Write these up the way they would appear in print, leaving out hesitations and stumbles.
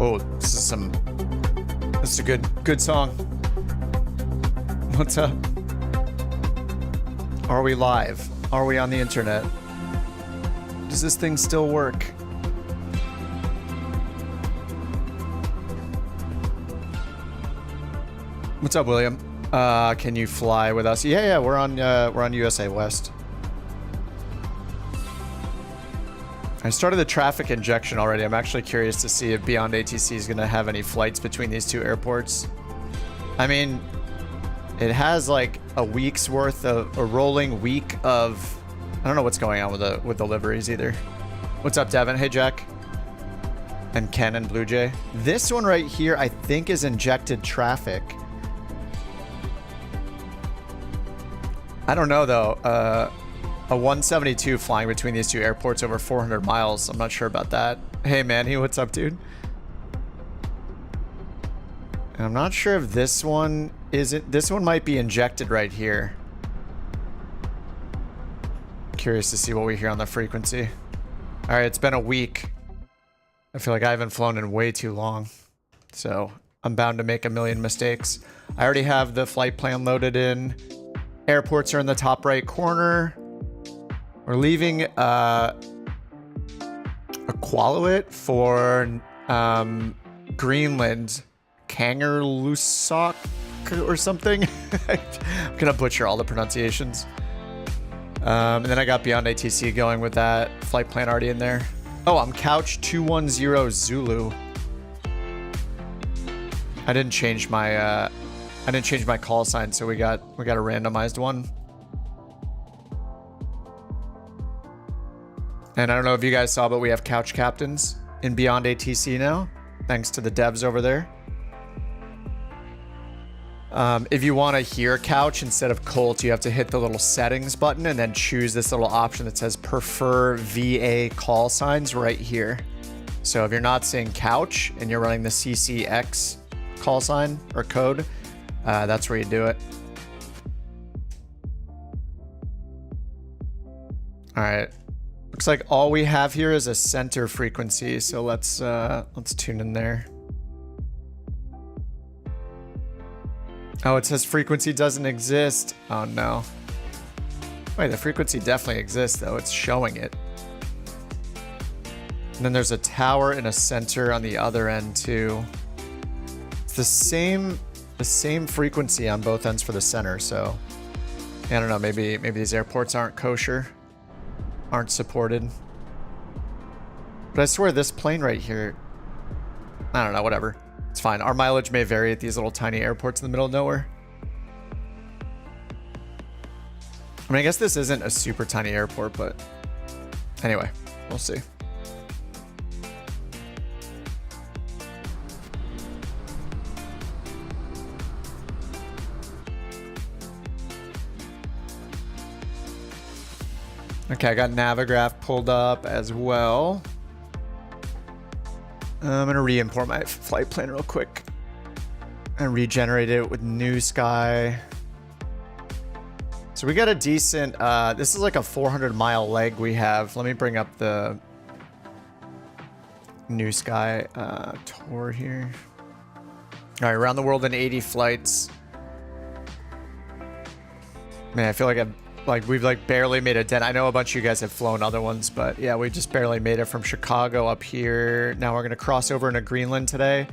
Oh, this is a good song. What's up? Are we live? Are we on the internet? Does this thing still work? What's up, William? Can you fly with us? Yeah, we're on USA West. I started the traffic injection already. I'm actually curious to see if Beyond ATC is going to have any flights between these two airports. I mean, it has like a week's worth of a rolling week of. I don't know what's going on with the liveries either. What's up, Devin? Hey, Jack. And Ken and Blue Jay. This one right here, I think, is injected traffic. I don't know though. A 172 flying between these two airports over 400 miles. I'm not sure about that. Hey, Manny, what's up, dude? And I'm not sure if this one isn't. This one might be injected right here. Curious to see what we hear on the frequency. All right, it's been a week. I feel like I haven't flown in way too long, so I'm bound to make a million mistakes. I already have the flight plan loaded in. Airports are in the top right corner. We're leaving Iqaluit for Greenland, Kangerlussuaq or something. I'm gonna butcher all the pronunciations. And then I got Beyond ATC going with that flight plan already in there. Oh, I'm Couch 210 Zulu. I didn't change my call sign, so we got a randomized one. And I don't know if you guys saw, but we have Couch Captains in Beyond ATC now, thanks to the devs over there. If you want to hear Couch instead of Colt, you have to hit the little settings button and then choose this little option that says prefer VA call signs right here. So if you're not seeing Couch and you're running the CCX call sign or code, that's where you do it. All right. Looks like all we have here is a center frequency, so let's tune in there. Oh, it says frequency doesn't exist. Oh no. Wait, the frequency definitely exists though. It's showing it. And then there's a tower and a center on the other end too. It's the same frequency on both ends for the center, so I don't know, maybe these airports aren't kosher. Aren't supported. But I swear this plane right here, I don't know, whatever. It's fine. Our mileage may vary at these little tiny airports in the middle of nowhere. I mean, I guess this isn't a super tiny airport, but anyway, we'll see. Okay, I got Navigraph pulled up as well. I'm gonna re-import my flight plan real quick and regenerate it with New Sky. So we got a decent, this is like a 400-mile leg we have. Let me bring up the New Sky tour here. All right, around the world in 80 flights. Man, I feel like we've barely made a dent. I know a bunch of you guys have flown other ones, but yeah, we just barely made it from Chicago up here. Now we're gonna cross over into Greenland today.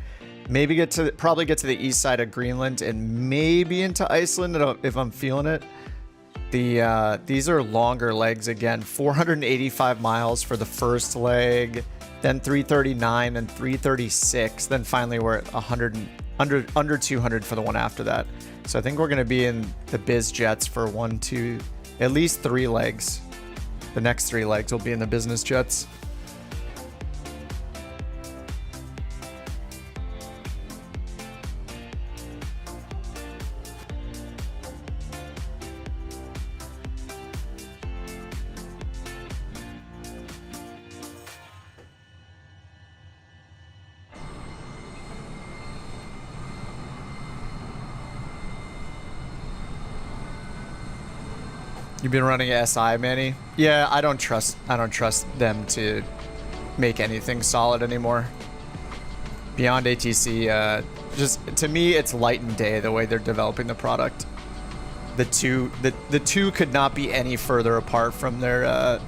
Maybe probably get to the east side of Greenland and maybe into Iceland if I'm feeling it. These are longer legs again. 485 miles for the first leg, then 339 and 336. Then finally we're at under 200 for the one after that. So I think we're gonna be in the biz jets for at least 3 legs. The next 3 legs will be in the business jets. You've been running SI, Manny? Yeah, I don't trust them to make anything solid anymore. Beyond ATC, just to me, it's light and day the way they're developing the product. The two could not be any further apart from their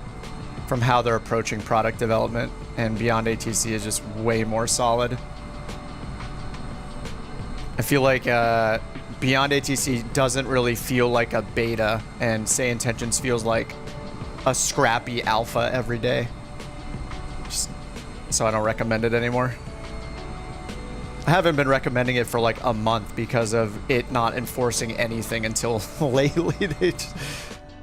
from how they're approaching product development, and Beyond ATC is just way more solid. I feel like Beyond ATC doesn't really feel like a beta, and Say Intentions feels like a scrappy alpha every day. Just, so I don't recommend it anymore. I haven't been recommending it for like a month because of it not enforcing anything until lately. It's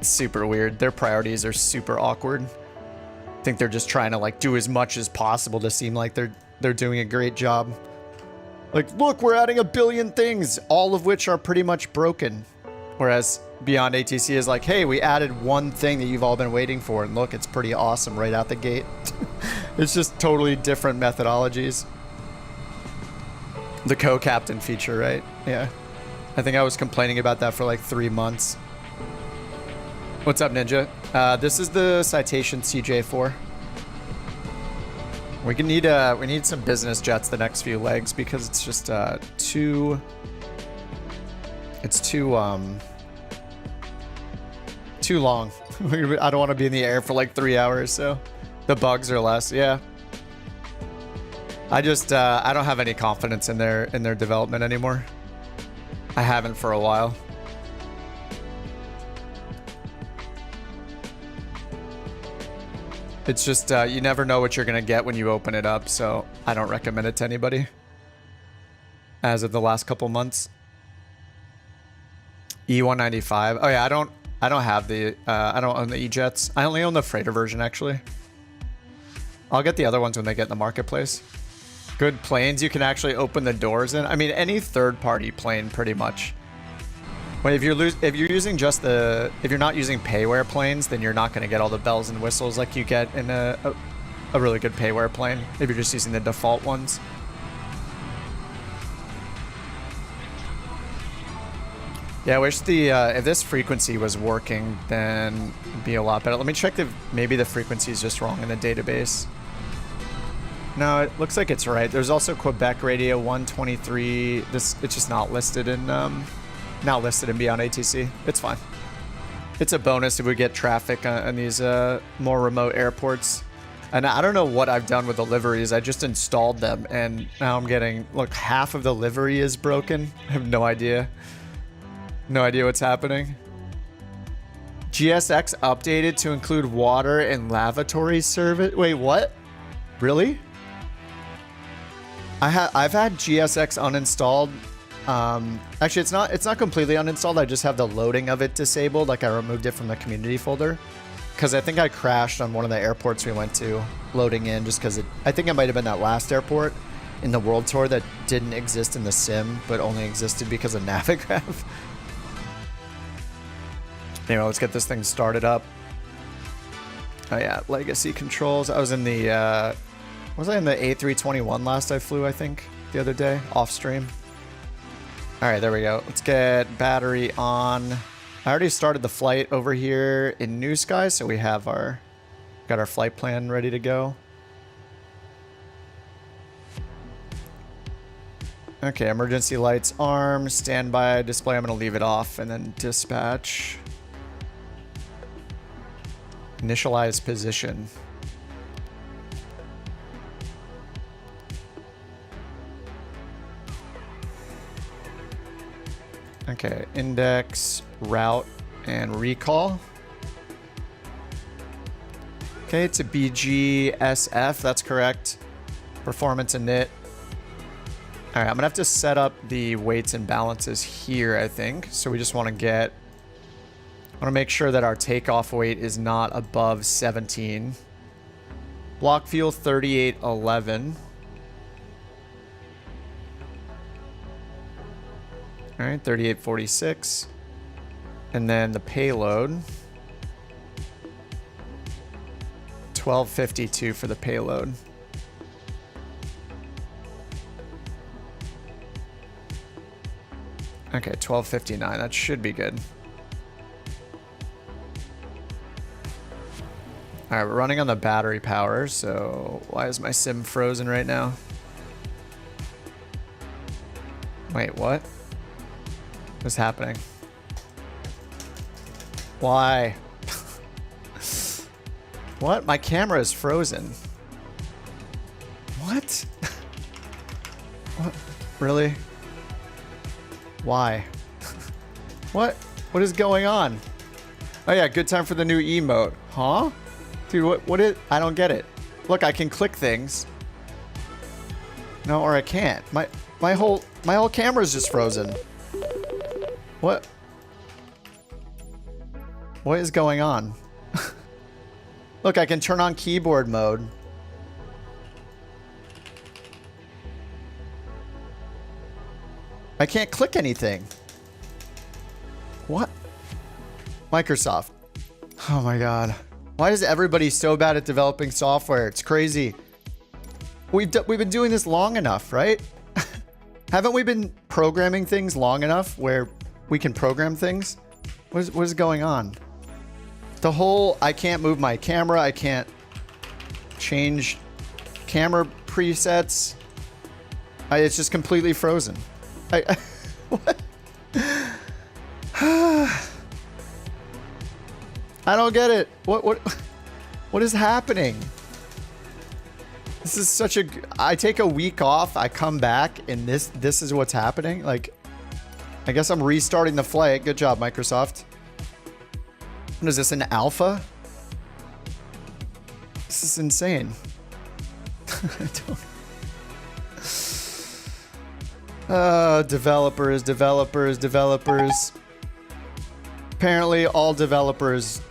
super weird. Their priorities are super awkward. I think they're just trying to like do as much as possible to seem like they're doing a great job. Like, look, we're adding 1 billion things, all of which are pretty much broken. Whereas Beyond ATC is like, hey, we added one thing that you've all been waiting for, and look, it's pretty awesome right out the gate. It's just totally different methodologies. The co-captain feature, right? Yeah. I think I was complaining about that for like 3 months. What's up, Ninja? This is the Citation CJ4. We need some business jets the next few legs because it's just too long. I don't want to be in the air for like 3 hours, so the bugs are less. Yeah. I just I don't have any confidence in their development anymore. I haven't for a while. It's just you never know what you're gonna get when you open it up, so I don't recommend it to anybody. As of the last couple months. E195. Oh yeah, I don't have the I don't own the E-Jets. I only own the freighter version actually. I'll get the other ones when they get in the marketplace. Good planes you can actually open the doors in. I mean, any third-party plane pretty much. But if you're using just if you're not using payware planes, then you're not going to get all the bells and whistles like you get in a really good payware plane if you're just using the default ones. Yeah, I wish if this frequency was working, then it'd be a lot better. Let me check if maybe the frequency is just wrong in the database. No, it looks like it's right. There's also Quebec radio 123. It's just not listed in Beyond ATC. It's fine. It's a bonus if we get traffic on these more remote airports. And I don't know what I've done with the liveries. I just installed them, and now I'm getting, look, half of the livery is broken. I have no idea. No idea what's happening. GSX updated to include water and lavatory service. Wait, what? Really? I've had GSX uninstalled. Actually, it's not completely uninstalled. I just have the loading of it disabled. Like I removed it from the community folder because I think I crashed on one of the airports we went to loading in just because I think it might have been that last airport in the world tour that didn't exist in the sim but only existed because of Navigraph. Anyway, let's get this thing started up. Oh yeah, legacy controls. I was in the was I in the A321 last I flew, I think, the other day, off stream? All right, there we go. Let's get battery on. I already started the flight over here in New Sky, so we have got our flight plan ready to go. Okay, emergency lights arm, standby display. I'm gonna leave it off and then dispatch. Initialize position. Okay, index, route, and recall. Okay, to BGSF, that's correct. Performance init. All right, I'm gonna have to set up the weights and balances here, I think. So we just wanna make sure that our takeoff weight is not above 17. Block fuel 3811. All right, 3846. And then the payload. 1252 for the payload. Okay, 1259. That should be good. All right, we're running on the battery power, so why is my sim frozen right now? Wait, what? What's happening? Why? What? My camera is frozen. What? What? Really? Why? What? What is going on? Oh yeah, good time for the new emote. Huh? Dude, what is... I don't get it. Look, I can click things. No, or I can't. My whole camera's just frozen. What? What is going on? Look, I can turn on keyboard mode. I can't click anything. What? Microsoft. Oh my god. Why is everybody so bad at developing software? It's crazy. We've been doing this long enough, right? Haven't we been programming things long enough where we can program things? What is going on? The whole, I can't move my camera, I can't change camera presets. It's just completely frozen. What? I don't get it. What is happening? This is such a... I take a week off, I come back, and this is what's happening? Like, I guess I'm restarting the flight. Good job, Microsoft. What is this, an alpha? This is insane. Developers. Apparently, all developers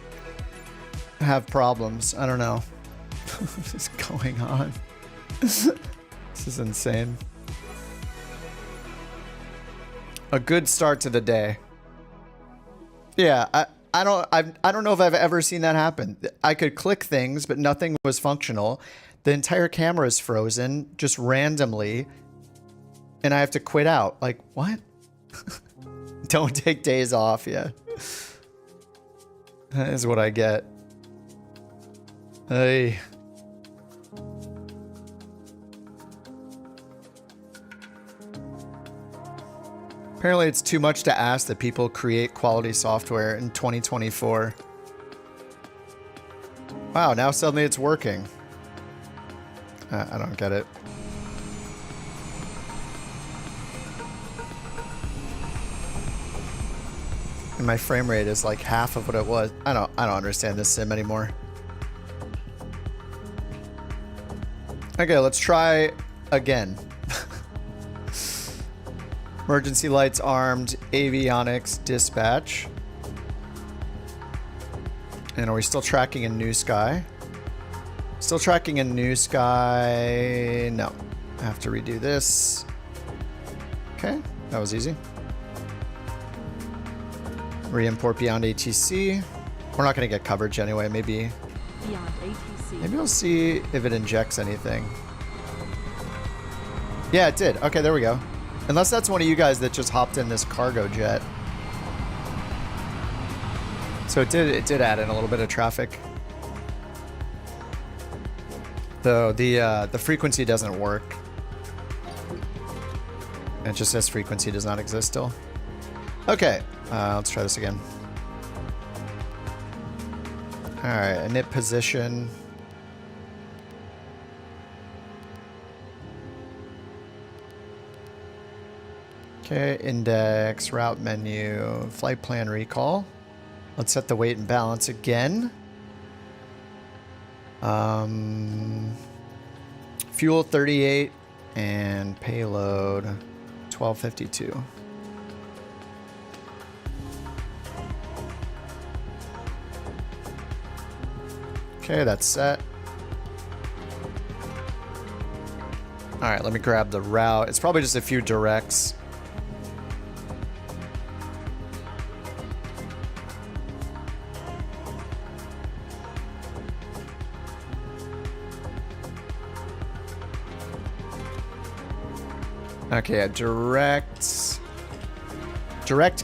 have problems. I don't know. What is going on? This is insane. A good start to the day. Yeah, I don't know if I've ever seen that happen. I could click things, but nothing was functional. The entire camera is frozen, just randomly, and I have to quit out. Like, what? Don't take days off, yeah. That is what I get. Hey. Apparently it's too much to ask that people create quality software in 2024. Wow, now suddenly it's working. I don't get it. And my frame rate is like half of what it was. I don't understand this sim anymore. Okay, let's try again. Emergency lights armed, avionics, dispatch. And are we still tracking in New Sky? Still tracking in New Sky. No, I have to redo this. Okay, that was easy. Re-import beyond ATC. We're not gonna get coverage anyway, maybe. Beyond ATC. Maybe we'll see if it injects anything. Yeah, it did. Okay, there we go. Unless that's one of you guys that just hopped in this cargo jet. So it did add in a little bit of traffic. Though the frequency doesn't work. It just says frequency does not exist still. Okay, let's try this again. Alright, init position. Okay, index, route menu, flight plan recall. Let's set the weight and balance again. Fuel 38 and payload 1252. Okay, that's set. All right, let me grab the route. It's probably just a few directs. Okay, a direct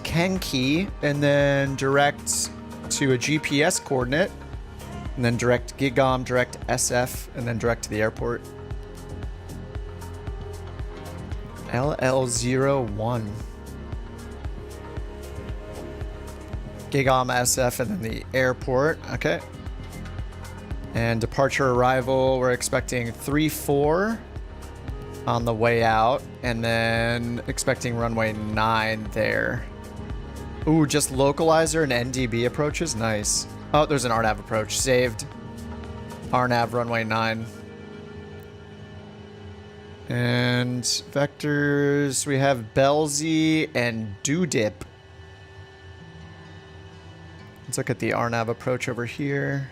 can key, and then direct to a GPS coordinate, and then direct gigom, direct SF, and then direct to the airport. LL01. Gigom SF and then the airport. Okay. And departure arrival, we're expecting 34 on the way out. And then expecting runway 9 there. Ooh, just localizer and NDB approaches. Nice. Oh, there's an RNAV approach. Saved. RNAV runway 9. And vectors, we have Belzy and Doodip. Let's look at the RNAV approach over here.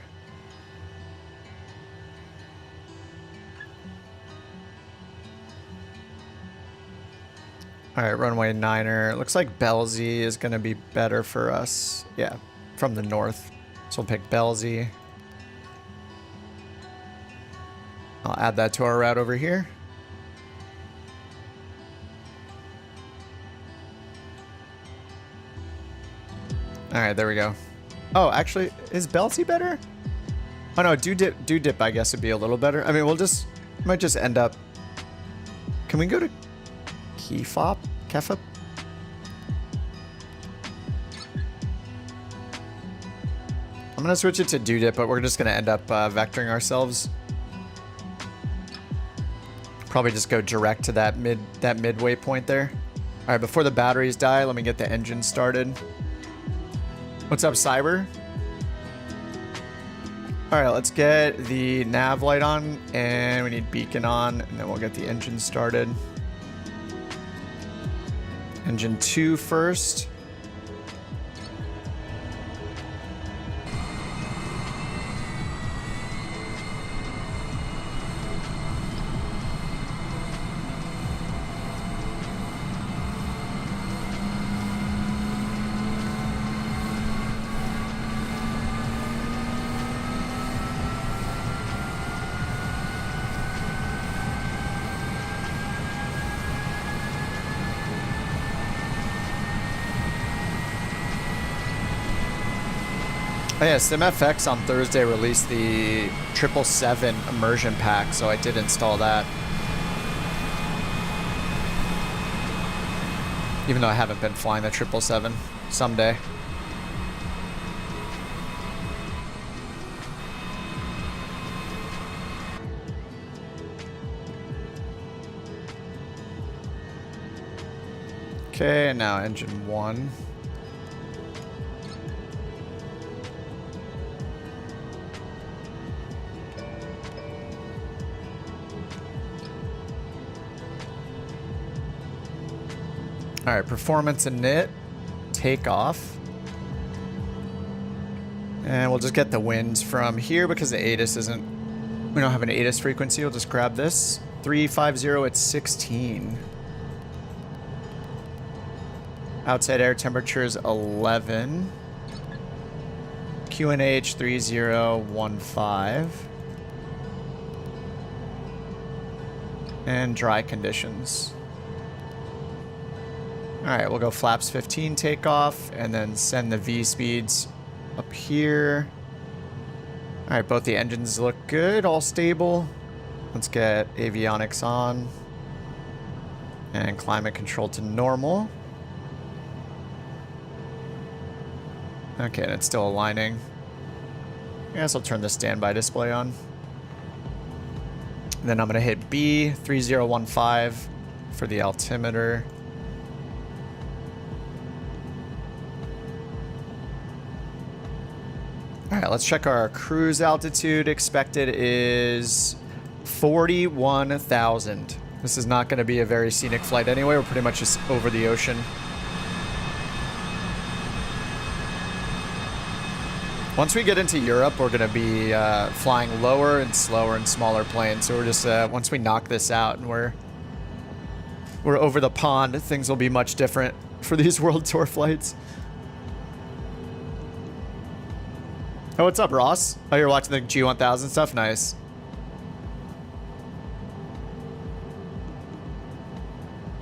All right, runway 9er. Looks like Belzy is going to be better for us. Yeah, from the north. So we'll pick Belzy. I'll add that to our route over here. All right, there we go. Oh, actually, is Belzy better? Oh no, Doodip I guess would be a little better. I mean, might just end up. Can we go to Kefop? I'm gonna switch it to Doodip, but we're just gonna end up vectoring ourselves. Probably just go direct to that midway point there. All right, before the batteries die, let me get the engine started. What's up, Cyber? All right, let's get the nav light on, and we need beacon on, and then we'll get the engine started. Engine 2 first. Oh yeah, SimFX on Thursday released the 777 immersion pack, so I did install that. Even though I haven't been flying the 777. Someday. Okay, and now engine 1. All right, performance init, takeoff. And we'll just get the winds from here because the ATIS we don't have an ATIS frequency. We'll just grab this. 350 at 16. Outside air temperature is 11. QNH 3015. And dry conditions. All right, we'll go flaps 15 takeoff and then send the V speeds up here. All right, both the engines look good, all stable. Let's get avionics on and climate control to normal. Okay, and it's still aligning. I guess I'll turn the standby display on. And then I'm gonna hit B 3015 for the altimeter. All right, let's check our cruise altitude. Expected is 41,000. This is not going to be a very scenic flight anyway. We're pretty much just over the ocean. Once we get into Europe, we're going to be flying lower and slower and smaller planes. So we're just, once we knock this out and we're over the pond, things will be much different for these World Tour flights. Oh, what's up, Ross? Oh, you're watching the G1000 stuff? Nice.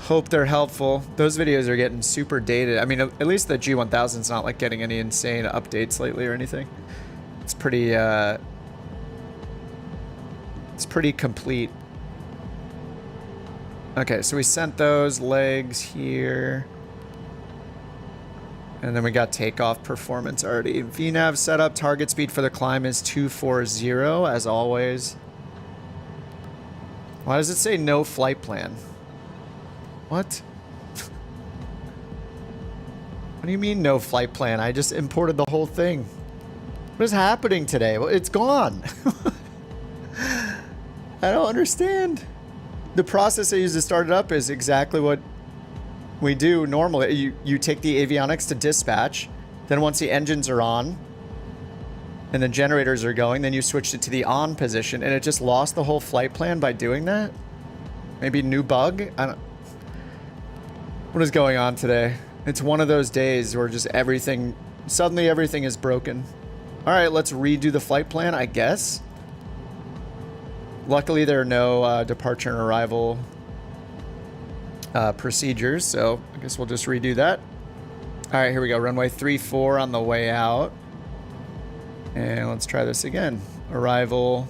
Hope they're helpful. Those videos are getting super dated. I mean, at least the G1000's not like getting any insane updates lately or anything. It's pretty complete. Okay, so we sent those legs here. And then we got takeoff performance already. VNAV setup, target speed for the climb is 240 as always. Why does it say no flight plan? What? What do you mean no flight plan? I just imported the whole thing. What is happening today? Well, it's gone. I don't understand. The process I use to start it up is exactly what we do normally. You take the avionics to dispatch, then once the engines are on and the generators are going, then you switched it to the on position, and it just lost the whole flight plan by doing that? Maybe new bug? I don't... What is going on today? It's one of those days where just everything... Suddenly everything is broken. Alright, let's redo the flight plan, I guess. Luckily there are no departure and arrival procedures, so I guess we'll just redo that. All right, here we go. Runway 34 on the way out. And let's try this again. Arrival,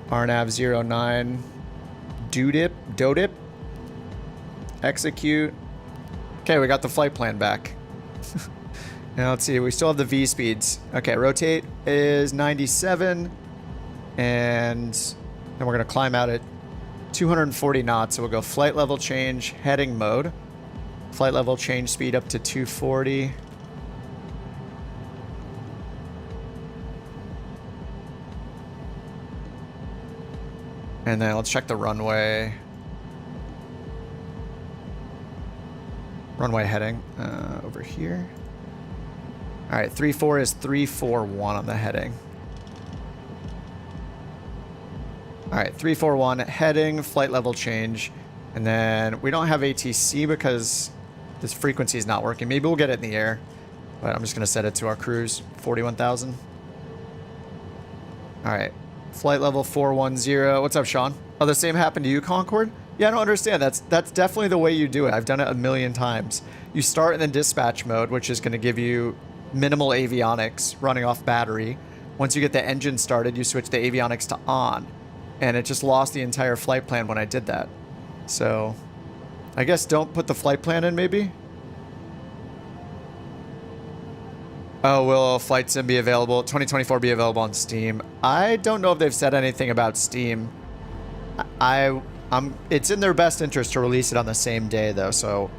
RNAV 09, DODIP, execute. Okay, we got the flight plan back. Now let's see, we still have the V speeds. Okay, rotate is 97, and then we're gonna climb out at 240 knots, so we'll go flight level change, heading mode. Flight level change speed up to 240. And then let's check the runway. Runway heading over here. All right, 34 is 341 on the heading. All right, 341 heading, flight level change. And then we don't have ATC because this frequency is not working. Maybe we'll get it in the air, but I'm just gonna set it to our cruise, 41,000. All right, flight level 410. What's up, Sean? Oh, the same happened to you, Concorde? Yeah, I don't understand. That's definitely the way you do it. I've done it a million times. You start in the dispatch mode, which is gonna give you minimal avionics running off battery. Once you get the engine started, you switch the avionics to on. And it just lost the entire flight plan when I did that. So, I guess don't put the flight plan in, maybe? Oh, will Flight Sim be available? 2024 be available on Steam? I don't know if they've said anything about Steam. It's in their best interest to release it on the same day, though, so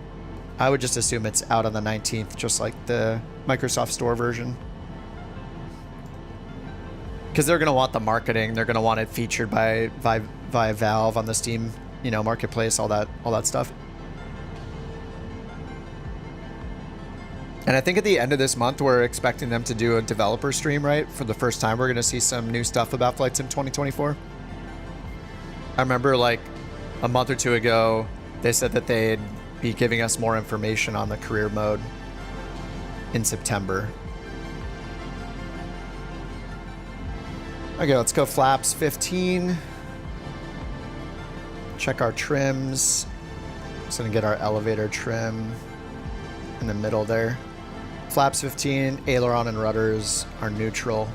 I would just assume it's out on the 19th, just like the Microsoft Store version. Because they're going to want the marketing. They're going to want it featured by Valve on the Steam, you know, marketplace, all that stuff. And I think at the end of this month, we're expecting them to do a developer stream, right? For the first time, we're going to see some new stuff about Flight Sim 2024. I remember like a month or two ago, they said that they'd be giving us more information on the career mode in September. Okay, let's go flaps 15. Check our trims. Just gonna get our elevator trim in the middle there. Flaps 15, aileron and rudders are neutral.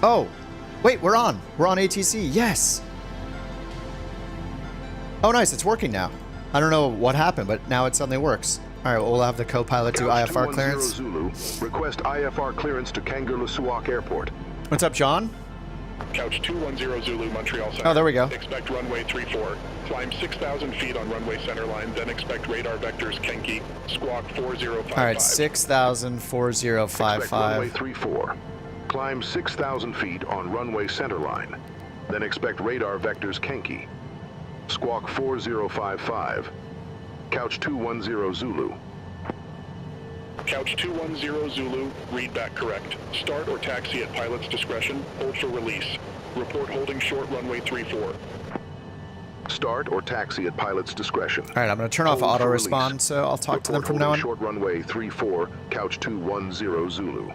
Oh, wait, we're on. We're on ATC, yes. Oh, nice, it's working now. I don't know what happened, but now it suddenly works. All right, well, we'll have the co-pilot do IFR clearance. Zulu, request IFR clearance to Iqaluit Airport. What's up, John? Couch 210 Zulu, Montreal Center. Oh, there we go. Expect runway 34. Climb 6,000 feet on runway center line, then expect radar vectors Kenki. Squawk 4055. All right, 6,000, 4055. Expect runway 34. Climb 6,000 feet on runway center line, then expect radar vectors Kenki. Squawk 4055. Couch 210 Zulu. Couch 210 Zulu, read back correct. Start or taxi at pilot's discretion. Hold for release. Report holding short runway 34. Start or taxi at pilot's discretion. All right, I'm going to turn off Hold auto for respond, release. so I'll talk to them from Report now on. holding short runway 34, Couch 210 Zulu.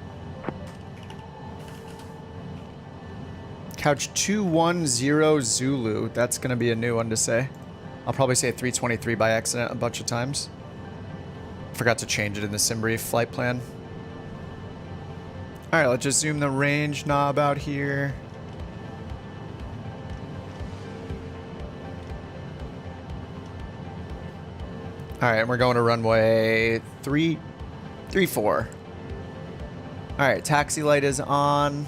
Couch 210 Zulu. That's going to be a new one to say. I'll probably say 323 by accident a bunch of times. Forgot to change it in the SimBrief flight plan. All right, let's just zoom the range knob out here. All right, and we're going to runway 34. All right, taxi light is on.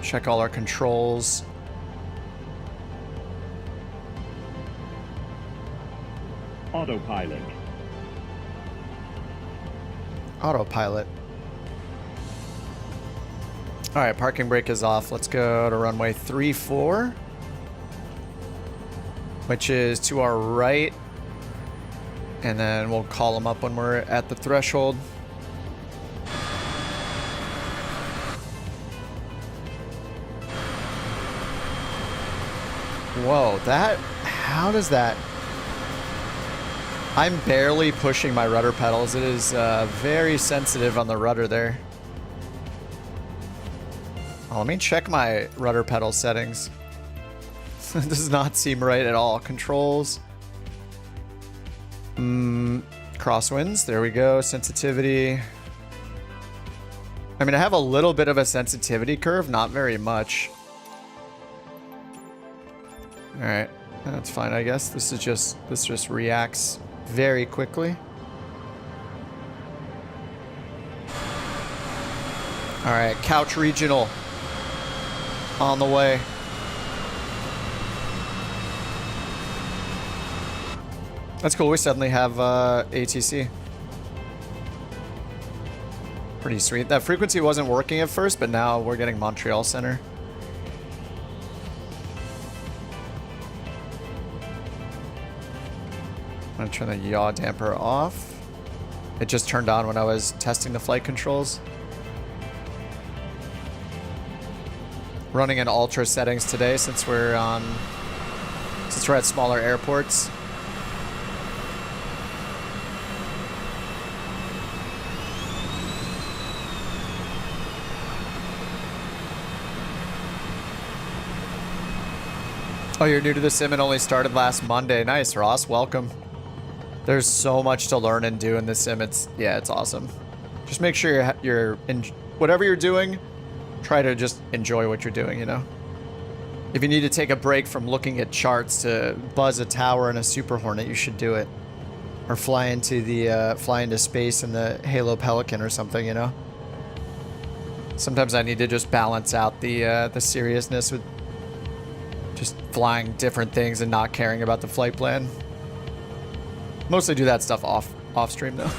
Check all our controls. Autopilot. Autopilot. All right, parking brake is off. Let's go to runway 34, which is to our right. And then we'll call them up when we're at the threshold. Whoa, how does that? I'm barely pushing my rudder pedals. It is very sensitive on the rudder there. Oh, let me check my rudder pedal settings. It does not seem right at all. Controls. Crosswinds. There we go. Sensitivity. I mean, I have a little bit of a sensitivity curve, not very much. All right, that's fine, I guess. This just reacts very quickly. All right, Couch Regional on the way. That's cool. We suddenly have ATC. Pretty sweet. That frequency wasn't working at first, but now we're getting Montreal Center. I'm gonna turn the yaw damper off. It just turned on when I was testing the flight controls. Running in ultra settings today since we're at smaller airports. Oh, you're new to the sim and only started last Monday. Nice, Ross. Welcome. There's so much to learn and do in this sim. It's awesome. Just make sure you're in whatever you're doing, try to just enjoy what you're doing, you know? If you need to take a break from looking at charts to buzz a tower in a Super Hornet, you should do it. Or fly into space in the Halo Pelican or something, you know? Sometimes I need to just balance out the seriousness with just flying different things and not caring about the flight plan. Mostly do that stuff off stream though.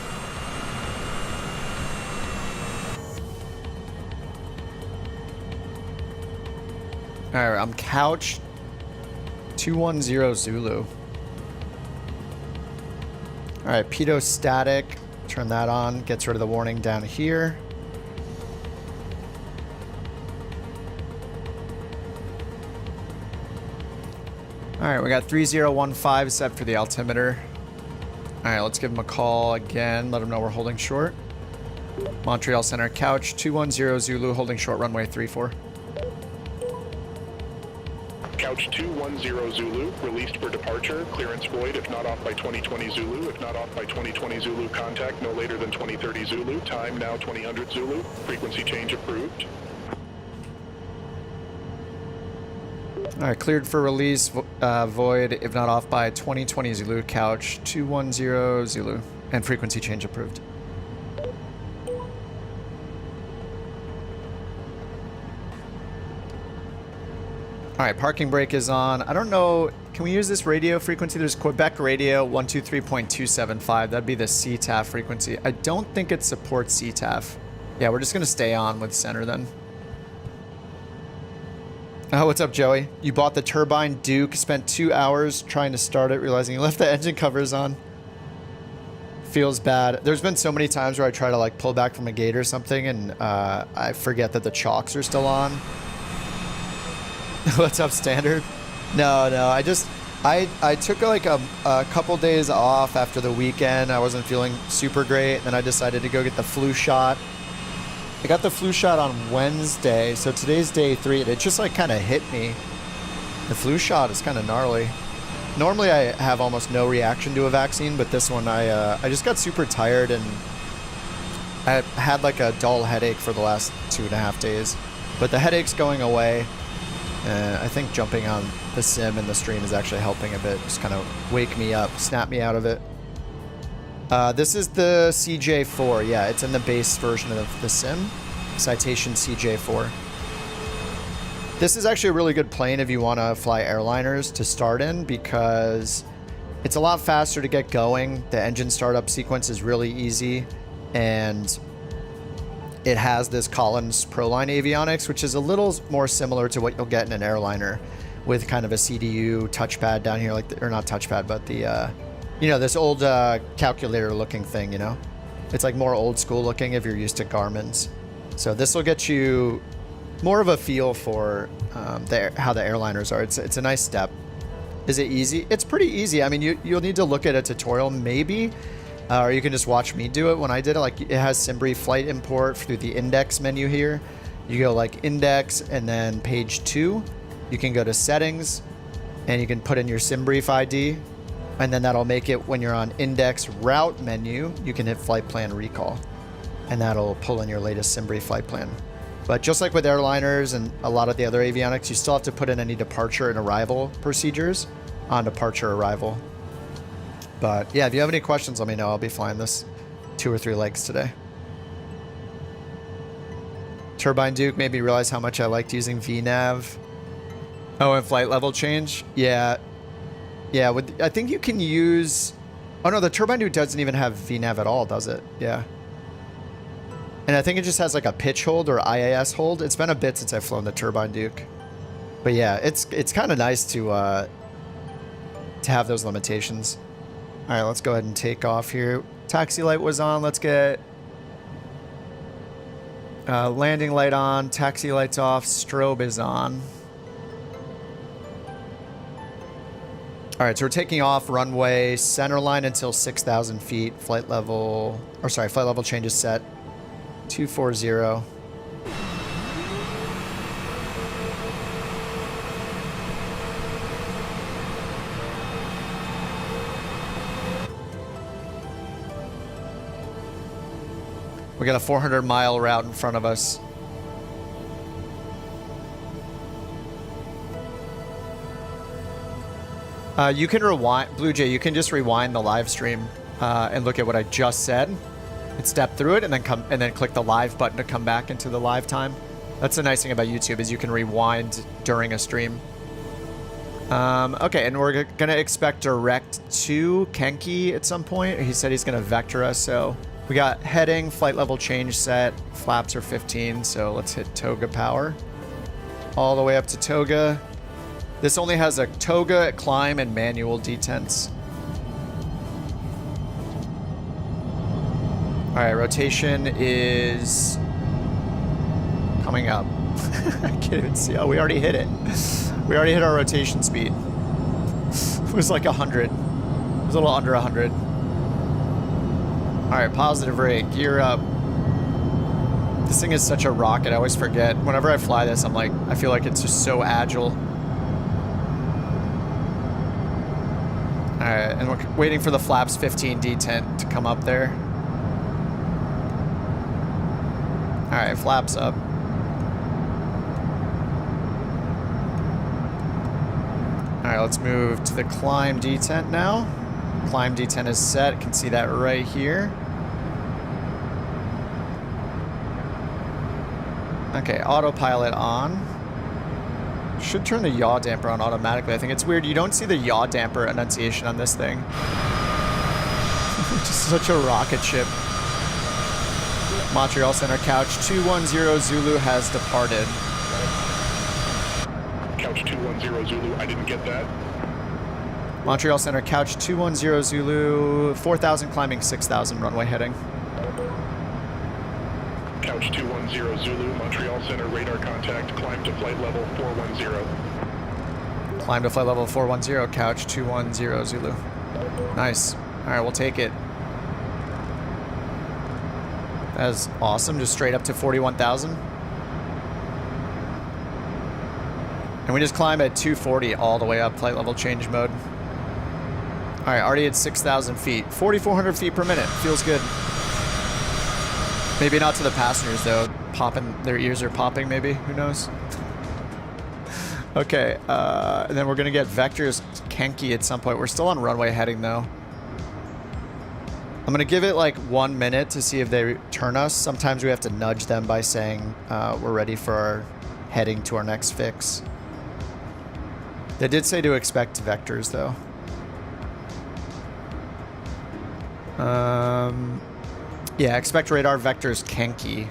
Alright, I'm Couch 210 Zulu. Alright, pitot static. Turn that on. Gets rid of the warning down here. Alright, we got 3015 set for the altimeter. Alright, let's give him a call again. Let him know we're holding short. Montreal Center, Couch 210 Zulu, holding short, runway 34. Couch 210 Zulu, released for departure. Clearance void if not off by 2020 Zulu. If not off by 2020 Zulu, contact no later than 2030 Zulu. Time now 2000 Zulu. Frequency change approved. Alright, cleared for release, void if not off by 2020 Zulu, Couch 210 Zulu, and frequency change approved. Alright, parking brake is on. I don't know, can we use this radio frequency? There's Quebec radio 123.275. That'd be the CTAF frequency. I don't think it supports CTAF. Yeah, we're just going to stay on with center then. Oh, what's up, Joey? You bought the turbine Duke, spent 2 hours trying to start it, realizing you left the engine covers on. Feels bad. There's been so many times where I try to like pull back from a gate or something and I forget that the chocks are still on. What's up, Standard? No, I took like a couple days off after the weekend. I wasn't feeling super great. Then I decided to go get the flu shot. I got the flu shot on Wednesday, so today's day 3. It just like kind of hit me. The flu shot is kind of gnarly. Normally I have almost no reaction to a vaccine, but this one I just got super tired and I had like a dull headache for the last 2.5 days. But the headache's going away. I think jumping on the sim and the stream is actually helping a bit. Just kind of wake me up, snap me out of it. This is the CJ4. Yeah, it's in the base version of the sim. Citation CJ4. This is actually a really good plane if you want to fly airliners to start in because it's a lot faster to get going. The engine startup sequence is really easy, and it has this Collins Proline avionics, which is a little more similar to what you'll get in an airliner with kind of a CDU touchpad down here, like or not touchpad, but the you know, this old calculator looking thing, you know? It's like more old school looking if you're used to Garmin's. So this will get you more of a feel for how the airliners are. It's a nice step. Is it easy? It's pretty easy. I mean, you'll need to look at a tutorial maybe, or you can just watch me do it when I did it. Like, it has SimBrief flight import through the index menu here. You go like index and then page 2. You can go to settings and you can put in your SimBrief ID, and then that'll make it when you're on index route menu, you can hit flight plan recall, and that'll pull in your latest SimBrief flight plan. But just like with airliners and a lot of the other avionics, you still have to put in any departure and arrival procedures on departure arrival. But yeah, if you have any questions, let me know. I'll be flying this 2 or 3 legs today. Turbine Duke made me realize how much I liked using VNav. Oh, and flight level change? Yeah. Yeah, I think you can use... Oh no, the Turbine Duke doesn't even have VNav at all, does it? Yeah. And I think it just has like a pitch hold or IAS hold. It's been a bit since I've flown the Turbine Duke. But yeah, it's kind of nice to have those limitations. All right, let's go ahead and take off here. Taxi light was on. Let's get landing light on. Taxi light's off. Strobe is on. All right, so we're taking off runway center line until 6,000 feet. Flight level change is set. 240. We got a 400-mile route in front of us. You can rewind, Blue Jay, you can just rewind the live stream and look at what I just said and step through it and then click the live button to come back into the live time. That's the nice thing about YouTube is you can rewind during a stream. Okay, and we're going to expect direct to Kenki at some point. He said he's going to vector us, so we got heading, flight level change set, flaps are 15, so let's hit toga power. All the way up to toga. This only has a toga, climb, and manual detents. All right, rotation is coming up. I can't even see. Oh, we already hit it. We already hit our rotation speed. It was like 100. It was a little under 100. All right, positive rate, gear up. This thing is such a rocket. I always forget. Whenever I fly this, I feel like it's just so agile. All right, and we're waiting for the flaps 15 detent to come up there. All right, flaps up. All right, let's move to the climb detent now. Climb detent is set. You can see that right here. Okay, autopilot on. Should turn the yaw damper on automatically. I think it's weird. You don't see the yaw damper enunciation on this thing. Just such a rocket ship. Montreal Center Couch 210 Zulu has departed. Couch 210 Zulu, I didn't get that. Montreal Center Couch 210 Zulu, 4,000 climbing 6,000 runway heading. Couch 210 Zulu, Montreal Center radar contact, climb to flight level 410. Climb to flight level 410, Couch 210 Zulu. Nice. All right, we'll take it. That is awesome, just straight up to 41,000. And we just climb at 240 all the way up, flight level change mode. All right, already at 6,000 feet. 4,400 feet per minute. Feels good. Maybe not to the passengers, though. Popping, their ears are popping, maybe. Who knows? Okay, and then we're going to get vectors Kenki at some point. We're still on runway heading, though. I'm going to give it like 1 minute to see if they turn us. Sometimes we have to nudge them by saying we're ready for our heading to our next fix. They did say to expect vectors, though. Yeah, expect radar vectors Kenki.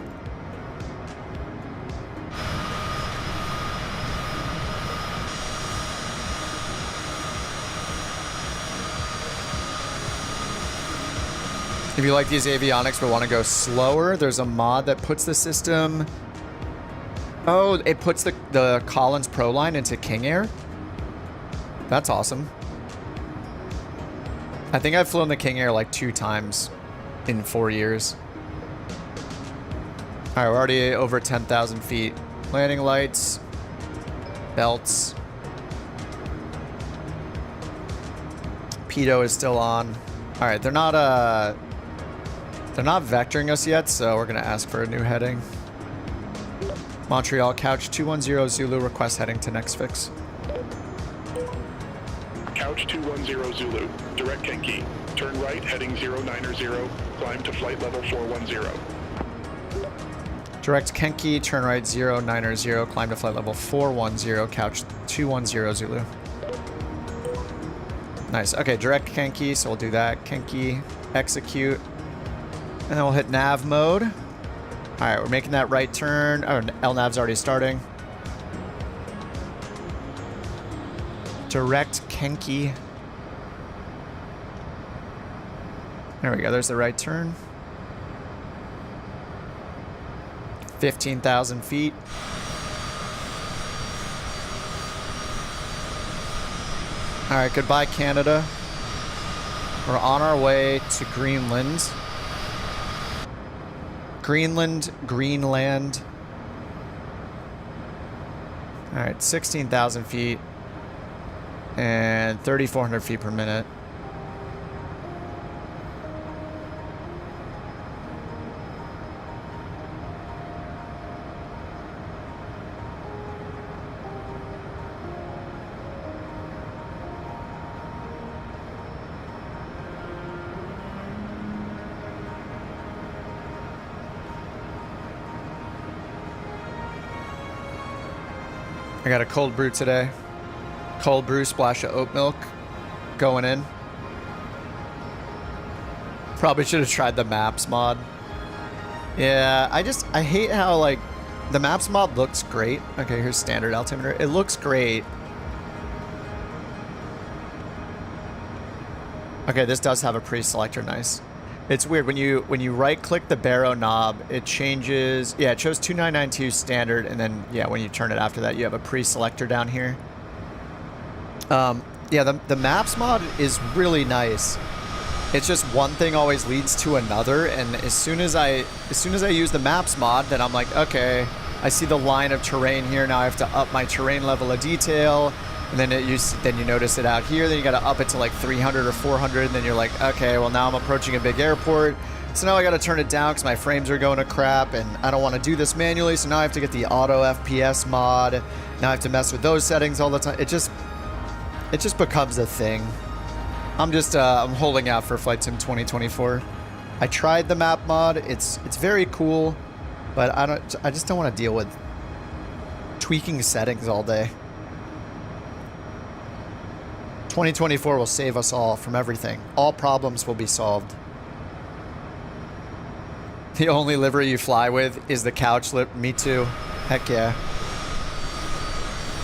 If you like these avionics but want to go slower, there's a mod that puts the system... Oh, it puts the Collins Pro line into King Air? That's awesome. I think I've flown the King Air like 2 times in 4 years. All right, we're already over 10,000 feet. Landing lights, belts. Pitot is still on. All right, they're not vectoring us yet, so we're gonna ask for a new heading. Montreal, Couch 210 Zulu, request heading to next fix. Couch 210 Zulu, direct Kenki. Turn right, heading 090, climb to flight level 410. Direct Kenki, turn right 090, climb to flight level 410, Couch 210 Zulu. Nice. Okay, direct Kenki, so we'll do that. Kenki, execute. And then we'll hit nav mode. All right, we're making that right turn. Oh, LNAV's already starting. Direct Kenki. There we go, there's the right turn. 15,000 feet. All right, goodbye, Canada. We're on our way to Greenland. Greenland. All right, 16,000 feet and 3,400 feet per minute. I got a cold brew today. Cold brew, splash of oat milk going in. Probably should have tried the maps mod. Yeah, I hate how like the maps mod looks great. Okay, here's standard altimeter. It looks great. Okay, this does have a pre-selector, nice. It's weird when you right click the barrow knob, it changes. Yeah, it shows 2992 standard, and then yeah, when you turn it after that, you have a pre-selector down here. Yeah, the maps mod is really nice. It's just one thing always leads to another, and as soon as I use the maps mod, then I'm like, okay, I see the line of terrain here. Now I have to up my terrain level of detail. And then then you notice it out here. Then you got to up it to like 300 or 400. And then you're like, okay, well now I'm approaching a big airport. So now I got to turn it down because my frames are going to crap, and I don't want to do this manually. So now I have to get the auto FPS mod. Now I have to mess with those settings all the time. It just becomes a thing. I'm holding out for Flight Sim 2024. I tried the map mod. It's very cool, but I just don't want to deal with tweaking settings all day. 2024 will save us all from everything. All problems will be solved. The only livery you fly with is the couch lip. Me too. Heck yeah.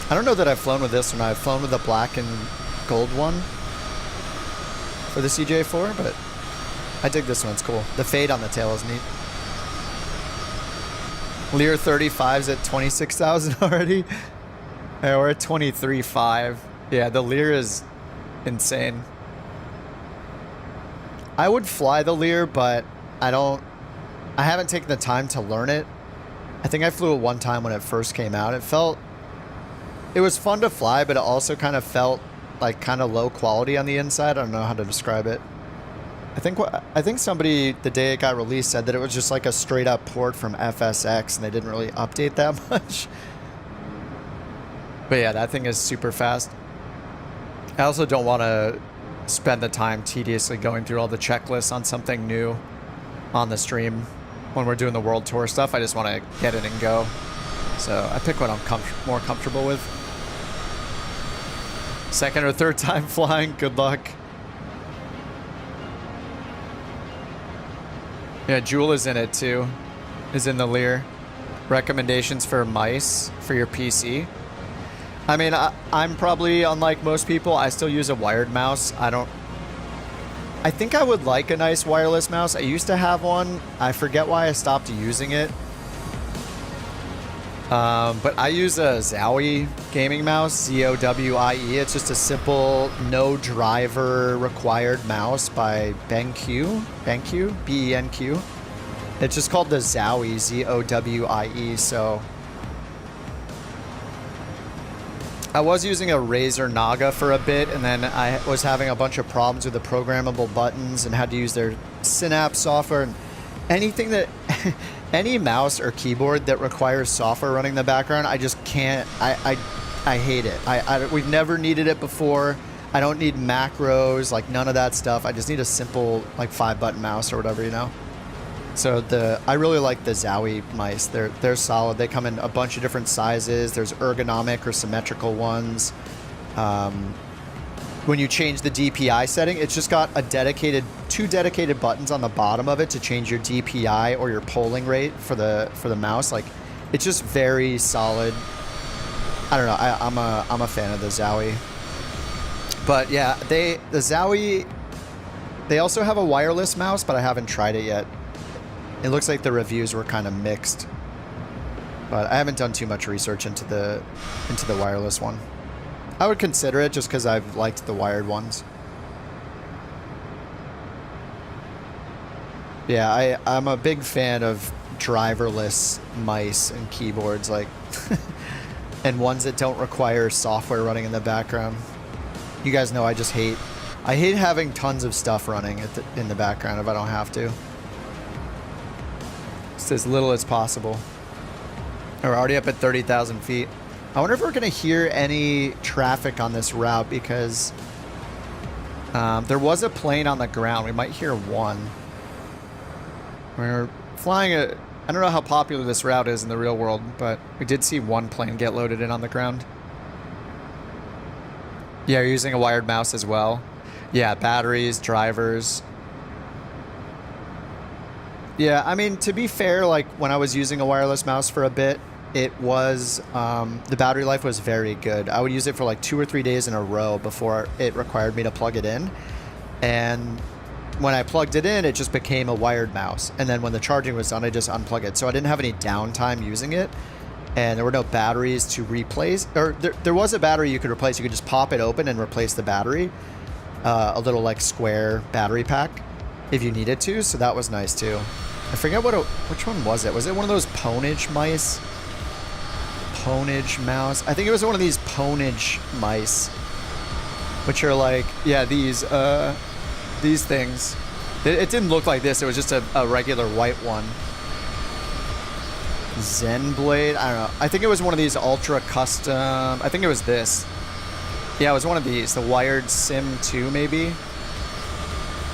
I don't know that I've flown with this one. I've flown with the black and gold one for the CJ4, but I dig this one. It's cool. The fade on the tail is neat. Lear 35's at 26,000 already. Yeah, we're at 23.5. Yeah, the Lear is insane. I would fly the Lear, but I haven't taken the time to learn it. I think I flew it one time when it first came out. It was fun to fly, but it also kind of felt like kind of low quality on the inside. I don't know how to describe it. I think somebody the day it got released said that it was just like a straight up port from FSX and they didn't really update that much. But yeah, that thing is super fast. I also don't want to spend the time tediously going through all the checklists on something new on the stream when we're doing the world tour stuff. I just want to get in and go. So I pick what I'm more comfortable with. Second or third time flying, good luck. Yeah, Jewel is in it too. Is in the Lear. Recommendations for mice for your PC. I mean, I'm probably, unlike most people, I still use a wired mouse. I think I would like a nice wireless mouse. I used to have one. I forget why I stopped using it. But I use a Zowie gaming mouse, Z-O-W-I-E. It's just a simple, no driver required mouse by BenQ, B-E-N-Q. It's just called the Zowie, Z-O-W-I-E, so... I was using a Razer Naga for a bit, and then I was having a bunch of problems with the programmable buttons and had to use their Synapse software. And anything that, any mouse or keyboard that requires software running in the background, I just can't. I hate it. We've never needed it before. I don't need macros, like none of that stuff. I just need a simple like 5-button mouse or whatever, you know. So I really like the Zowie mice. They're solid. They come in a bunch of different sizes. There's ergonomic or symmetrical ones. When you change the DPI setting, it's just got two dedicated buttons on the bottom of it to change your DPI or your polling rate for the mouse. Like, it's just very solid. I don't know. I'm a fan of the Zowie. But yeah, the Zowie, they also have a wireless mouse, but I haven't tried it yet. It looks like the reviews were kind of mixed, but I haven't done too much research into the wireless one. I would consider it just because I've liked the wired ones. Yeah, I'm a big fan of driverless mice and keyboards, like, and ones that don't require software running in the background. You guys know I hate having tons of stuff running in the background if I don't have to. Just as little as possible. We're already up at 30,000 feet. I wonder if we're going to hear any traffic on this route because there was a plane on the ground. We might hear one. We're flying I don't know how popular this route is in the real world, but we did see one plane get loaded in on the ground. Yeah, you're using a wired mouse as well. Yeah, batteries, drivers. Yeah, I mean, to be fair, like when I was using a wireless mouse for a bit, it was, the battery life was very good. I would use it for like 2 or 3 days in a row before it required me to plug it in. And when I plugged it in, it just became a wired mouse. And then when the charging was done, I just unplugged it. So I didn't have any downtime using it. And there were no batteries to replace, or there was a battery you could replace. You could just pop it open and replace the battery. A little like square battery pack if you needed to. So that was nice too. I forget which one was it? Was it one of those Ponage mice? Ponage mouse? I think it was one of these Ponage mice, which are like, yeah, these things. It didn't look like this. It was just a regular white one. Zen Blade? I don't know. I think it was one of these ultra custom. I think it was this. Yeah, it was one of these. The wired Sim 2 maybe.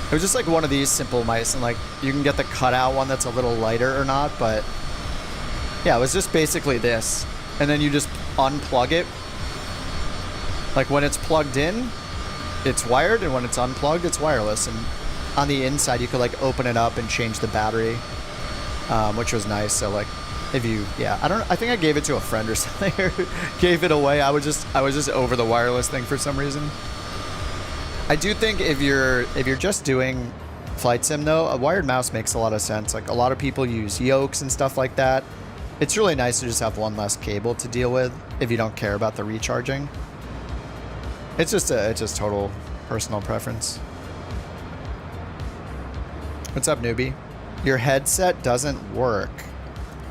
It was just like one of these simple mice, and like you can get the cutout one that's a little lighter or not, but yeah, it was just basically this. And then you just unplug it. Like when it's plugged in, it's wired, and when it's unplugged, it's wireless. And on the inside, you could like open it up and change the battery, which was nice. So like, if you, yeah, I think I gave it to a friend or something, or gave it away. I was just over the wireless thing for some reason. I do think if you're just doing flight sim though, a wired mouse makes a lot of sense. Like a lot of people use yokes and stuff like that. It's really nice to just have one less cable to deal with if you don't care about the recharging. It's just total personal preference. What's up, newbie? Your headset doesn't work.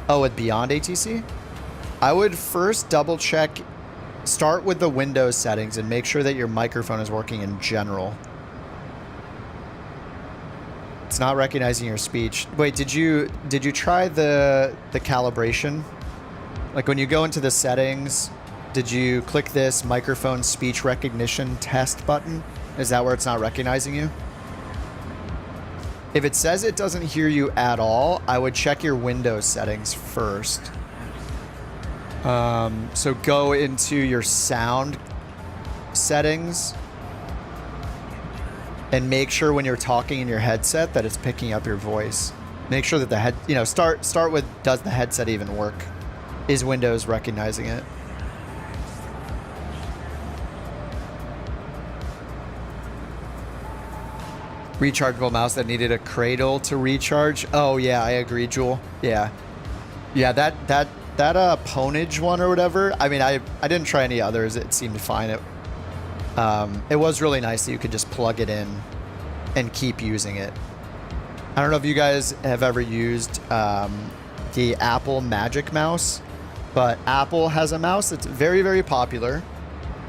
Oh, with Beyond ATC? I would first double check start with the Windows settings and make sure that your microphone is working in general. It's not recognizing your speech. Wait, did you try the calibration? Like when you go into the settings, did you click this microphone speech recognition test button? Is that where it's not recognizing you? If it says it doesn't hear you at all, I would check your Windows settings first. So go into your sound settings and make sure when you're talking in your headset that it's picking up your voice. Make sure that the start with, does the headset even work? Is Windows recognizing it? Rechargeable mouse that needed a cradle to recharge. Oh yeah, I agree, Jewel. Yeah, that Ponage one or whatever. I mean, I didn't try any others. It seemed fine. It was really nice that you could just plug it in and keep using it. I don't know if you guys have ever used the Apple Magic Mouse, but Apple has a mouse that's very, very popular.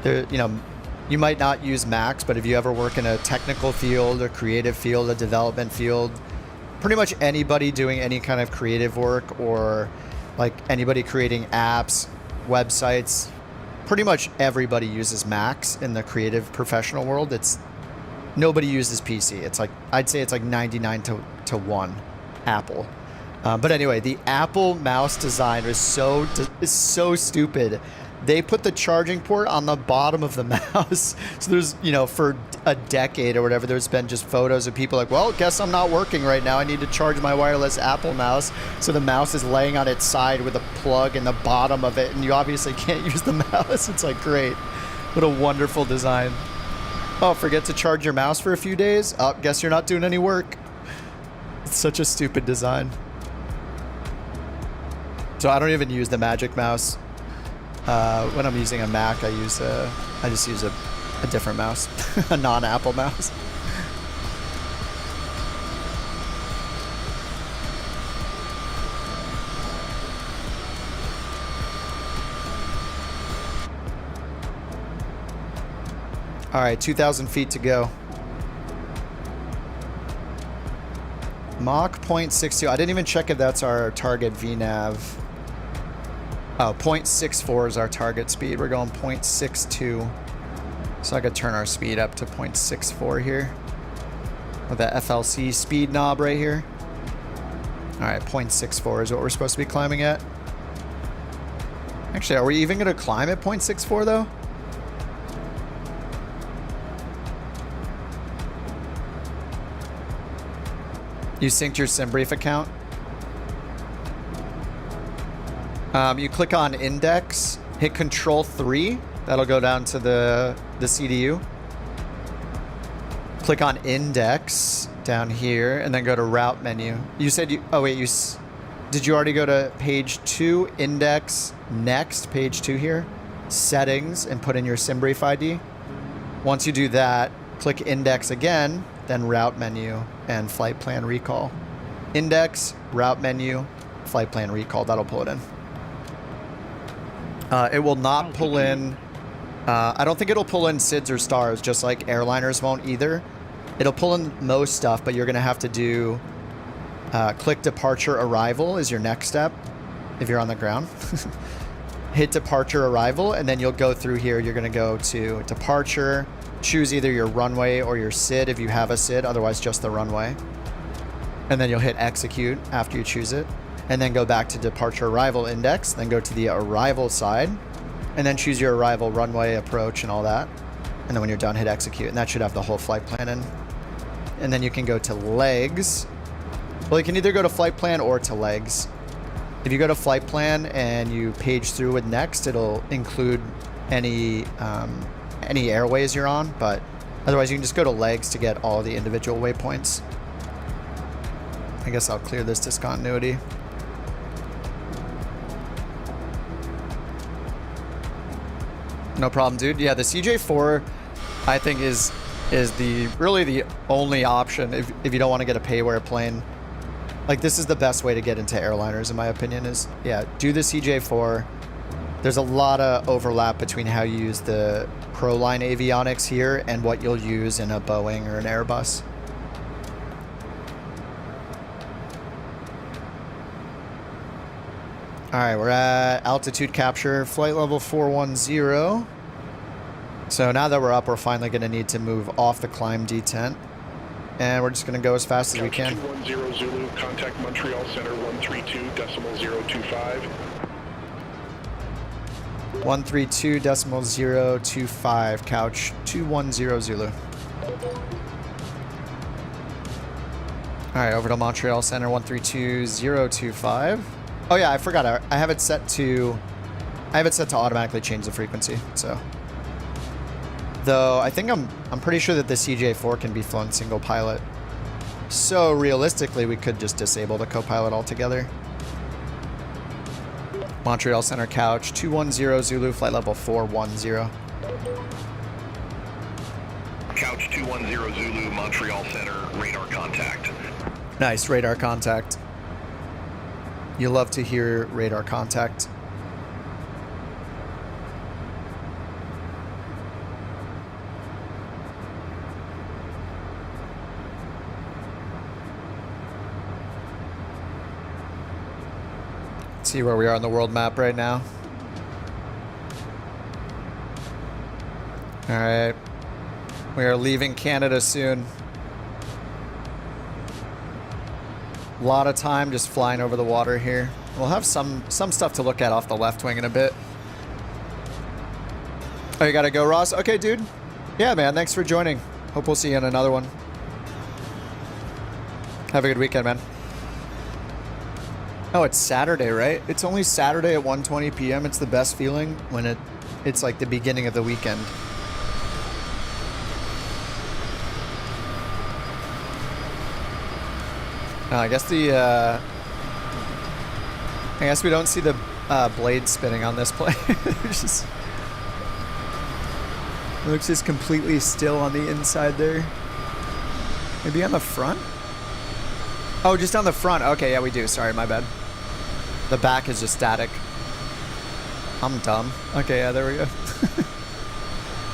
You might not use Macs, but if you ever work in a technical field, a creative field, a development field, pretty much anybody doing any kind of creative work or like anybody creating apps, websites, pretty much everybody uses Macs in the creative professional world. Nobody uses PC. It's like, I'd say it's like 99 to 1 Apple. But anyway, the Apple mouse design is so stupid. They put the charging port on the bottom of the mouse. So there's, for a decade or whatever, there's been just photos of people like, well, guess I'm not working right now. I need to charge my wireless Apple mouse. So the mouse is laying on its side with a plug in the bottom of it. And you obviously can't use the mouse. It's like, great. What a wonderful design. Oh, forget to charge your mouse for a few days? Oh, guess you're not doing any work. It's such a stupid design. So I don't even use the Magic Mouse. When I'm using a Mac, I just use a different mouse, a non-Apple mouse. All right, 2,000 feet to go. Mach 0.62. I didn't even check if that's our target VNAV. Oh, 0.64 is our target speed. We're going 0.62. So I could turn our speed up to 0.64 here with that FLC speed knob right here. All right, 0.64 is what we're supposed to be climbing at. Actually, are we even going to climb at 0.64 though? You synced your SimBrief account? You click on index, hit Control 3. That'll go down to the CDU. Click on index down here and then go to route menu. You said did you already go to page 2, index, next, page 2 here, settings, and put in your SimBrief ID? Once you do that, click index again, then route menu and flight plan recall. Index, route menu, flight plan recall. That'll pull it in. It will not pull in. I don't think it'll pull in SIDS or stars, just like airliners won't either. It'll pull in most stuff, but you're going to have to do click departure arrival is your next step if you're on the ground. Hit departure arrival, and then you'll go through here. You're going to go to departure, choose either your runway or your SID if you have a SID, otherwise just the runway. And then you'll hit execute after you choose it. And then go back to departure arrival index, then go to the arrival side, and then choose your arrival runway, approach, and all that. And then when you're done, hit execute, and that should have the whole flight plan in. And then you can go to legs. Well, you can either go to flight plan or to legs. If you go to flight plan and you page through with next, it'll include any airways you're on, but otherwise you can just go to legs to get all the individual waypoints. I guess I'll clear this discontinuity. No problem, dude. Yeah, the CJ4, I think is really the only option if you don't want to get a payware plane. Like, this is the best way to get into airliners, in my opinion, is, yeah, do the CJ4, there's a lot of overlap between how you use the ProLine avionics here and what you'll use in a Boeing or an Airbus. All right, we're at altitude capture, flight level 410. So now that we're up, we're finally going to need to move off the climb detent. And we're just going to go as fast as we can. 210 Zulu, contact Montreal Center 132.025. 132.025, couch 210 Zulu. All right, over to Montreal Center 132.025. Oh yeah, I forgot. I have it set to automatically change the frequency. So, though I think I'm pretty sure that the CJ4 can be flown single pilot. So realistically, we could just disable the co-pilot altogether. Montreal Center couch 210 Zulu, flight level 410. Couch 210 Zulu, Montreal Center, radar contact. Nice, radar contact. You love to hear radar contact. Let's see where we are on the world map right now. All right. We are leaving Canada soon. A lot of time just flying over the water here. We'll have some stuff to look at off the left wing in a bit. Oh, you gotta go, Ross? Okay, dude. Yeah, man, thanks for joining. Hope we'll see you in another one. Have a good weekend, man. Oh, it's Saturday, right? It's only Saturday at 1:20 p.m. It's the best feeling when it's like the beginning of the weekend. I guess we don't see the blade spinning on this plane. It looks just completely still on the inside there. Maybe on the front? Oh, just on the front. Okay, yeah, we do. Sorry, my bad. The back is just static. I'm dumb. Okay, yeah, there we go.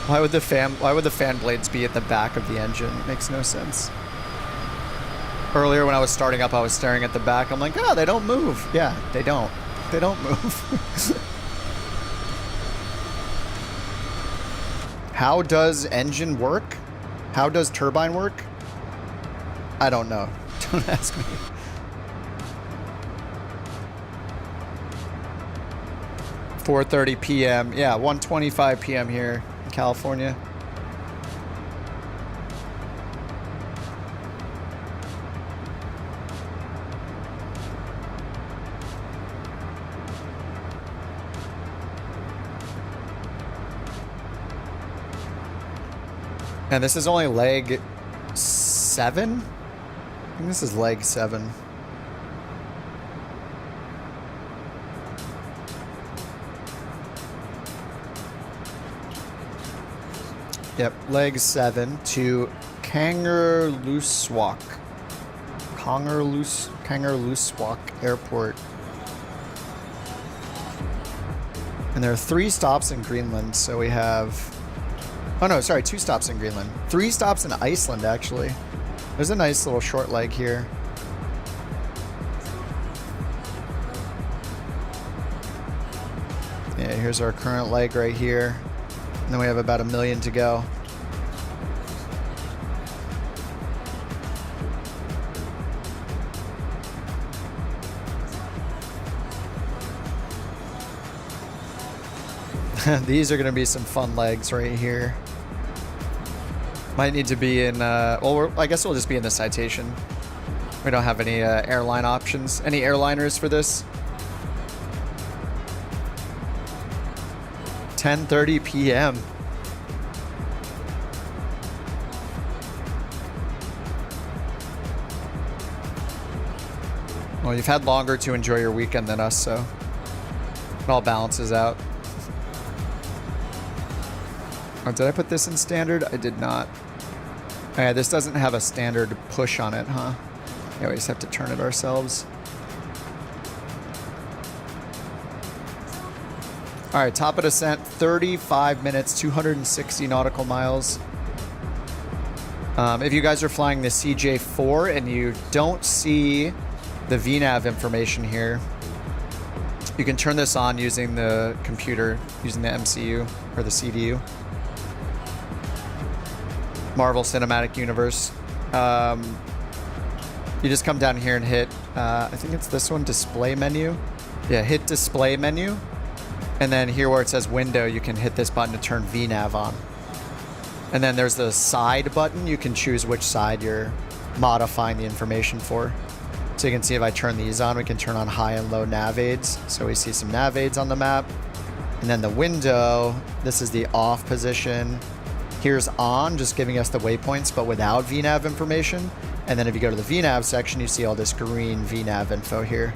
Why would the fan blades be at the back of the engine? It makes no sense. Earlier when I was starting up, I was staring at the back. I'm like, oh, they don't move. Yeah, they don't. They don't move. How does engine work? How does turbine work? I don't know. Don't ask me. $4:30 p.m. Yeah, 1:25 p.m. here in California. And this is only leg 7? I think this is leg 7. Yep, leg 7 to Kangerlussuaq Airport. And there are 3 stops in Greenland, so we have... Oh no, sorry, 2 stops in Greenland. 3 stops in Iceland, actually. There's a nice little short leg here. Yeah, here's our current leg right here. And then we have about 1 million to go. These are going to be some fun legs right here. Might need to be in, well, I guess we'll just be in the Citation. We don't have any airline options. Any airliners for this? 10:30 p.m. Well, you've had longer to enjoy your weekend than us, so it all balances out. Oh, did I put this in standard? I did not. Oh, yeah, this doesn't have a standard push on it, huh? Yeah, we just have to turn it ourselves. All right, top of descent, 35 minutes, 260 nautical miles. If you guys are flying the CJ4 and you don't see the VNAV information here, you can turn this on using the computer, using the MCU or the CDU. Marvel Cinematic Universe. You just come down here and hit, I think it's this one, display menu. Yeah, hit display menu. And then here where it says window, you can hit this button to turn VNAV on. And then there's the side button. You can choose which side you're modifying the information for. So you can see if I turn these on, we can turn on high and low nav aids. So we see some nav aids on the map. And then the window, this is the off position. Here's on, just giving us the waypoints, but without VNAV information. And then if you go to the VNAV section, you see all this green VNAV info here.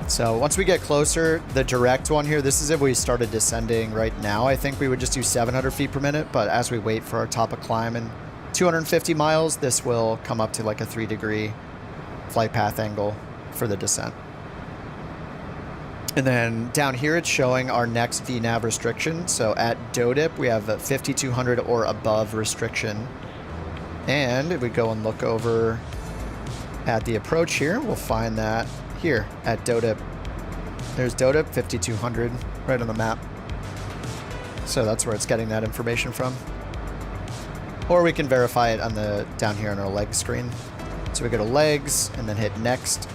So once we get closer, the direct one here, this is if we started descending right now. I think we would just do 700 feet per minute, but as we wait for our top of climb and 250 miles, this will come up to like a 3-degree flight path angle for the descent. And then down here, it's showing our next VNAV restriction. So at DODIP, we have a 5,200 or above restriction. And if we go and look over at the approach here, we'll find that here at DODIP. There's DODIP 5,200 right on the map. So that's where it's getting that information from. Or we can verify it on the down here on our leg screen. So we go to legs and then hit next.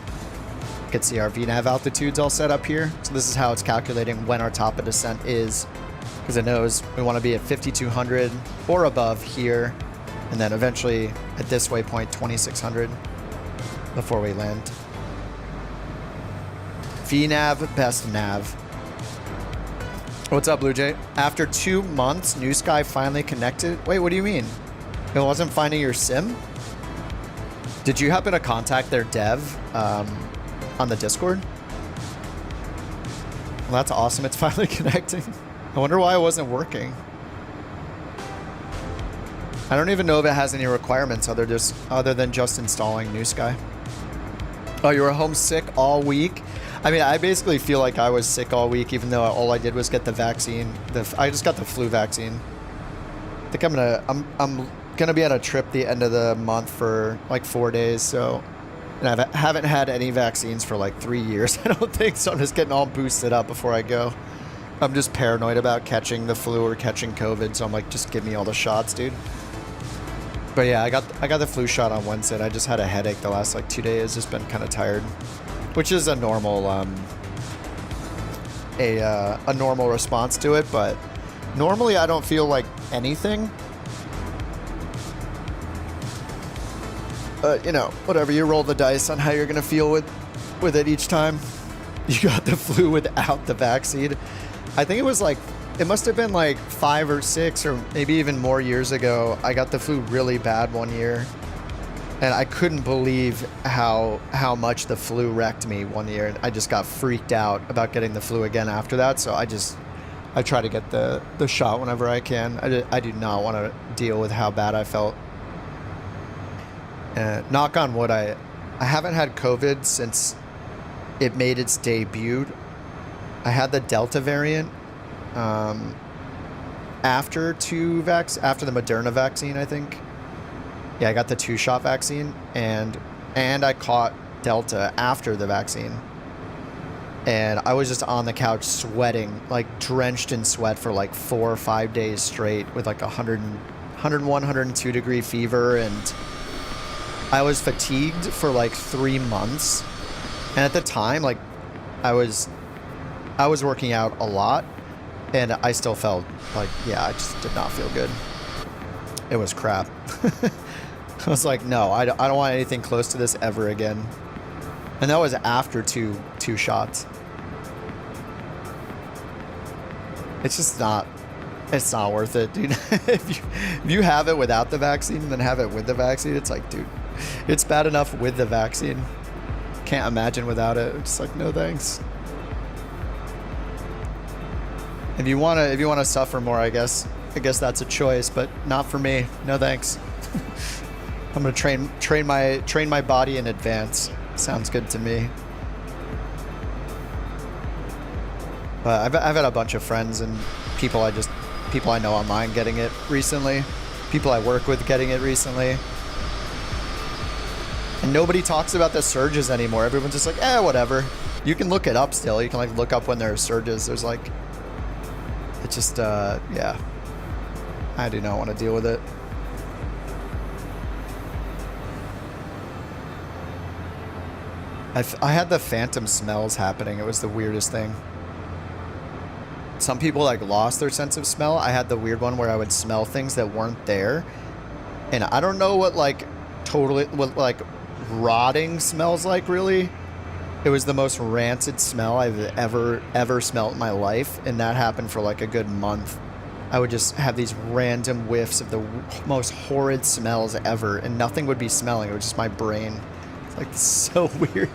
You can see our VNAV altitudes all set up here. So this is how it's calculating when our top of descent is, because it knows we want to be at 5,200 or above here, and then eventually at this waypoint 2,600 before we land. VNAV, best nav. What's up, Blue Jay? After 2 months, New Sky finally connected. Wait, what do you mean? It wasn't finding your SIM? Did you happen to contact their dev on the Discord? Well, that's awesome. It's finally connecting. I wonder why it wasn't working. I don't even know if it has any requirements other than just installing New Sky. Oh, you were homesick all week? I mean, I basically feel like I was sick all week, even though all I did was get the vaccine. I just got the flu vaccine. I think I'm gonna be on a trip the end of the month for like 4 days. So, and I haven't had any vaccines for like 3 years. I don't think so. I'm just getting all boosted up before I go. I'm just paranoid about catching the flu or catching COVID. So I'm like, just give me all the shots, dude. But yeah, I got the flu shot on Wednesday. And I just had a headache the last like 2 days. Just been kind of tired, which is a normal a normal response to it. But normally I don't feel like anything. But you know, whatever, you roll the dice on how you're gonna feel with it each time. You got the flu without the vaccine. I think it was like, it must have been like 5 or 6 or maybe even more years ago. I got the flu really bad one year, and I couldn't believe how much the flu wrecked me one year. And I just got freaked out about getting the flu again after that. So I try to get the shot whenever I can. I do not want to deal with how bad I felt. Knock on wood, I haven't had COVID since it made its debut. I had the Delta variant after the Moderna vaccine, I think. Yeah, I got the 2-shot vaccine, and I caught Delta after the vaccine. And I was just on the couch sweating, like drenched in sweat for like 4 or 5 days straight with like 101, 102 degree fever, and I was fatigued for like 3 months. And at the time, like I was working out a lot, and I still felt like, yeah, I just did not feel good. It was crap. I was like, no, I don't want anything close to this ever again. And that was after two shots. It's just not, it's not worth it, dude. If you have it without the vaccine and then have it with the vaccine, it's like, dude, it's bad enough with the vaccine. Can't imagine without it. It's like, no thanks. If you wanna suffer more, I guess that's a choice, but not for me. No thanks. I'm gonna train my body in advance. Sounds good to me. But I've had a bunch of friends and people I know online getting it recently. People I work with getting it recently. And nobody talks about the surges anymore. Everyone's just like, whatever. You can look it up still. You can like look up when there are surges. There's like, it's just, yeah. I do not want to deal with it. I had the phantom smells happening. It was the weirdest thing. Some people like lost their sense of smell. I had the weird one where I would smell things that weren't there. And I don't know what like rotting smells like really. It was the most rancid smell I've ever smelled in my life. And that happened for like a good month. I would just have these random whiffs of the most horrid smells ever. And nothing would be smelling. It was just my brain. It's like so weird.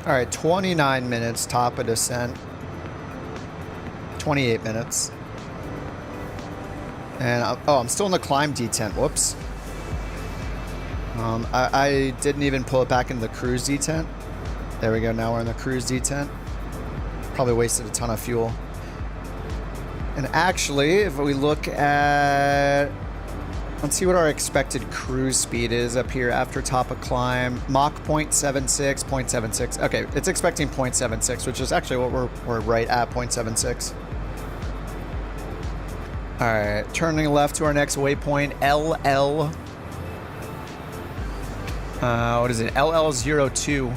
All right, 29 minutes, top of descent. 28 minutes. And, I'm still in the climb detent. Whoops. I didn't even pull it back into the cruise detent. There we go, now we're in the cruise detent. Probably wasted a ton of fuel. And actually, if we look at... Let's see what our expected cruise speed is up here after top of climb. Mach 0.76, 0.76. Okay, it's expecting 0.76, which is actually what we're right at 0.76. All right, turning left to our next waypoint, LL. What is it? LL02. All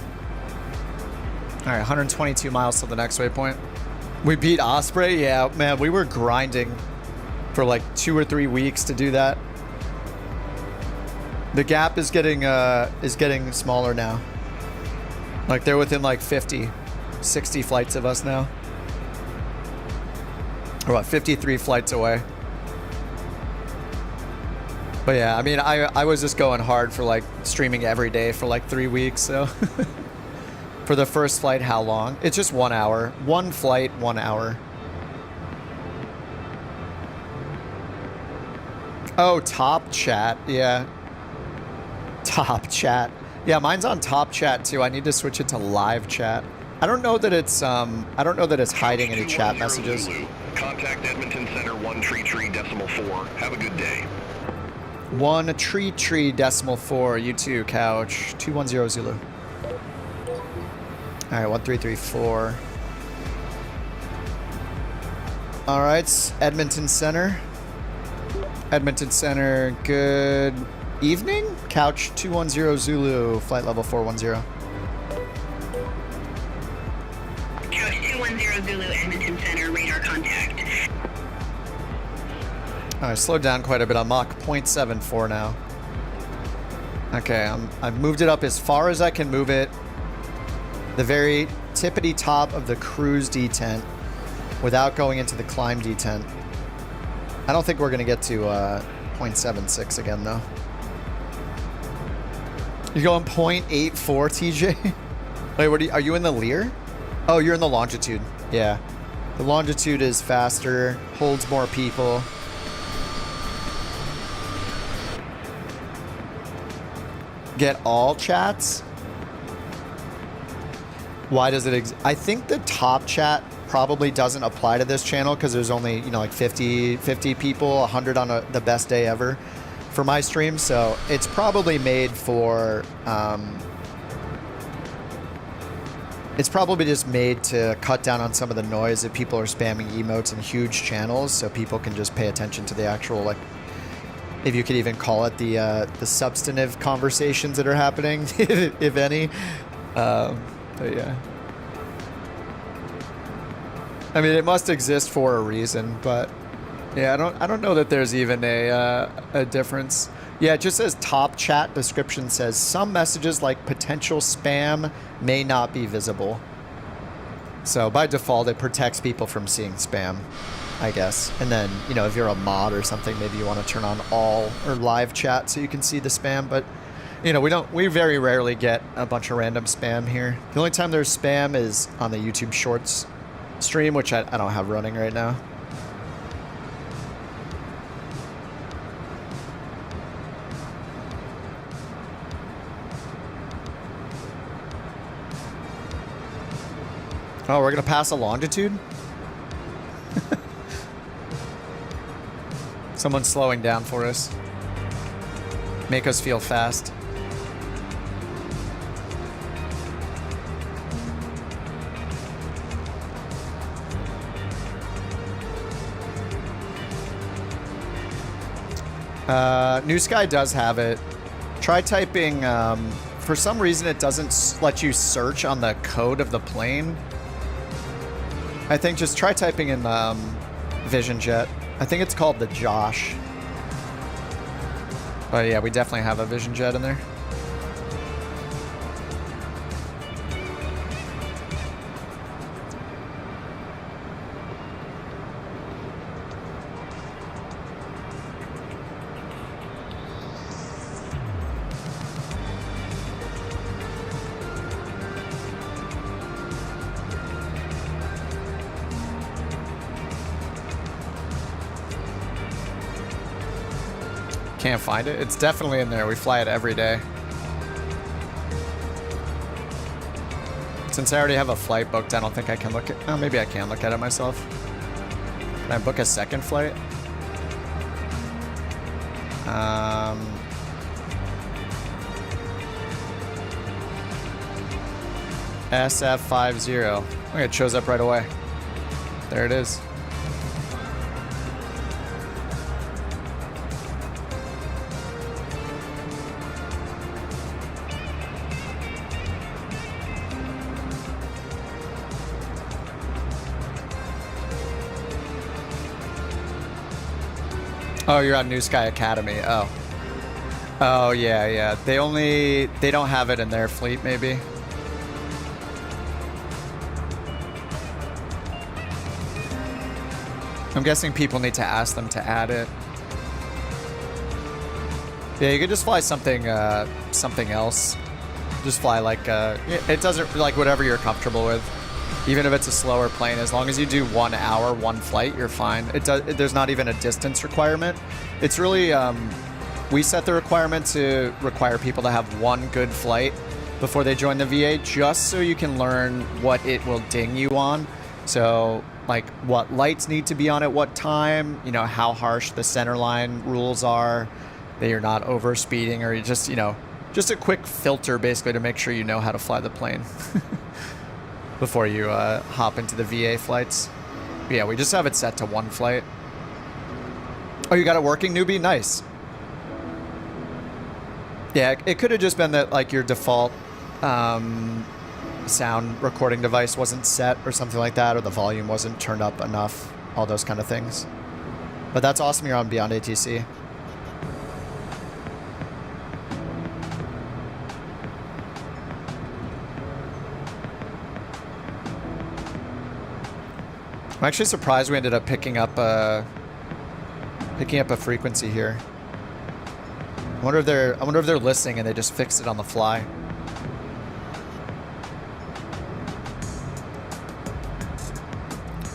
right, 122 miles to the next waypoint. We beat Osprey? Yeah, man, we were grinding for like 2 or 3 weeks to do that. The gap is getting smaller now. Like they're within like 50, 60 flights of us now. Or what, 53 flights away. But yeah, I mean, I was just going hard for like streaming every day for like 3 weeks, so. For the first flight, how long? It's just 1 hour. One flight, 1 hour. Oh, top chat, yeah. Top chat. Yeah, mine's on top chat too. I need to switch it to live chat. I don't know that it's hiding any chat messages. Contact Edmonton Center 133.4. Have a good day. 133.4. You too, Couch. 210 Zulu. All right, 1334. All right, Edmonton Center. Edmonton Center, good evening. Couch 210 Zulu, flight level 410. Couch 210 Zulu, Edmonton Center, radar contact. All right, slowed down quite a bit. I'm Mach 0.74 now. Okay, I've moved it up as far as I can move it. The very tippity top of the cruise detent without going into the climb detent. I don't think we're going to get to 0.76 again, though. You're going 0.84, TJ? Wait, are you in the Lear? Oh, you're in the longitude. Yeah. The longitude is faster, holds more people. Get all chats? Why does it I think the top chat probably doesn't apply to this channel because there's only, like 50 people, 100 on the best day ever for my stream. So it's probably made for, it's probably just made to cut down on some of the noise if people are spamming emotes in huge channels so people can just pay attention to the actual, like, if you could even call it the substantive conversations that are happening, if any. But yeah. I mean, it must exist for a reason, but yeah, I don't know that there's even a difference. Yeah, it just says top chat description says some messages like potential spam may not be visible. So by default, it protects people from seeing spam, I guess. And then, if you're a mod or something, maybe you want to turn on all or live chat so you can see the spam. But You know, we very rarely get a bunch of random spam here. The only time there's spam is on the YouTube Shorts stream, which I don't have running right now. Oh, we're gonna pass a longitude? Someone's slowing down for us. Make us feel fast. New Sky does have it. Try typing, for some reason it doesn't let you search on the code of the plane. I think just try typing in Vision Jet. I think it's called the Josh. But yeah, we definitely have a Vision Jet in there. Can't find it. It's definitely in there. We fly it every day. Since I already have a flight booked, I don't think I can look at... Oh, maybe I can look at it myself. Can I book a second flight? SF50. Okay, it shows up right away. There it is. Oh, you're on New Sky Academy. Oh. Oh, yeah, yeah. They don't have it in their fleet, maybe. I'm guessing people need to ask them to add it. Yeah, you could just fly something else. Just fly like, it doesn't, like whatever you're comfortable with. Even if it's a slower plane, as long as you do 1 hour, one flight, you're fine. There's not even a distance requirement. It's really, we set the requirement to require people to have one good flight before they join the VA, just so you can learn what it will ding you on. So, like, what lights need to be on at what time, you know, how harsh the centerline rules are, that you're not over speeding, or you just, you know, just a quick filter basically to make sure you know how to fly the plane. Before you hop into the VA flights. But yeah, we just have it set to one flight. Oh, you got it working, newbie? Nice. Yeah, it could have just been that like your default sound recording device wasn't set or something like that, or the volume wasn't turned up enough, all those kind of things. But that's awesome you're on Beyond ATC. I'm actually surprised we ended up picking up a frequency here. I wonder if they're listening and they just fixed it on the fly.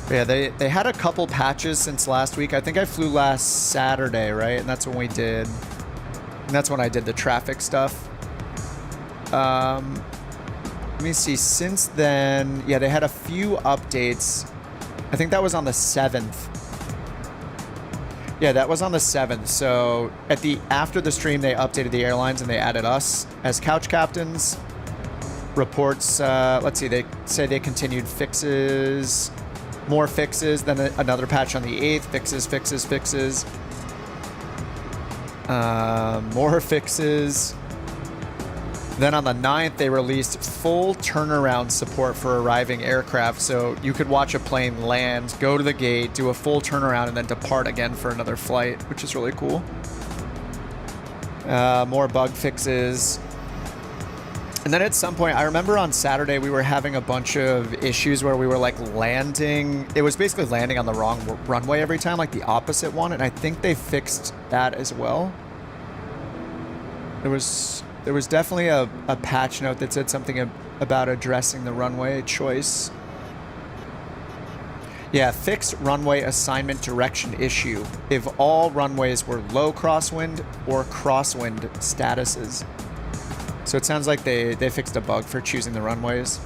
But yeah, they had a couple patches since last week. I think I flew last Saturday, right? And that's when we did. And that's when I did the traffic stuff. Let me see. Since then, yeah, they had a few updates. I think that was on the 7th. Yeah, that was on the 7th. So after the stream, they updated the airlines and they added us as couch captains. Reports, let's see, they say they continued fixes, more fixes, then another patch on the 8th, fixes. More fixes. Then on the 9th, they released full turnaround support for arriving aircraft. So you could watch a plane land, go to the gate, do a full turnaround, and then depart again for another flight, which is really cool. More bug fixes. And then at some point, I remember on Saturday, we were having a bunch of issues where we were like landing. It was basically landing on the wrong runway every time, like the opposite one. And I think they fixed that as well. There was there was definitely a patch note that said something about addressing the runway choice. Yeah, fixed runway assignment direction issue if all runways were low crosswind or crosswind statuses. So it sounds like they fixed a bug for choosing the runways.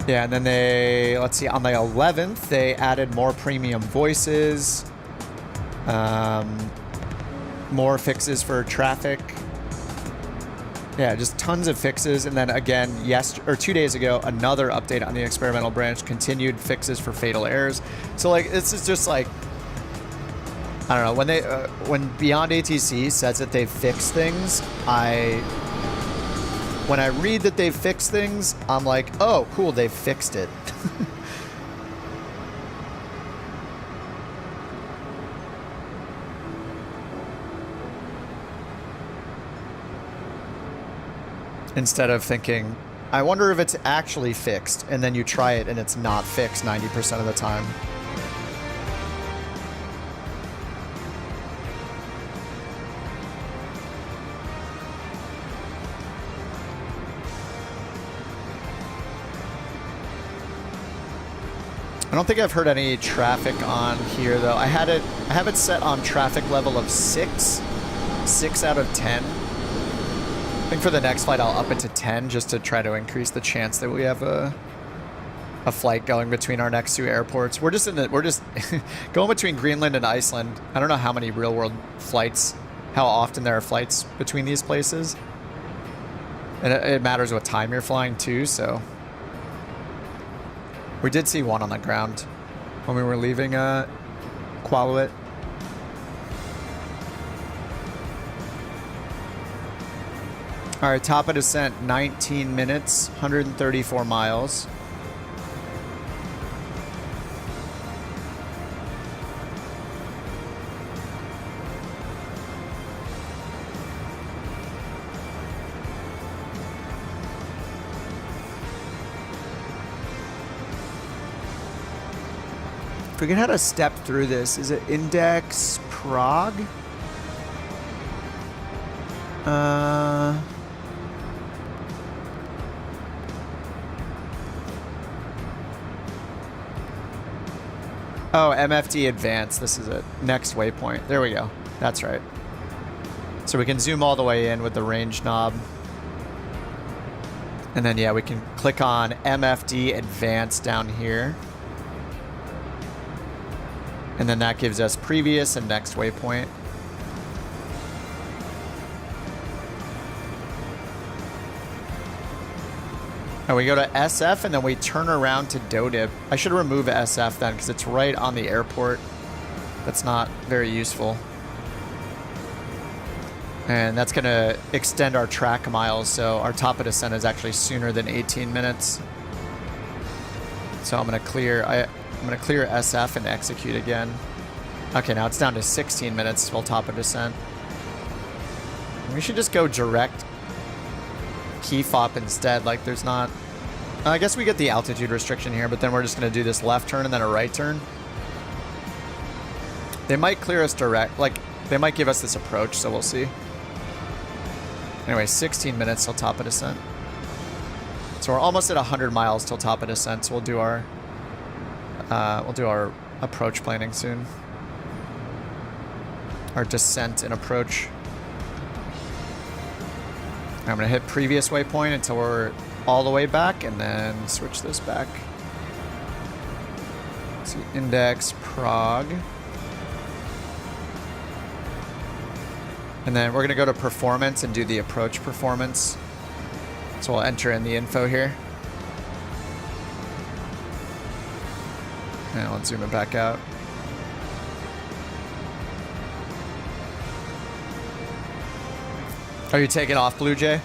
Yeah, and then let's see, on the 11th, they added more premium voices, more fixes for traffic. Yeah, just tons of fixes. And then again, 2 days ago, another update on the experimental branch, continued fixes for fatal errors. So like, this is just like, I don't know, when Beyond ATC says that they've fixed things, when I read that they've fixed things, I'm like, oh, cool, they've fixed it. Instead of thinking, I wonder if it's actually fixed, and then you try it and it's not fixed 90% of the time. I don't think I've heard any traffic on here though. I have it set on traffic level of 6 out of 10. I think for the next flight I'll up it to 10 just to try to increase the chance that we have a flight going between our next two airports. We're just going between Greenland and Iceland. I don't know how many real world flights, how often there are flights between these places. And it matters what time you're flying too, so. We did see one on the ground when we were leaving Iqaluit. All right, top of descent, 19 minutes, 134 miles. Forget how to step through this. Is it index Prague? Oh, MFD advanced. This is it. Next waypoint. There we go. That's right. So we can zoom all the way in with the range knob. And then, yeah, we can click on MFD advanced down here. And then that gives us previous and next waypoint. And we go to SF and then we turn around to DODIP. I should remove SF then because it's right on the airport. That's not very useful. And that's going to extend our track miles. So our top of descent is actually sooner than 18 minutes. So I'm going to clear SF and execute again. Okay, now it's down to 16 minutes till top of descent. We should just go direct key fob instead. Like there's not, I guess we get the altitude restriction here, but then we're just going to do this left turn and then a right turn. They might clear us direct, like they might give us this approach, so we'll see. Anyway, 16 minutes till top of descent. So we're almost at 100 miles till top of descent, so we'll do our approach planning soon. Our descent and approach. I'm going to hit previous waypoint until we're all the way back and then switch this back. Let's see, index Prague. And then we're going to go to performance and do the approach performance. So we'll enter in the info here. And let's zoom it back out. Are you taking off, Blue Jay?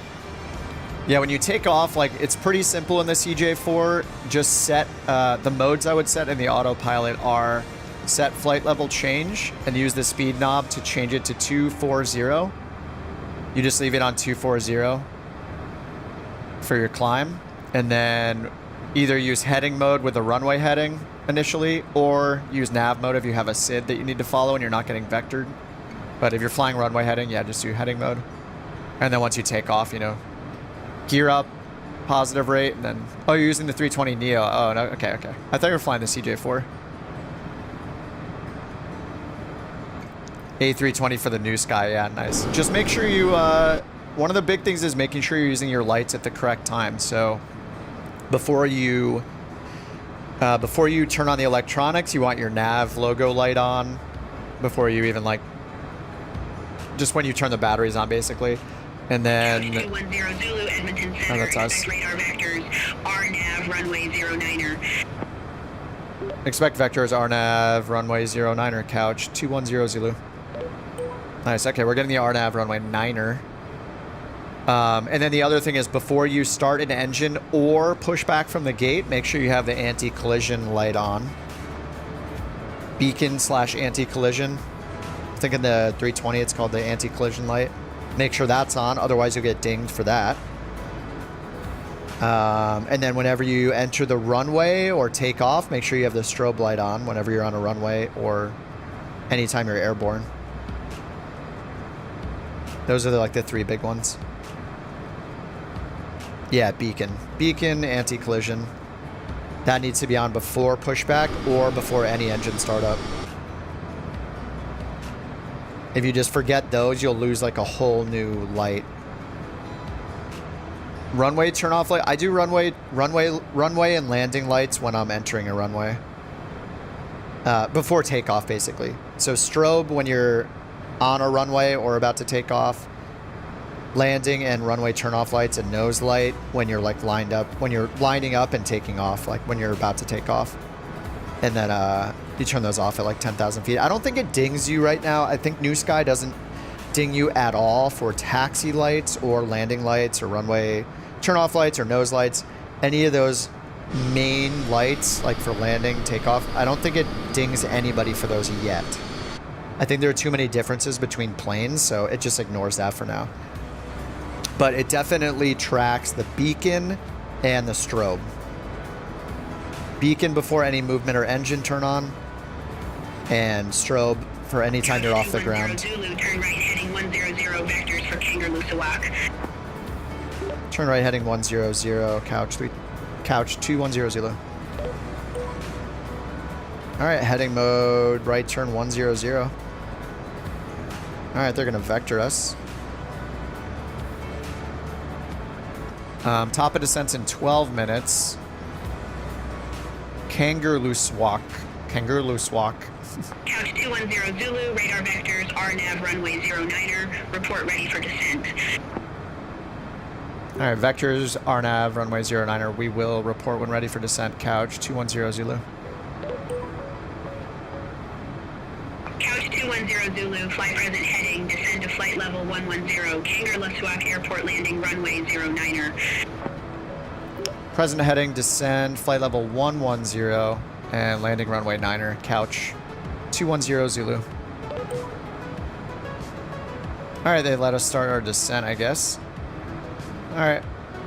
Yeah, when you take off, like, it's pretty simple in the CJ4. Just set, the modes I would set in the autopilot are set flight level change and use the speed knob to change it to 240. You just leave it on 240 for your climb. And then either use heading mode with the runway heading initially, or use nav mode if you have a SID that you need to follow and you're not getting vectored. But if you're flying runway heading, yeah, just do heading mode. And then once you take off, you know, gear up, positive rate, and then... Oh, you're using the 320 Neo. Oh, no, okay, okay. I thought you were flying the CJ4. A320 for the new sky, yeah, nice. Just make sure you... one of the big things is making sure you're using your lights at the correct time. So before you turn on the electronics, you want your nav logo light on before you even like... Just when you turn the batteries on, basically. And then... 210 Zulu, Edmonton Center. Oh, that's us. Expect radar vectors, RNAV, runway 09er. Expect vectors, RNAV, runway 09er, couch 210 Zulu. Nice, okay, we're getting the RNAV runway 9er. And then the other thing is before you start an engine or push back from the gate, make sure you have the anti-collision light on. Beacon / anti-collision. I think in the 320 it's called the anti-collision light. Make sure that's on, otherwise you'll get dinged for that. And then whenever you enter the runway or take off, make sure you have the strobe light on whenever you're on a runway or anytime you're airborne. Those are like the three big ones. Yeah, beacon. Beacon, anti-collision. That needs to be on before pushback or before any engine startup. If you just forget those, you'll lose like a whole new light. Runway turn off light. I do runway and landing lights when I'm entering a runway. Before takeoff, basically. So strobe when you're on a runway or about to take off. Landing and runway turn off lights and nose light when you're like lined up, when you're lining up and taking off, like when you're about to take off. And then you turn those off at like 10,000 feet. I don't think it dings you right now. I think New Sky doesn't ding you at all for taxi lights or landing lights or runway turn off lights or nose lights. Any of those main lights, like for landing, takeoff, I don't think it dings anybody for those yet. I think there are too many differences between planes, so it just ignores that for now. But it definitely tracks the beacon and the strobe. Beacon before any movement or engine turn on, and strobe for any time you're off the ground. Zulu, turn right heading 100 vectors for Kangaroo-Sawak. Turn right heading 100, couch 210 Zulu. All right, heading mode, right turn 100. All right, they're gonna vector us. Top of descent in 12 minutes. Kangaroo-Sawak. Couch 210 Zulu, radar vectors, RNAV, runway 09er. Report ready for descent. All right, vectors, RNAV, runway 09er. We will report when ready for descent. Couch 210 Zulu. Couch 210 Zulu, flight present heading, descend to flight level 110, Kangaroo-Sawak Airport landing, runway 09er. Present heading, descend, flight level 110, and landing runway 9er, couch 210 Zulu. All right, they let us start our descent, I guess. All right,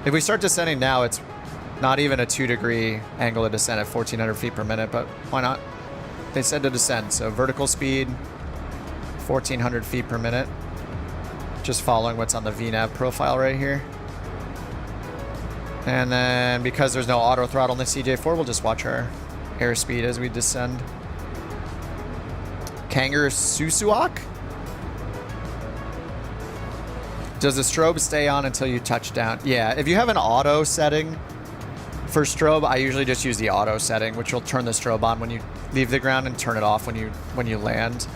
if we start descending now, it's not even a 2-degree angle of descent at 1,400 feet per minute, but why not? They said to descend, so vertical speed, 1,400 feet per minute. Just following what's on the VNAV profile right here. And then because there's no auto throttle in the CJ4, we'll just watch our airspeed as we descend. Kangaroo-Sawak? Does the strobe stay on until you touch down? Yeah, if you have an auto setting for strobe, I usually just use the auto setting, which will turn the strobe on when you leave the ground and turn it off when you land.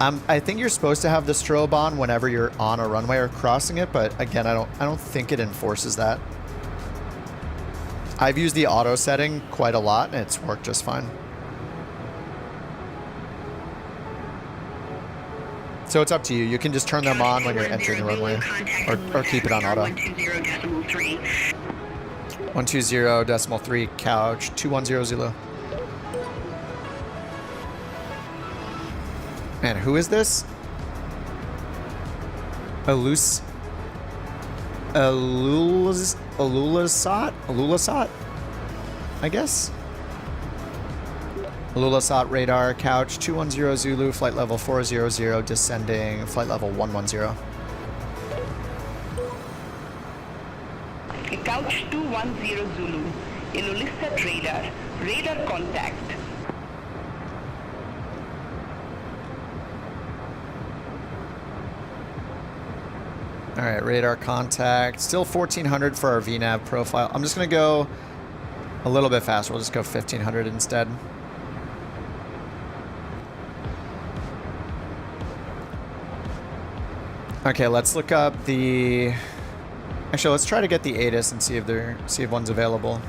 I think you're supposed to have the strobe on whenever you're on a runway or crossing it, but again, I don't think it enforces that. I've used the auto setting quite a lot, and it's worked just fine. So it's up to you. You can just turn them on when you're entering the runway, or keep it on auto. 120.3, couch 210 Zulu. Man, who is this? Iqaluit, I guess. Lulasat radar, Couch 210 Zulu, flight level 400, descending, flight level 110. Couch 210 Zulu, Ilulissat radar, radar contact. All right, radar contact. Still 1400 for our VNAV profile. I'm just going to go a little bit faster. We'll just go 1500 instead. Okay, let's look up the... Actually, let's try to get the ATIS and see if one's available.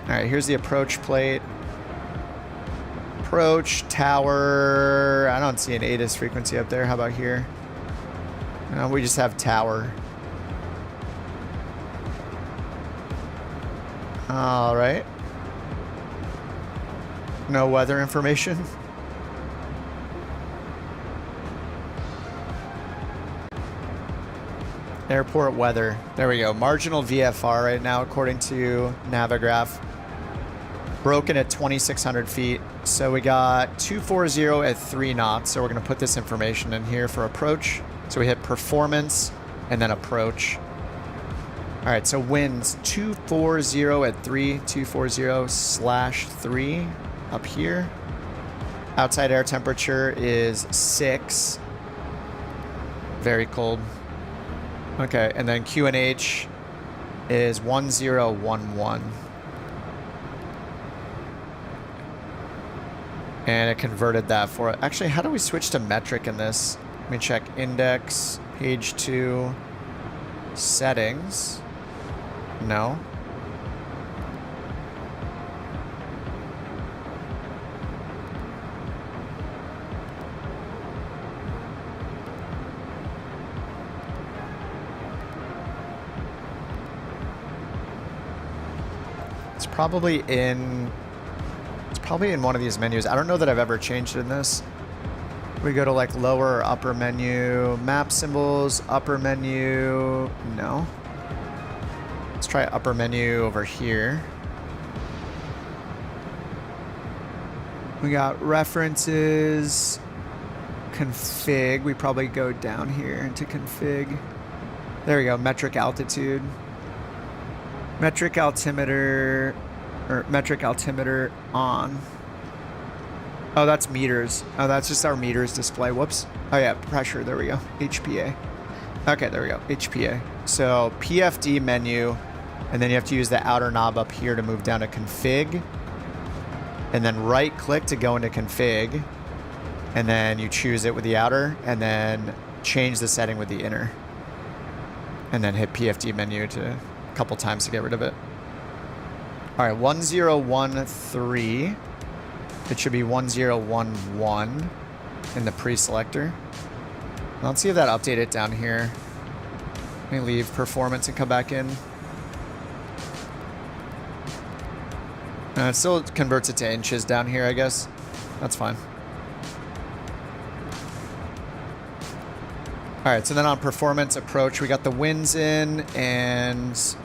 All right, here's the approach plate. Approach, tower. I don't see an ATIS frequency up there. How about here? No, we just have tower. All right. No weather information. Airport weather. There we go. Marginal VFR right now, according to Navigraph. Broken at 2,600 feet. So we got 240 at 3 knots. So we're going to put this information in here for approach. So we hit performance and then approach. All right, so winds 240 at 3, 240/3 up here. Outside air temperature is 6. Very cold. Okay, and then QNH is 1011. And it converted that for it. Actually, how do we switch to metric in this? Let me check index, page 2, settings. No. It's probably in one of these menus. I don't know that I've ever changed it in this. We go to like lower or upper menu, map symbols, upper menu. No. Let's try upper menu over here. We got references, config. We probably go down here into config. There we go, metric altitude. Metric altimeter, or metric altimeter on. Oh, that's meters. Oh, that's just our meters display. Whoops. Oh yeah, pressure. There we go. HPA. Okay, there we go. HPA. So PFD menu, and then you have to use the outer knob up here to move down to config, and then right click to go into config, and then you choose it with the outer, and then change the setting with the inner, and then hit PFD menu to a couple times to get rid of it. All right, 1013. It should be 1011 in the pre-selector. Let's see if that updated down here. Let me leave performance and come back in. It still converts it to inches down here, I guess. That's fine. All right, so then on performance approach, we got the winds in, and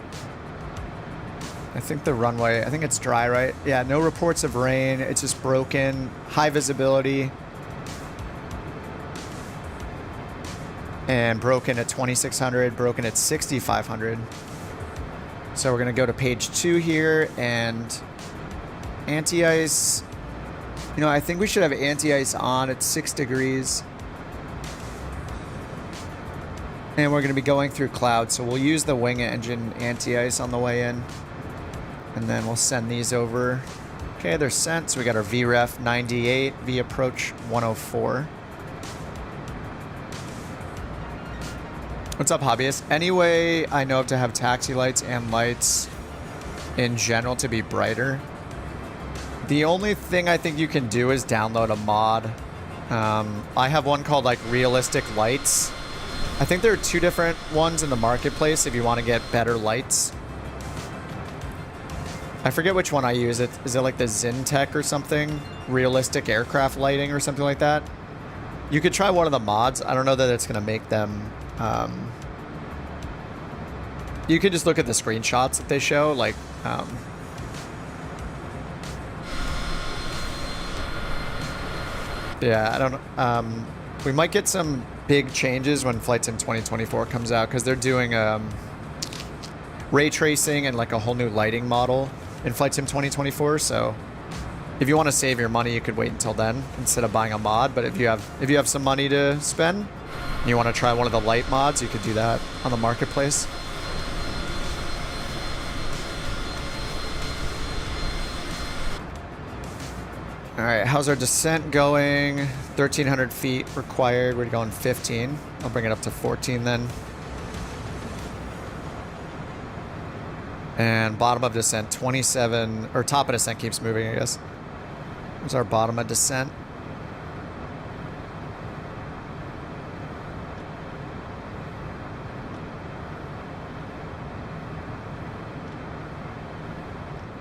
I think the runway, I think it's dry, right? Yeah, no reports of rain. It's just broken. High visibility. And broken at 2,600, broken at 6,500. So we're going to go to page 2 here, and anti-ice. You know, I think we should have anti-ice on at 6 degrees. And we're going to be going through clouds, so we'll use the wing engine anti-ice on the way in. And then we'll send these over. Okay, they're sent. So we got our VREF 98, V approach 104. What's up, hobbyists? Anyway, I know to have taxi lights and lights in general to be brighter. The only thing I think you can do is download a mod. I have one called like Realistic Lights. I think there are 2 different ones in the marketplace if you want to get better lights. I forget which one I use. Is it like the Zintech or something? Realistic aircraft lighting or something like that? You could try one of the mods. I don't know that it's going to make them... you could just look at the screenshots that they show. Like, Yeah, I don't. We might get some big changes when Flight Sim 2024 comes out because they're doing ray tracing and like a whole new lighting model in Flight Sim 2024. So if you want to save your money, you could wait until then instead of buying a mod. But if you have some money to spend and you want to try one of the light mods, you could do that on the marketplace. All right, how's our descent going? 1,300 feet required. We're going 15. I'll bring it up to 14 then. And bottom of descent, 27, or top of descent keeps moving, I guess. There's our bottom of descent.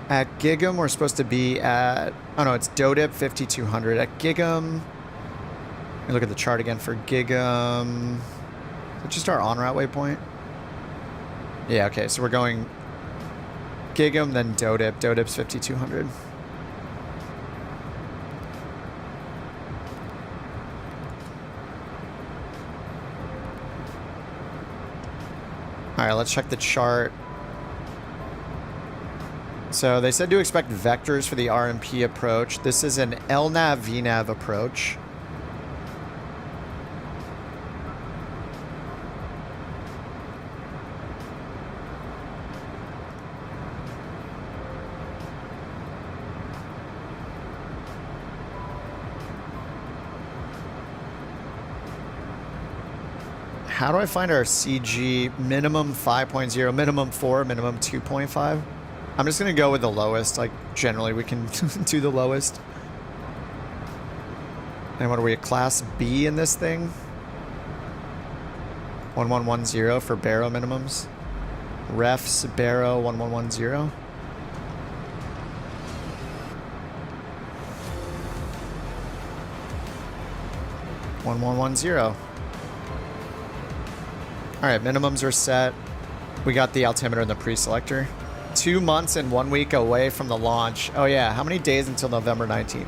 At Gig'em, we're supposed to be at... Oh, no, it's Dodip 5,200. At Gig'em... Let me look at the chart again for Gig'em. Is it just our en-route waypoint? Yeah, okay. So we're going Gig'em, then Dodip. Dodip's 5,200. All right, let's check the chart. So they said to expect vectors for the RMP approach. This is an LNAV VNAV approach. How do I find our CG minimum 5.0, minimum 4, minimum 2.5? I'm just going to go with the lowest. Like, generally, we can do the lowest. And what are we, a Class B in this thing? 1110 for Barrow minimums. Refs, Barrow, 1110. All right, minimums are set. We got the altimeter and the pre-selector. 2 months and 1 week away from the launch. Oh yeah, how many days until November 19th?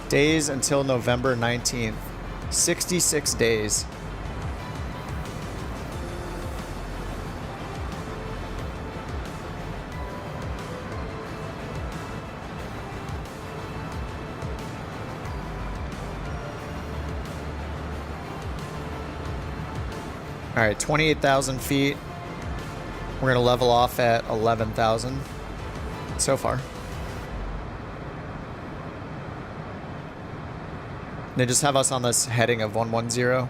Days until November 19th. 66 days. All right, 28,000 feet. We're going to level off at 11,000 so far. They just have us on this heading of 110.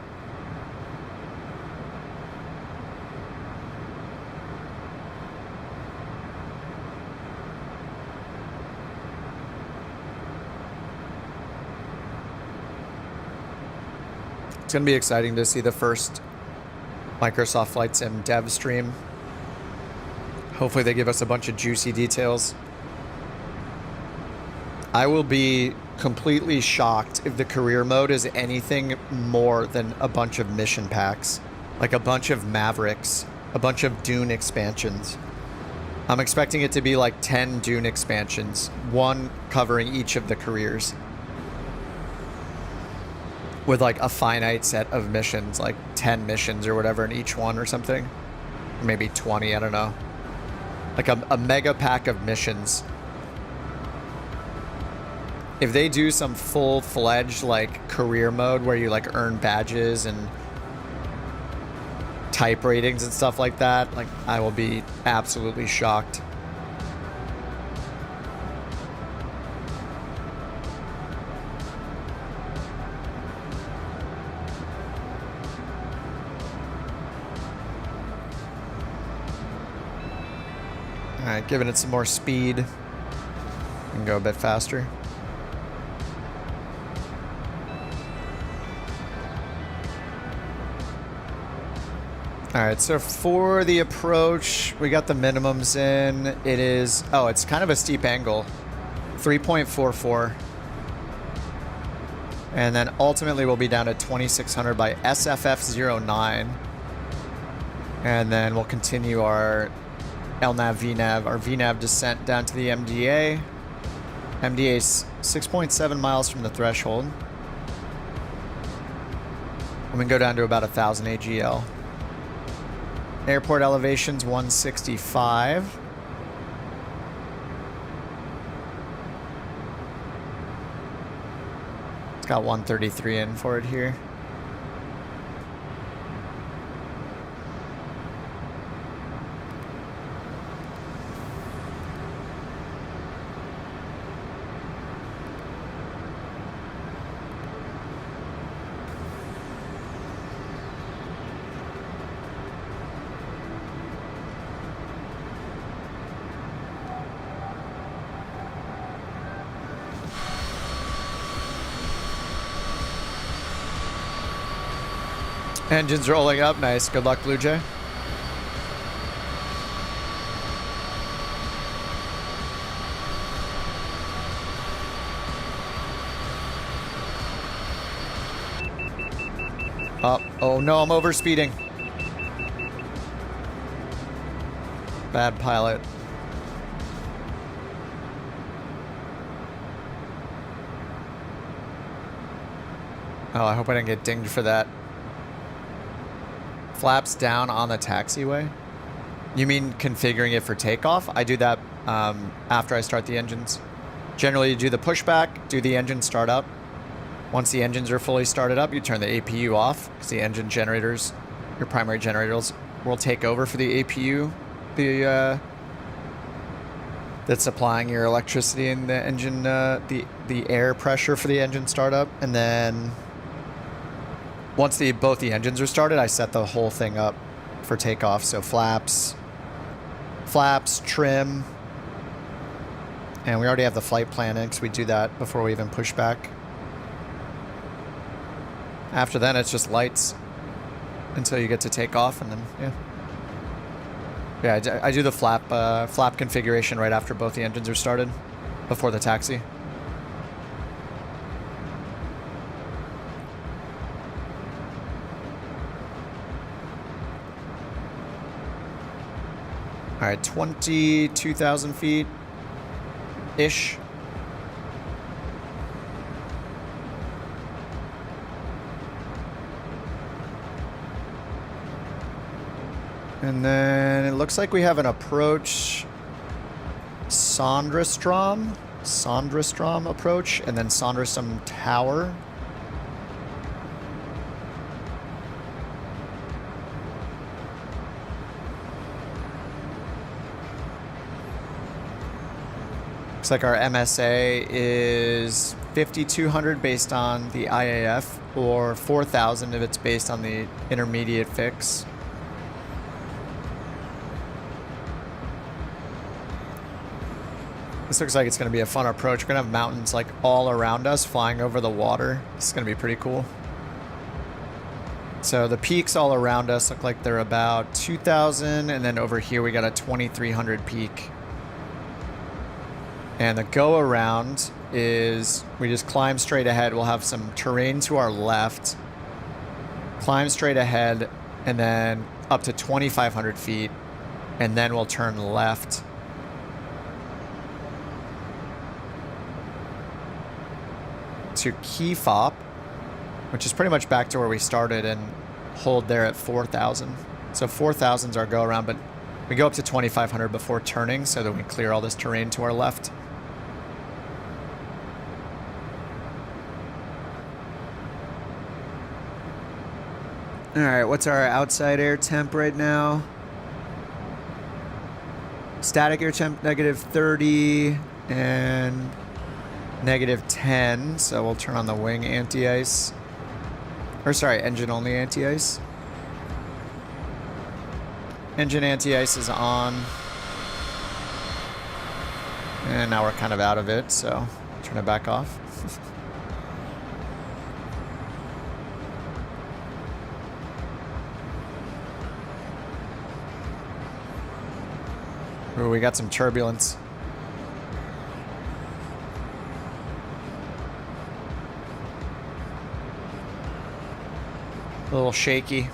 It's going to be exciting to see the first Microsoft Flight Sim dev stream. Hopefully they give us a bunch of juicy details. I will be completely shocked if the career mode is anything more than a bunch of mission packs. Like a bunch of Mavericks, a bunch of Dune expansions. I'm expecting it to be like 10 Dune expansions, one covering each of the careers. With like a finite set of missions, like 10 missions or whatever in each one or something. Or maybe 20, I don't know. Like a mega pack of missions. If they do some full-fledged like career mode where you like earn badges and type ratings and stuff like that, like I will be absolutely shocked. Alright, giving it some more speed. And go a bit faster. Alright, so for the approach, we got the minimums in. It is, oh, it's kind of a steep angle. 3.44. And then ultimately we'll be down at 2600 by SFF09. And then we'll continue our LNAV, VNAV, our VNAV descent down to the MDA. MDA is 6.7 miles from the threshold. I'm gonna go down to about 1,000 AGL. Airport elevation's 165. It's got 133 in for it here. Engines rolling up. Nice. Good luck, Blue Jay. Oh no, I'm overspeeding. Bad pilot. Oh, I hope I didn't get dinged for that. Flaps down on the taxiway? You mean configuring it for takeoff? I do that after I start the engines. Generally, you do the pushback, do the engine start up. Once the engines are fully started up, you turn the APU off because the engine generators, your primary generators, will take over for the APU, that's supplying your electricity in the engine, the air pressure for the engine startup, and then once both the engines are started, I set the whole thing up for takeoff. So flaps, trim, and we already have the flight plan in because we do that before we even push back. After then, it's just lights until you get to take off, and then yeah, I do the flap configuration right after both the engines are started, before the taxi. All right, 22,000 feet-ish. And then it looks like we have an approach Sondrastrom approach, and then Sondrastrom Tower. Looks like our MSA is 5,200 based on the IAF, or 4,000 if it's based on the intermediate fix. This looks like it's going to be a fun approach. We're going to have mountains like all around us flying over the water. This is going to be pretty cool. So the peaks all around us look like they're about 2,000, and then over here we got a 2,300 peak. And the go around is we just climb straight ahead. We'll have some terrain to our left, climb straight ahead, and then up to 2,500 feet, and then we'll turn left. To key fop, which is pretty much back to where we started, and hold there at 4,000. So 4,000 is our go around, but we go up to 2,500 before turning so that we clear all this terrain to our left. All right, what's our outside air temp right now? Static air temp -30 and -10, so we'll turn on the wing anti-ice. Or sorry, engine only anti-ice. Engine anti-ice is on. And now we're kind of out of it, so turn it back off. Ooh, we got some turbulence. A little shaky.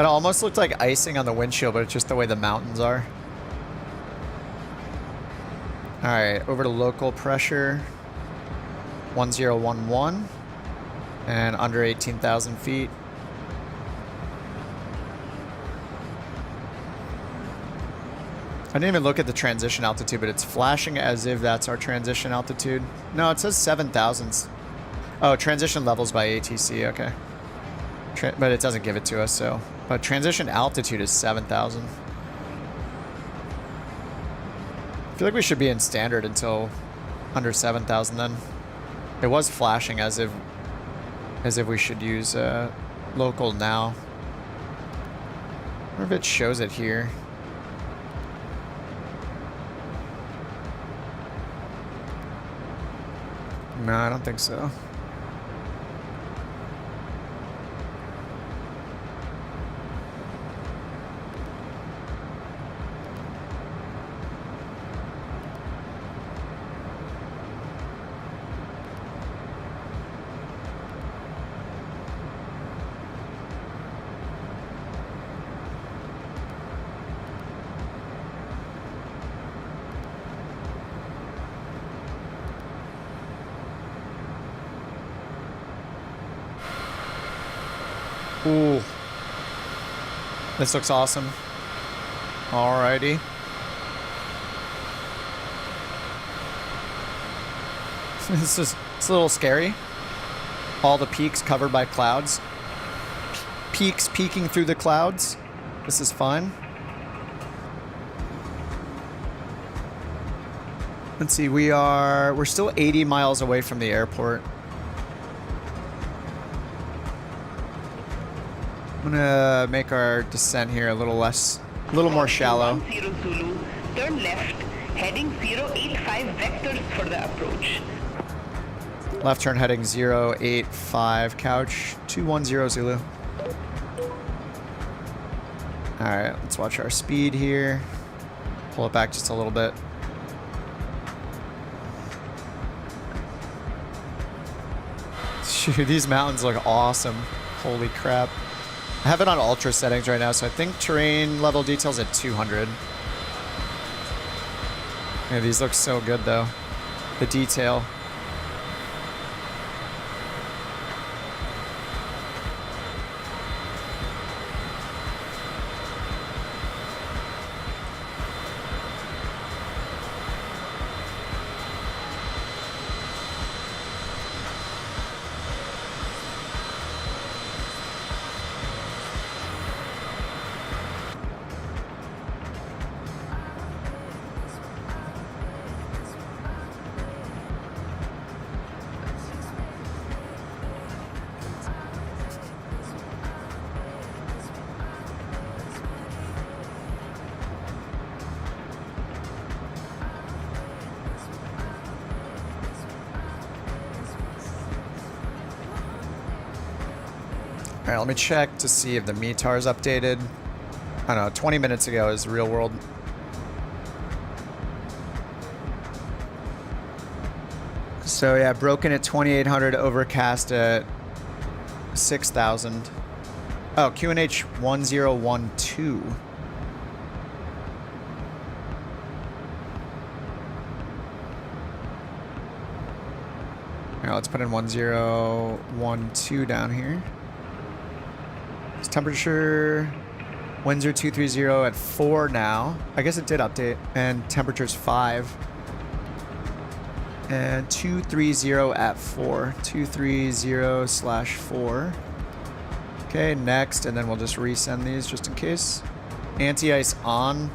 That almost looked like icing on the windshield, but it's just the way the mountains are. All right, over to local pressure. 1011 and under 18,000 feet. I didn't even look at the transition altitude, but it's flashing as if that's our transition altitude. No, it says 7,000. Oh, transition levels by ATC, okay. But it doesn't give it to us, so. But transition altitude is 7,000. I feel like we should be in standard until under 7,000 then. It was flashing as if we should use local now. I wonder if it shows it here. No, I don't think so. Ooh. This looks awesome. Alrighty. It's a little scary. All the peaks covered by clouds. Peaks peeking through the clouds. This is fun. Let's see, we're still 80 miles away from the airport. I'm gonna make our descent here a little more shallow. 10 Zulu, turn left, heading 085 vectors for the approach. Left turn heading 085, couch 210 Zulu. Alright, let's watch our speed here. Pull it back just a little bit. Shoot, these mountains look awesome. Holy crap. I have it on ultra settings right now, so I think terrain level details at 200. Yeah, these look so good though. The detail. Alright, let me check to see if the METAR is updated. I don't know, 20 minutes ago is real world. So yeah, broken at 2800, overcast at 6000. Oh, QNH 1012. Alright, let's put in 1012 down here. Temperature, winds are 230 at 4 now. I guess it did update. And temperature's 5. And 230 at 4. 230/4. Okay, next, and then we'll just resend these just in case. Anti-ice on.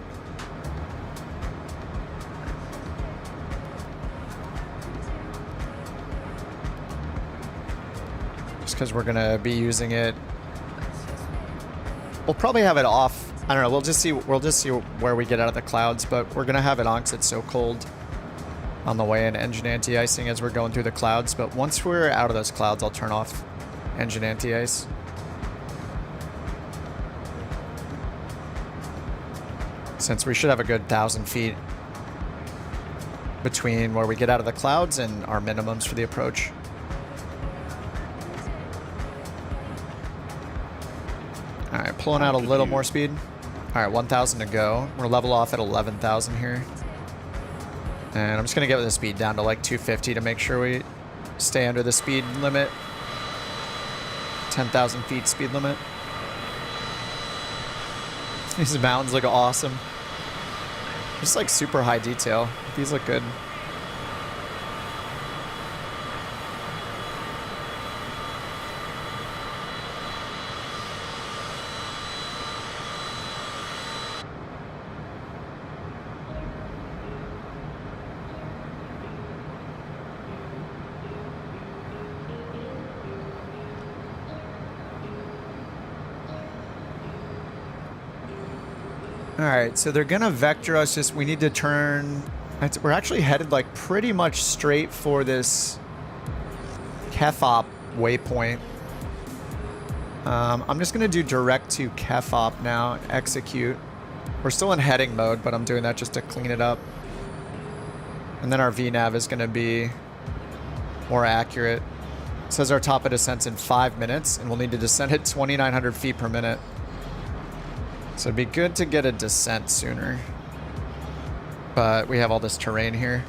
Just because we're gonna be using it. We'll probably have it off. I don't know. We'll just see where we get out of the clouds, but we're gonna have it on because it's so cold on the way in. Engine anti-icing as we're going through the clouds. But once we're out of those clouds, I'll turn off engine anti-ice. Since we should have a good 1,000 feet between where we get out of the clouds and our minimums for the approach. Alright, pulling out a little more speed. All right, 1,000 to go. We're level off at 11,000 here. And I'm just gonna get the speed down to like 250 to make sure we stay under the speed limit. 10,000 feet speed limit. These mountains look awesome. Just like super high detail. These look good. All right, so they're gonna vector us. Just we need to turn. We're actually headed like pretty much straight for this Kefop waypoint. I'm just gonna do direct to Kefop now. Execute. We're still in heading mode, but I'm doing that just to clean it up. And then our VNav is gonna be more accurate. It says our top of descent's in 5 minutes, and we'll need to descend at 2,900 feet per minute. So it'd be good to get a descent sooner. But we have all this terrain here.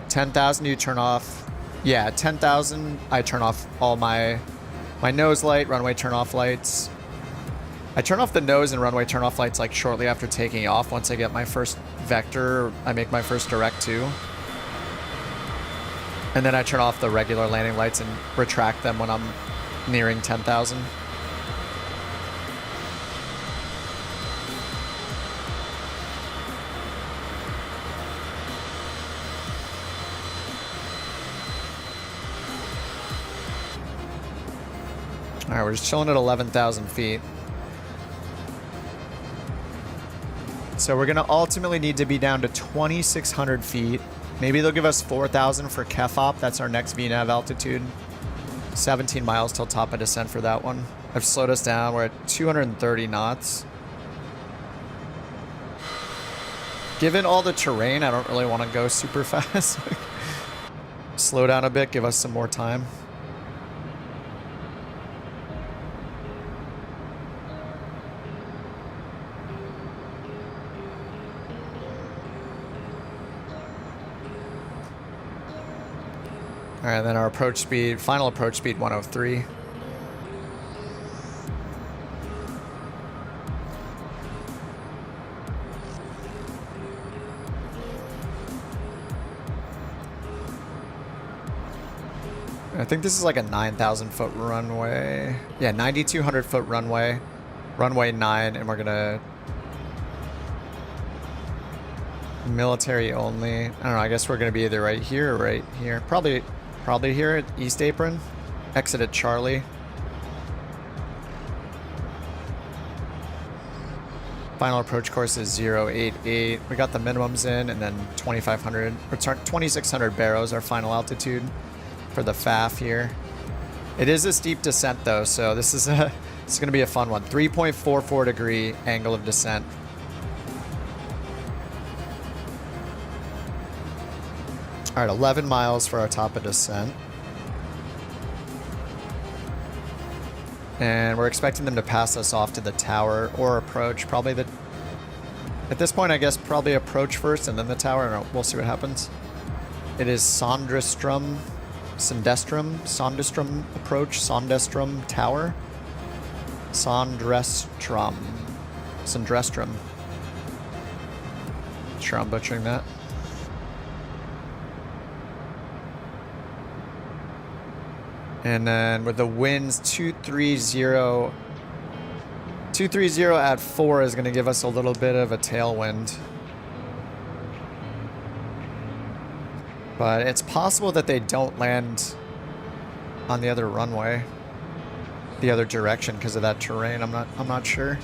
10,000 you turn off. Yeah, 10,000 I turn off all my nose light, runway turn off lights. I turn off the nose and runway turn off lights like shortly after taking off. Once I get my first vector, I make my first direct to. And then I turn off the regular landing lights and retract them when I'm nearing 10,000. All right, we're just chilling at 11,000 feet. So we're gonna ultimately need to be down to 2,600 feet. Maybe they'll give us 4,000 for Kefop. That's our next VNav altitude. 17 miles till top of descent for that one. I've slowed us down. We're at 230 knots. Given all the terrain, I don't really want to go super fast. Slow down a bit, give us some more time. All right, then our approach speed, final approach speed 103. I think this is like a 9,000 foot runway. Yeah, 9,200 foot runway, runway 9, and we're gonna military only. I don't know, I guess we're gonna be either right here or right here. Probably here at East Apron. Exit at Charlie. Final approach course is 088. We got the minimums in, and then 2,500 or 2,600 barrows, our final altitude for the FAF here. It is a steep descent though, so this is gonna be a fun one. 3.44 degree angle of descent. All right, 11 miles for our top of descent. And we're expecting them to pass us off to the tower or approach. Probably at this point, I guess probably approach first and then the tower. And we'll see what happens. It is Sondrestrom approach, Sondrestrom tower. Sondrestrom. Sure I'm butchering that. And then with the winds 230 at 4 is going to give us a little bit of a tailwind. But it's possible that they don't land on the other runway, the other direction, because of that terrain. I'm not sure.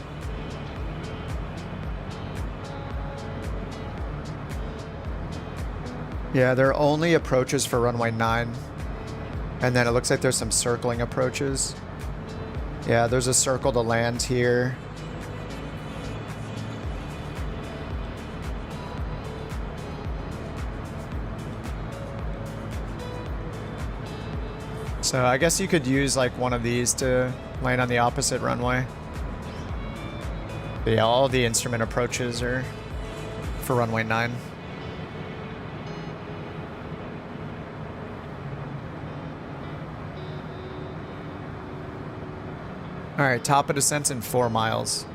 Yeah, there are only approaches for runway 9. And then it looks like there's some circling approaches. Yeah, there's a circle to land here. So I guess you could use like one of these to land on the opposite runway. But yeah, all the instrument approaches are for runway 9. All right, top of descent's in 4 miles.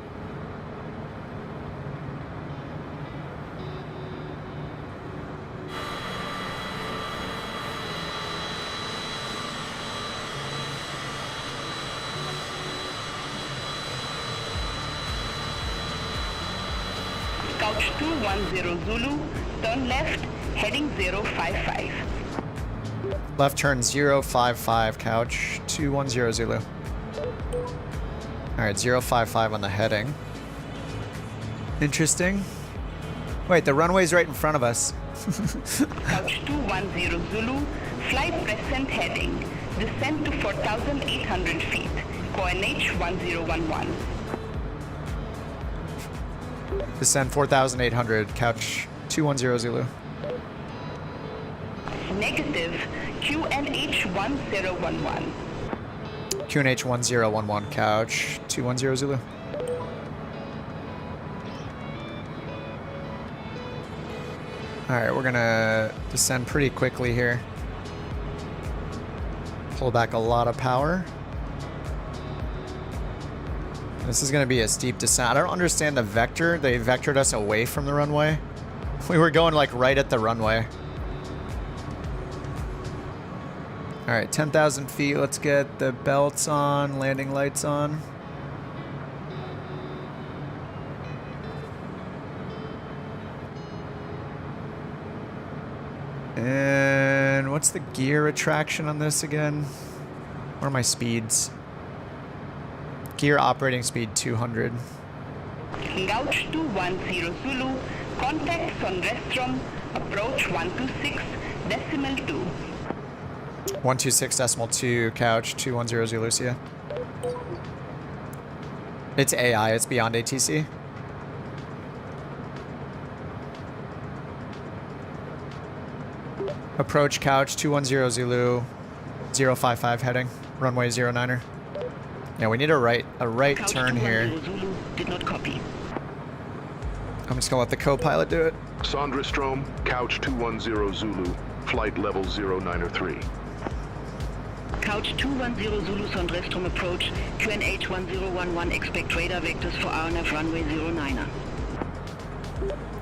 Couch 210 Zulu, turn left, heading 055. Left turn 055, couch 210 Zulu. All right, 055 on the heading. Interesting. Wait, the runway's right in front of us. Couch 210 Zulu, fly present heading, descend to 4,800 feet, QNH 1011. Descend 4,800, couch 210 Zulu. Negative, QNH 1011. QNH 1011, couch 210 Zulu. Alright, we're gonna descend pretty quickly here. Pull back a lot of power. This is gonna be a steep descent. I don't understand the vector. They vectored us away from the runway. We were going like right at the runway. All right, 10,000 feet. Let's get the belts on, landing lights on. And what's the gear attraction on this again? What are my speeds? Gear operating speed 200. Couch 210 Zulu, contacts on restroom, approach 126, decimal 2. 126.2, couch 210 Zulucia. It's AI, it's beyond ATC. Approach couch 210 Zulu 055 heading, runway 09er. Yeah, we need a right Couch turn here. 210 Zulu, did not copy. I'm just gonna let the co-pilot do it. Sondrastrom, Couch 210 Zulu, flight level 093. Couch 210 Zulu Sondrastrom approach, QNH 1011, expect radar vectors for RNF runway 09er.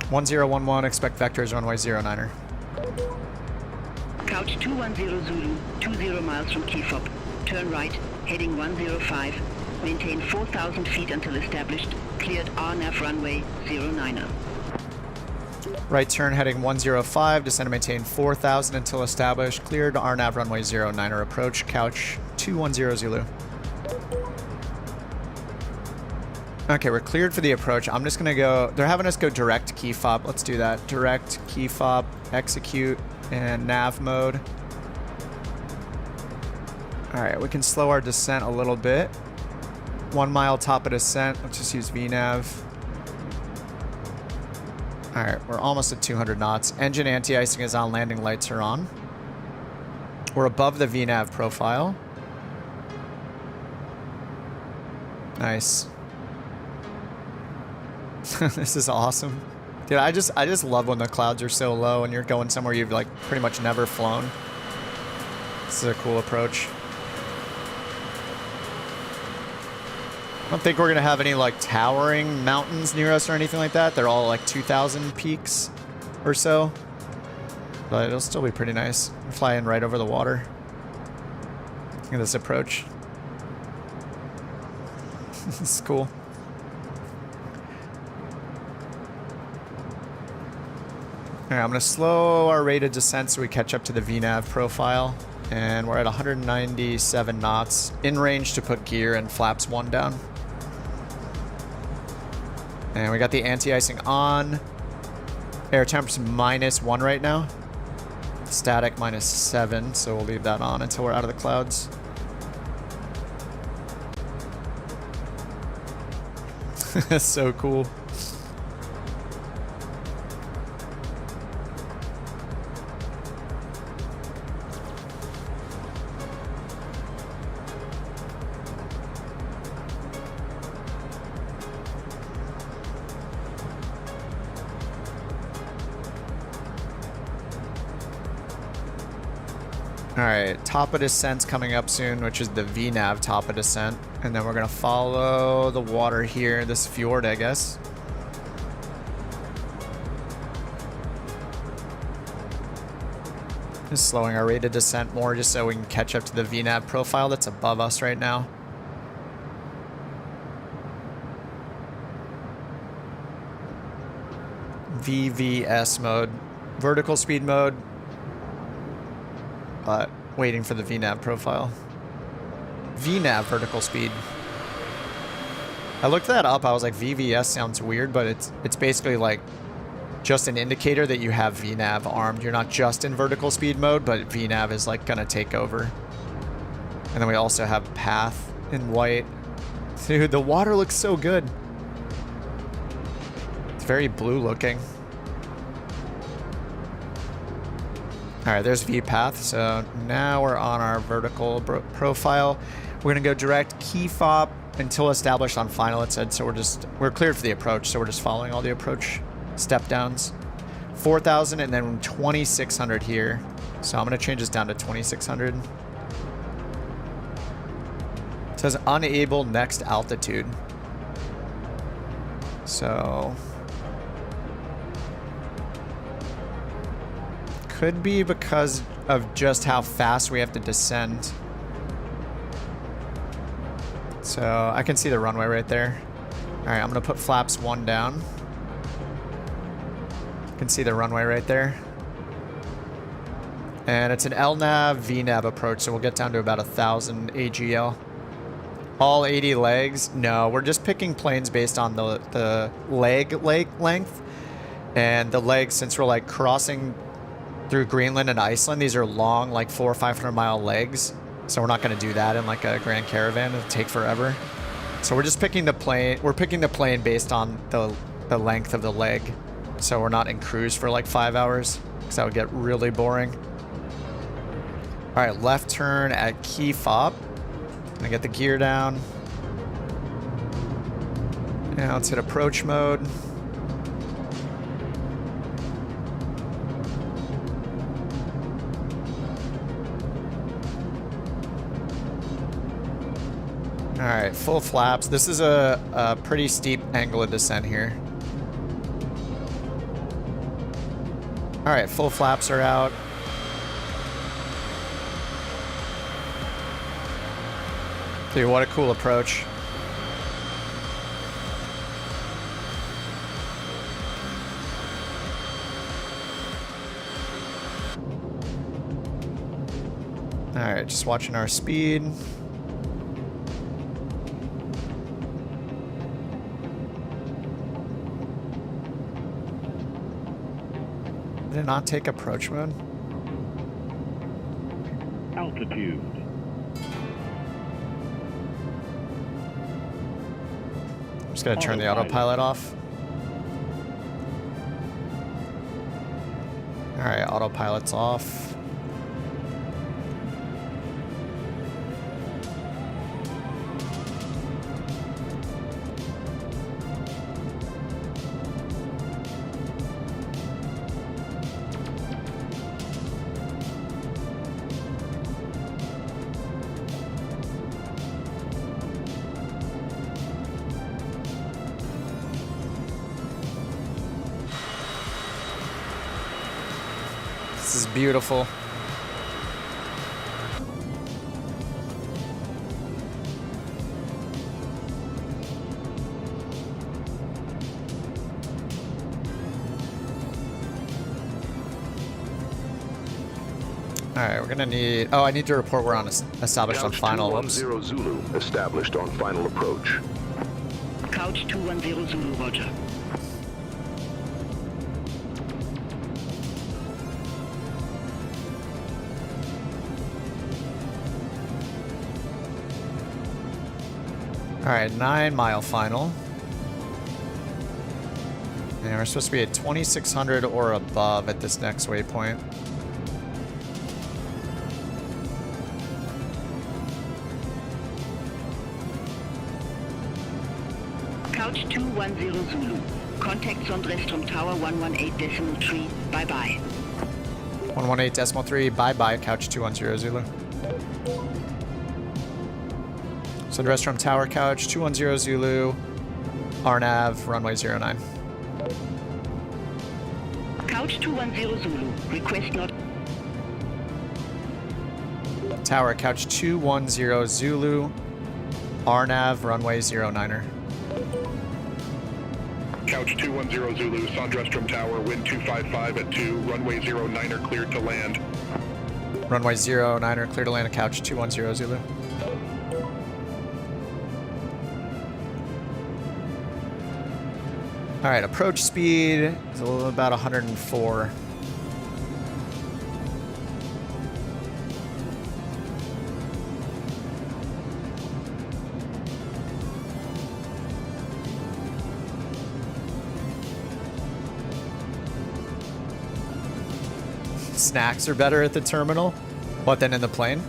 1011, expect vectors runway 09er. Couch 210 Zulu, 20 miles from key fob, turn right, heading 105, maintain 4,000 feet until established, cleared RNF runway 09er. Right turn heading 105, descend and maintain 4,000 until established, cleared RNAV runway 09er approach, couch 210 Zulu. Okay, we're cleared for the approach. I'm just gonna go, they're having us go direct key fob. Let's do that. Direct key fob, execute, and nav mode. All right, we can slow our descent a little bit. 1 mile top of descent, let's just use VNAV. All right, we're almost at 200 knots. Engine anti-icing is on, landing lights are on. We're above the VNAV profile. Nice. This is awesome. Dude, I just love when the clouds are so low and you're going somewhere you've like pretty much never flown. This is a cool approach. I don't think we're gonna have any like towering mountains near us or anything like that. They're all like 2,000 peaks or so, but it'll still be pretty nice. We're flying right over the water. Look at this approach. This is cool. All right, I'm gonna slow our rate of descent so we catch up to the VNAV profile, and we're at 197 knots, in range to put gear and flaps 1 down. And we got the anti-icing on. Air temp's -1 right now. Static -7, so we'll leave that on until we're out of the clouds. That's so cool. All right, top of descent's coming up soon, which is the VNAV top of descent. And then we're gonna follow the water here, this fjord, I guess. Just slowing our rate of descent more just so we can catch up to the VNAV profile that's above us right now. VVS mode, vertical speed mode, but waiting for the VNAV profile. VNAV vertical speed. I looked that up. I was like, VVS sounds weird, but it's basically like just an indicator that you have VNAV armed. You're not just in vertical speed mode, but VNAV is like gonna take over. And then we also have path in white. Dude, the water looks so good. It's very blue looking. All right, there's VPath. So now we're on our vertical profile. We're gonna go direct key fob until established on final, it said. So we're cleared for the approach. So we're just following all the approach step downs. 4,000 and then 2,600 here. So I'm gonna change this down to 2,600. It says unable next altitude. So could be because of just how fast we have to descend. So I can see the runway right there. All right, I'm gonna put flaps 1 down. You can see the runway right there. And it's an LNAV, VNAV approach, so we'll get down to about 1,000 AGL. All 80 legs? No, we're just picking planes based on the leg length. And the legs, since we're like crossing through Greenland and Iceland, these are long, like 400 or 500 mile legs. So we're not gonna do that in like a Grand Caravan, it'll take forever. So we're just picking the plane, we're picking the plane based on the length of the leg. So we're not in cruise for like 5 hours, because that would get really boring. All right, left turn at key fob. Gonna get the gear down. Now let's hit approach mode. All right, full flaps. This is a pretty steep angle of descent here. All right, full flaps are out. Dude, what a cool approach. All right, just watching our speed. Did it not take approach mode? Altitude. I'm just gonna turn the autopilot off. All right, autopilot's off. This is beautiful. All right, we're gonna need. Oh, I need to report we're on established on final. Couch 210 Zulu established on final approach. Couch 210 Zulu, roger. All right, 9 mile final. And we're supposed to be at 2,600 or above at this next waypoint. Couch 210 Zulu. Contact Sondrestrom Tower 118.3. Bye-bye. 118.3, bye-bye, Couch 210 Zulu. Send rest from Tower Couch, 210 Zulu, RNAV, runway 09. Couch 210 Zulu, request not... Tower Couch 210 Zulu, RNAV, runway 09er. Couch 210 Zulu, Sandrestrom Tower, wind 255 at 2, runway 09er cleared to land. Runway 09er, clear to land at Couch 210 Zulu. All right, approach speed is a little about 104. Snacks are better at the terminal. What, then in the plane?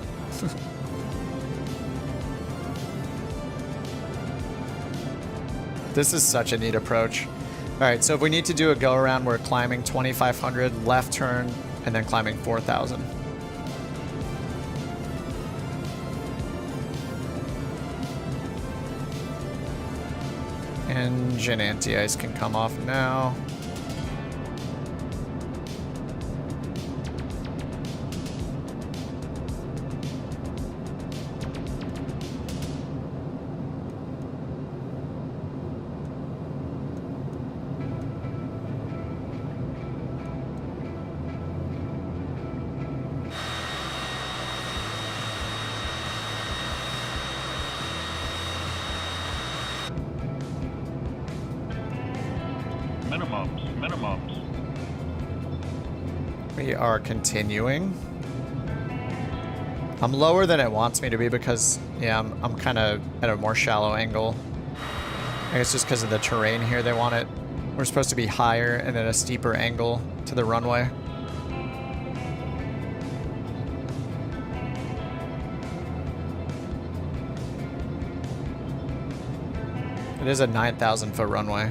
This is such a neat approach. All right, so if we need to do a go around, we're climbing 2,500, left turn, and then climbing 4,000. Engine anti-ice can come off now. Minimums. We are continuing. I'm lower than it wants me to be because, yeah, I'm kind of at a more shallow angle. I guess just because of the terrain here, they want it. We're supposed to be higher and at a steeper angle to the runway. It is a 9,000 foot runway.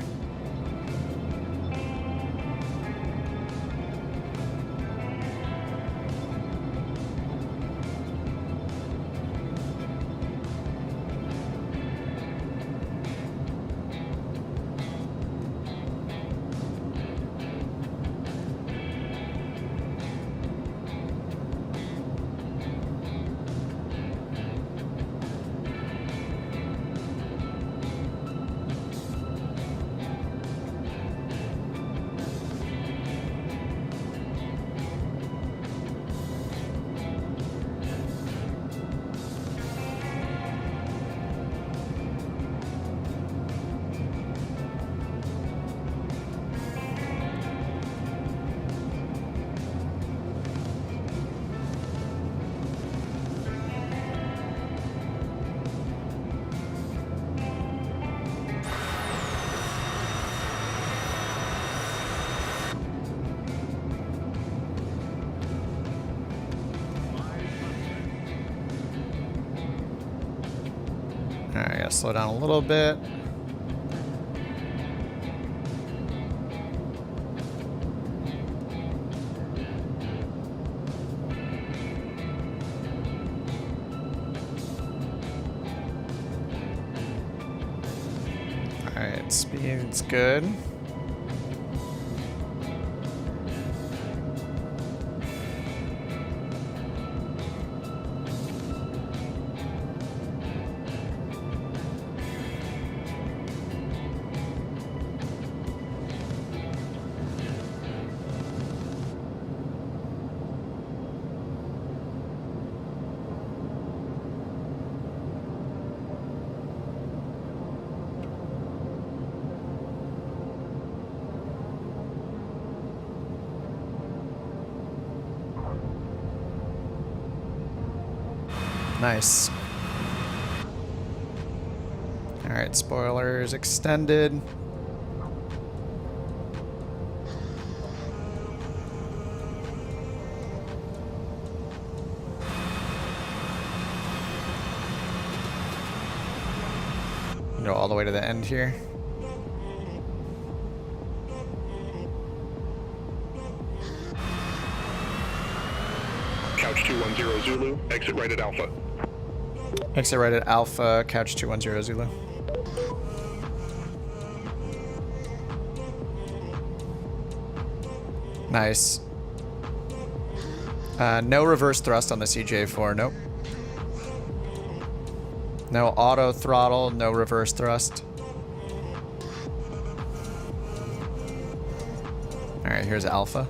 Alright, gotta slow down a little bit. Alright, speed's good. Nice. All right, spoilers extended. Go all the way to the end here. Couch 210 Zulu, exit right at Alpha. Exit right at Alpha, Couch 210 Zulu. Nice. No reverse thrust on the CJ4, nope. No auto throttle, no reverse thrust. Alright, here's Alpha.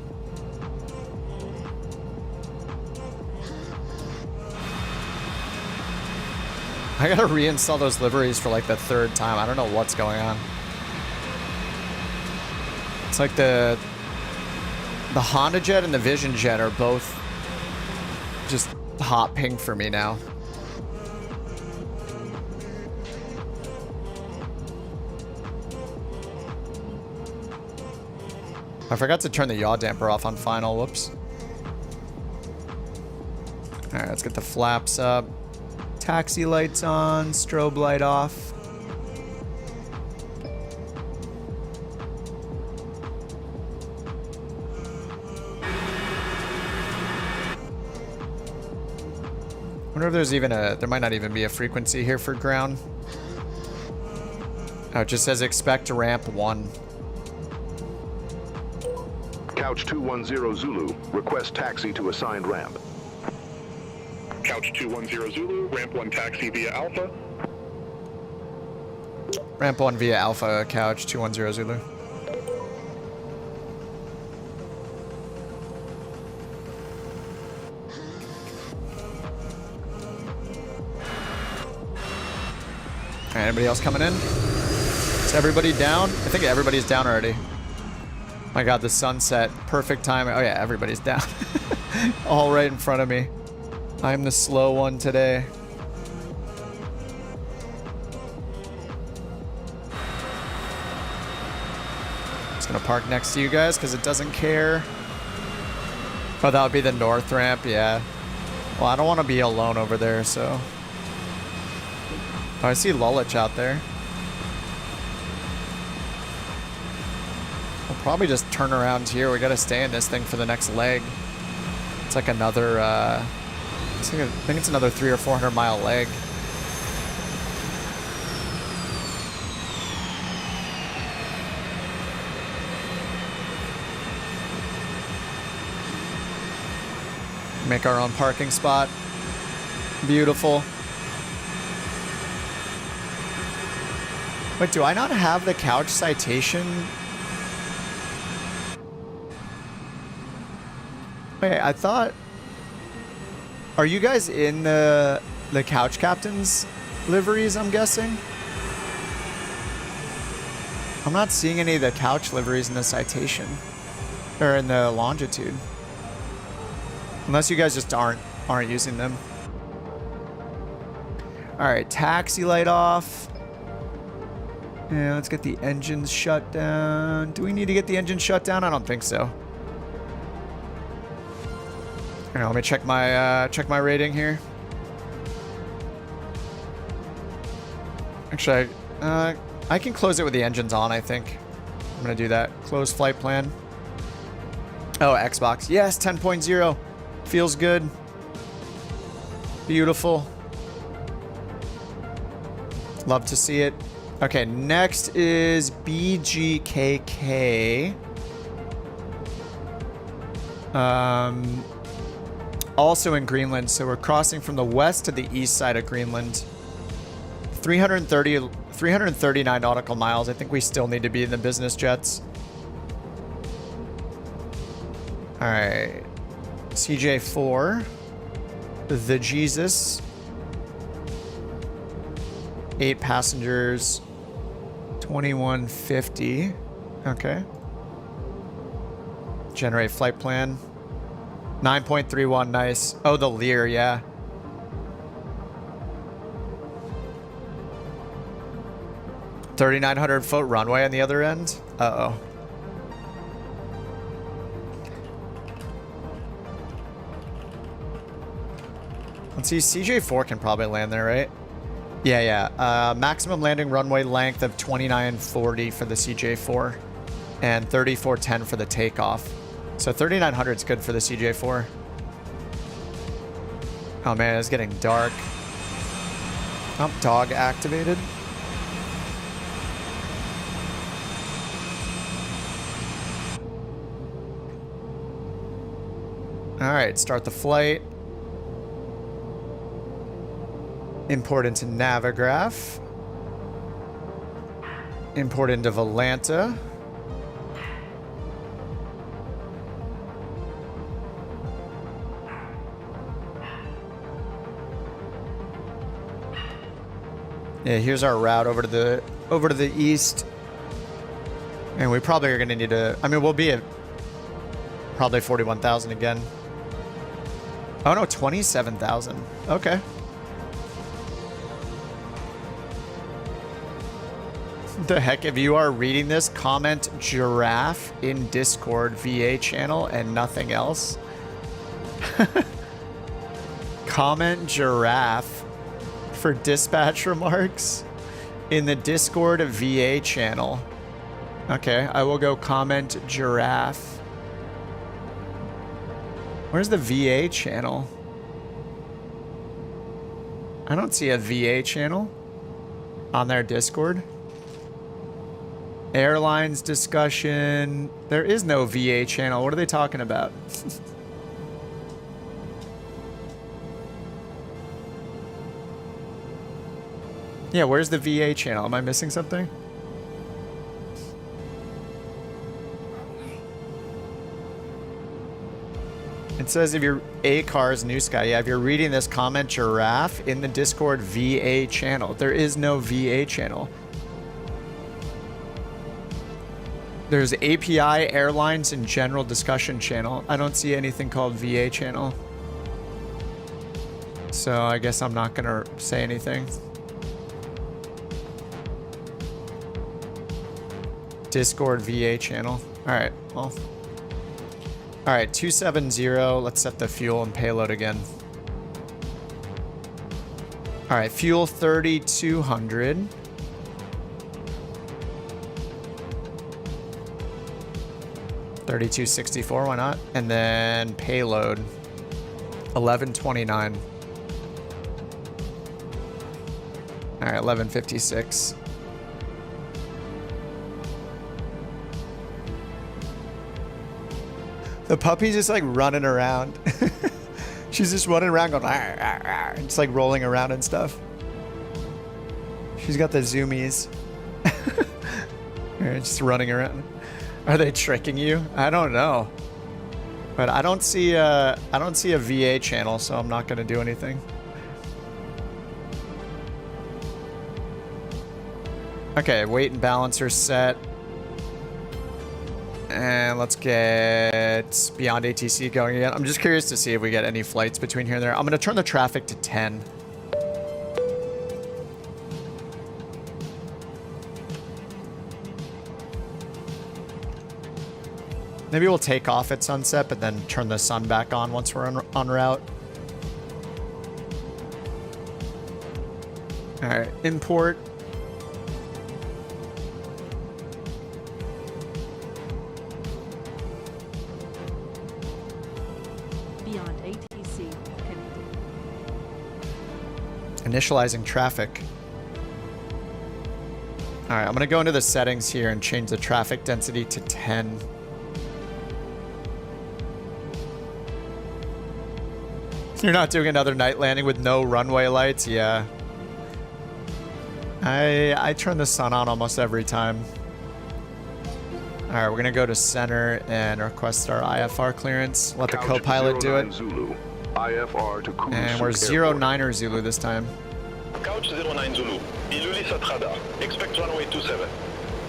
I gotta reinstall those liveries for like the 3rd time. I don't know what's going on. It's like the Honda Jet and the Vision Jet are both just hot pink for me now. I forgot to turn the yaw damper off on final. Whoops. Alright, let's get the flaps up. Taxi lights on, strobe light off. I wonder if there's even a, there might not even be a frequency here for ground. Oh, it just says expect ramp 1. Couch 210 Zulu, request taxi to assigned ramp. Couch 210 Zulu, ramp 1 taxi via Alpha. Ramp 1 via Alpha, Couch 210 Zulu. Alright, anybody else coming in? Is everybody down? I think everybody's down already. My god, the sunset. Perfect time. Oh yeah, everybody's down. All right in front of me. I'm the slow one today. Just gonna park next to you guys because it doesn't care. Oh, that would be the north ramp, yeah. Well, I don't want to be alone over there, so... Oh, I see Lulich out there. We'll probably just turn around here. We gotta stay in this thing for the next leg. It's like another, I think it's another 300 or 400 mile leg. Make our own parking spot. Beautiful. Wait, do I not have the Couch Citation? Wait, I thought... Are you guys in the Couch Captains liveries, I'm guessing? I'm not seeing any of the Couch liveries in the Citation. Or in the Longitude. Unless you guys just aren't using them. Alright, taxi light off. Yeah, let's get the engines shut down. Do we need to get the engine shut down? I don't think so. Here, let me check my rating here. Actually, I can close it with the engines on, I think. I'm gonna do that. Close flight plan. Oh, Xbox. Yes, 10.0. Feels good. Beautiful. Love to see it. Okay, next is BGKK. Also in Greenland, so we're crossing from the west to the east side of Greenland. 339 nautical miles. I think we still need to be in the business jets. All right. CJ4. The Jesus. 8 passengers. 2150. Okay. Generate flight plan. 9.31, nice. Oh, the Lear, yeah. $3,900-foot runway on the other end. Uh-oh. Let's see, CJ4 can probably land there, right? Yeah, yeah. Maximum landing runway length of 2940 for the CJ4 and 3410 for the Takeoff. So 3,900 is good for the CJ4. Oh man, it's getting dark. Oh, dog activated. All right, start the flight. Import into Navigraph. Import into Volanta. Yeah, here's our route over to the east. And we probably are going to need to, I mean, we'll be at probably 41,000 again. Oh no, 27,000. Okay. The heck, if you are reading this, comment giraffe in Discord VA channel and nothing else. Comment giraffe for dispatch remarks in the Discord VA channel. Okay, I will go comment giraffe. Where's the VA channel? I don't see a VA channel on their Discord. Airlines discussion. There is no VA channel. What are they talking about? Yeah, where's the VA channel? Am I missing something? It says if you're A-Cars New Sky. Yeah, if you're reading this, comment giraffe in the Discord VA channel. There is no VA channel. There's API, airlines, and general discussion channel. I don't see anything called VA channel. So I guess I'm not gonna say anything. Discord VA channel. All right, well. All right, 270. Let's set the fuel and payload again. All right, fuel 3,200. $32.64, why not? And then payload, $11.29. All right, $11.56. The puppy's just like running around. She's just running around going, "Arr, arr, arr," and just like rolling around and stuff. She's got the zoomies. Just running around. Are they tricking you? I don't know. But I don't see a VA channel, so I'm not gonna do anything. Okay, weight and balancer set. And let's get Beyond ATC going again. I'm just curious to see if we get any flights between here and there. I'm going to turn the traffic to 10. Maybe we'll take off at sunset, but then turn the sun back on once we're on route. All right, import. Beyond ATC connected. Initializing traffic. All right, I'm going to go into the settings here and change the traffic density to 10. You're not doing another night landing with no runway lights? Yeah. I turn the sun on almost every time. All right, we're going to go to center and request our IFR clearance. Let the co-pilot do it. Zulu. IFR to Couch And we're 09er Zulu this time. Couch 09 Zulu. Ilulis at radar. Expect runway 27.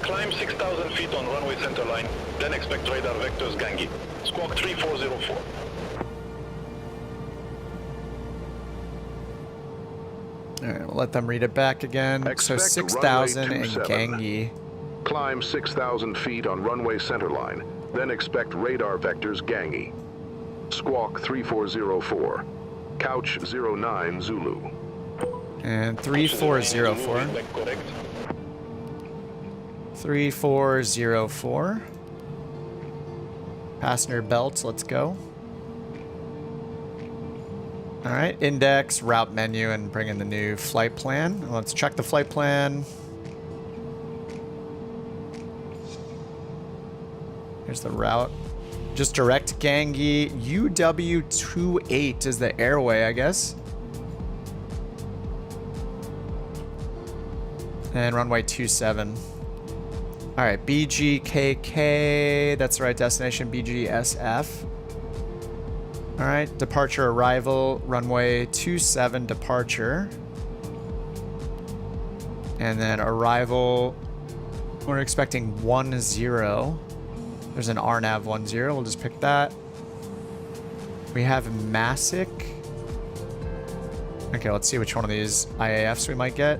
Climb 6,000 feet on runway center line, then expect radar vectors gangi. Squawk 3404. All right, we'll let them read it back again. Expect so 6,000 and 27. gangi. Climb 6,000 feet on runway center line, then expect radar vectors gangi. Squawk 3404. Couch 09 Zulu. And 3404. 3404. Passenger belts, let's go. All right, index, route menu, and bring in the new flight plan. Let's check the flight plan. Here's the route. Just direct Gangi. UW28 is the airway, I guess. And runway 27. All right, BGKK. That's the right destination, BGSF. All right, departure arrival, runway 27 departure. And then arrival, we're expecting 10. There's an RNAV 10, we'll just pick that. We have Masick. Okay, let's see which one of these IAFs we might get.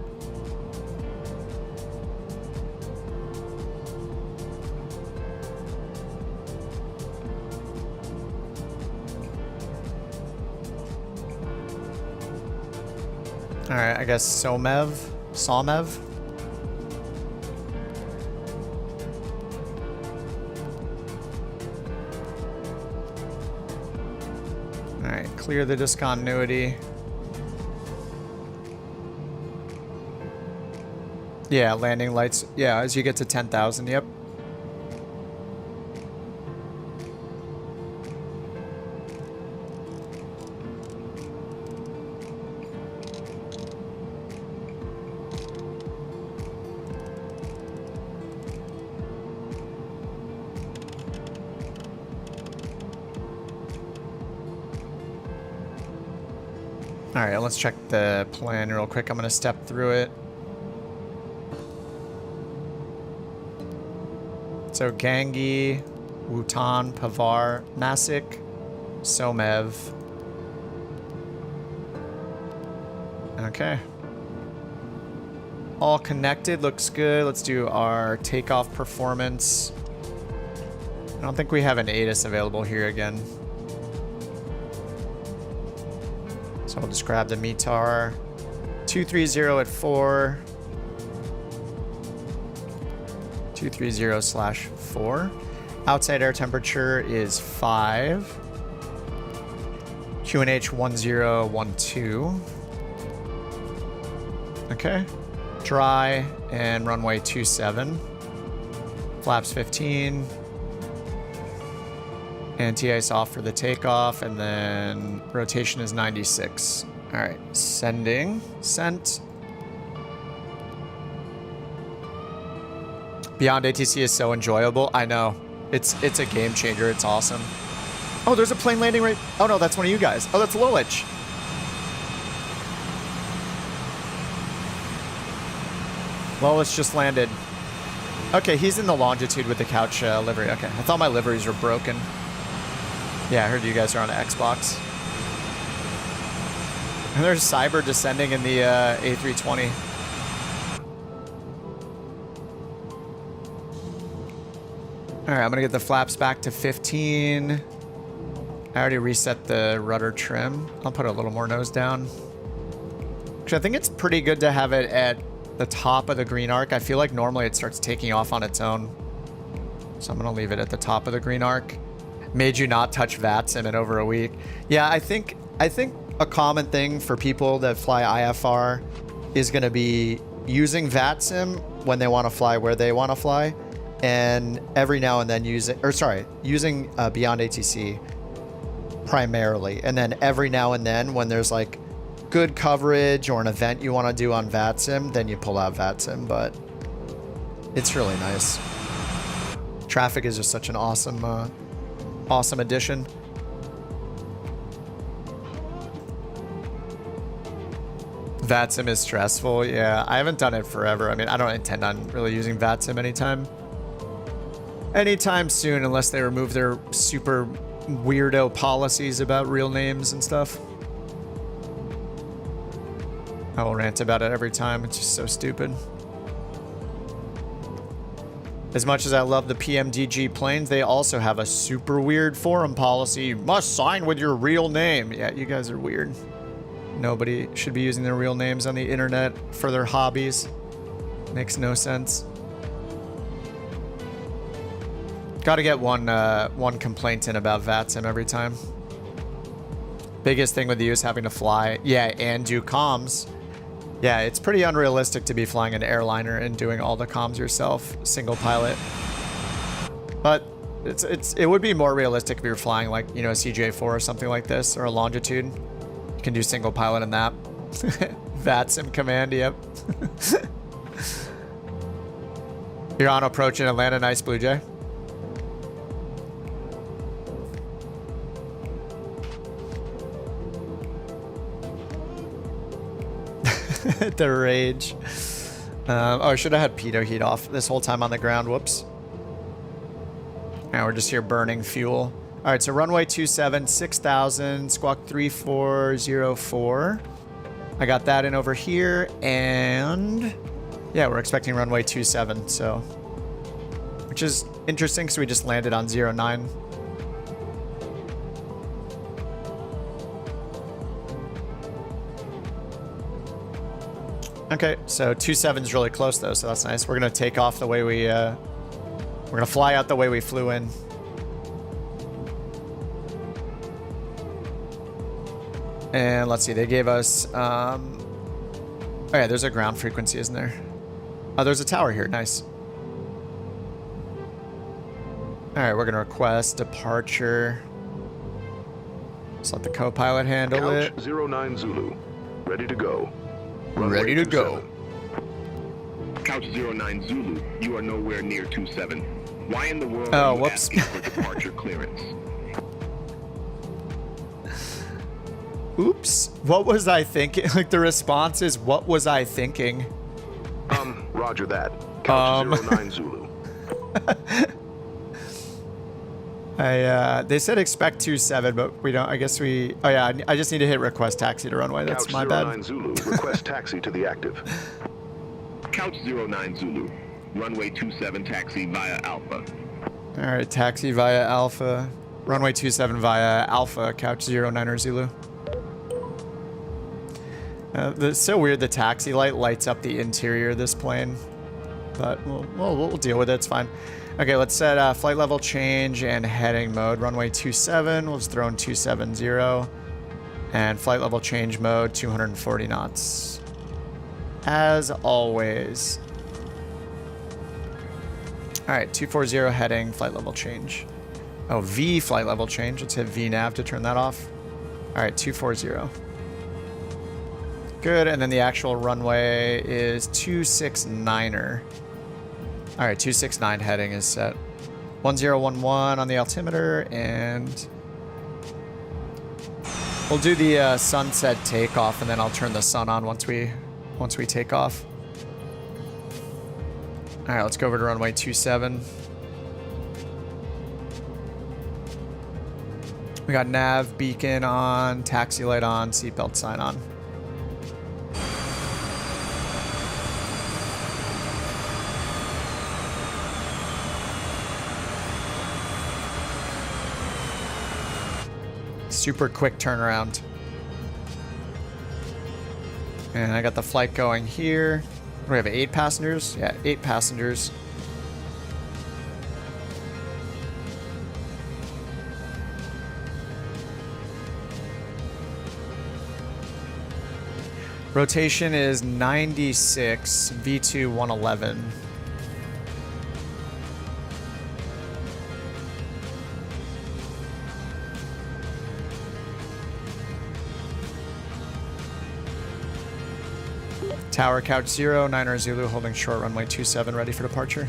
All right, I guess Somev. All right, clear the discontinuity. Yeah, landing lights. Yeah, as you get to 10,000, yep. All right, let's check the plan real quick. I'm going to step through it. So Gangi, Wutan, Pavar, Masick, Somev. Okay. All connected, looks good. Let's do our takeoff performance. I don't think we have an ATIS available here again. So we'll just grab the METAR. 230 at 4. 230/4. Outside air temperature is 5. QNH 1012. Okay. Dry and runway 27. Flaps 15. Anti-ice off for the takeoff, and then rotation is 96. All right, sending. Sent. Beyond ATC is so enjoyable. I know. It's a game changer. It's awesome. Oh, there's a plane landing right... Oh, no, that's one of you guys. Oh, that's Lilich. Lilich just landed. Okay, he's in the longitude with the couch livery. Okay, I thought my liveries were broken. Yeah, I heard you guys are on Xbox. And there's Cyber descending in the A320. All right, I'm gonna get the flaps back to 15. I already reset the rudder trim. I'll put a little more nose down. Actually, I think it's pretty good to have it at the top of the green arc. I feel like normally it starts taking off on its own. So I'm gonna leave it at the top of the green arc. Made you not touch VATSIM in over a week. Yeah, I think a common thing for people that fly IFR is going to be using VATSIM when they want to fly where they want to fly, and every now and then using Beyond ATC primarily, and then every now and then when there's like good coverage or an event you want to do on VATSIM, then you pull out VATSIM. But it's really nice. Traffic is just such an awesome addition. VATSIM is stressful. Yeah, I haven't done it forever. I mean, I don't intend on really using VATSIM anytime soon, unless they remove their super weirdo policies about real names and stuff. I will rant about it every time. It's just so stupid. As much as I love the PMDG planes, they also have a super weird forum policy. You must sign with your real name. Yeah, you guys are weird. Nobody should be using their real names on the internet for their hobbies. Makes no sense. Got to get one complaint in about VATSIM every time. biggest thing with you is having to fly. Yeah, and do comms. Yeah, it's pretty unrealistic to be flying an airliner and doing all the comms yourself, single pilot. But it would be more realistic if you're flying like, you know, a CJ4 or something like this, or a Longitude. You can do single pilot in that. VATSIM command, yep. You're on approach in Atlanta, nice Blue Jay. The rage. Oh, I should have had pitot heat off this whole time on the ground. Whoops. Now we're just here burning fuel. All right, so runway 27, 6,000, squawk 3404. I got that in over here, and yeah, we're expecting runway 27, so, which is interesting because we just landed on 09. Okay, so 27's really close though, so that's nice. We're gonna take off the way we're gonna fly out the way we flew in. And let's see, they gave us, oh yeah, there's a ground frequency, isn't there? Oh, there's a tower here, nice. All right, we're gonna request departure. Just let the co-pilot handle it. Couch 09 Zulu, ready to go. Ready to go. Couch 09 Zulu, you are nowhere near 27. Why in the world Oh, are you whoops. asking for departure clearance? Oops. What was I thinking? Like the response is, what was I thinking? Roger that. Couch 09 Zulu. They said expect 27, but we don't. I guess we. Oh yeah, I just need to hit request taxi to runway. That's Couch my 09 bad. Zulu, request taxi to the active. Couch 09 Zulu, runway 27 taxi via Alpha. All right, taxi via Alpha. Runway 27 via Alpha. Couch 09er Zulu. It's so weird. The taxi light lights up the interior of this plane, but we'll deal with it. It's fine. Okay, let's set flight level change and heading mode. Runway 27, we'll just throw in 270. And flight level change mode, 240 knots. As always. All right, 240 heading, flight level change. Oh, V flight level change. Let's hit V nav to turn that off. All right, 240. Good, and then the actual runway is 269er. All right, 269 heading is set. 1011 on the altimeter, and we'll do the sunset takeoff, and then I'll turn the sun on once we take off. All right, let's go over to runway 27. We got nav beacon on, taxi light on, seatbelt sign on. Super quick turnaround. And I got the flight going here. We have 8 passengers? Yeah, 8 passengers. Rotation is 96, V2 111. Tower Couch 09er Zulu holding short runway 27 ready for departure.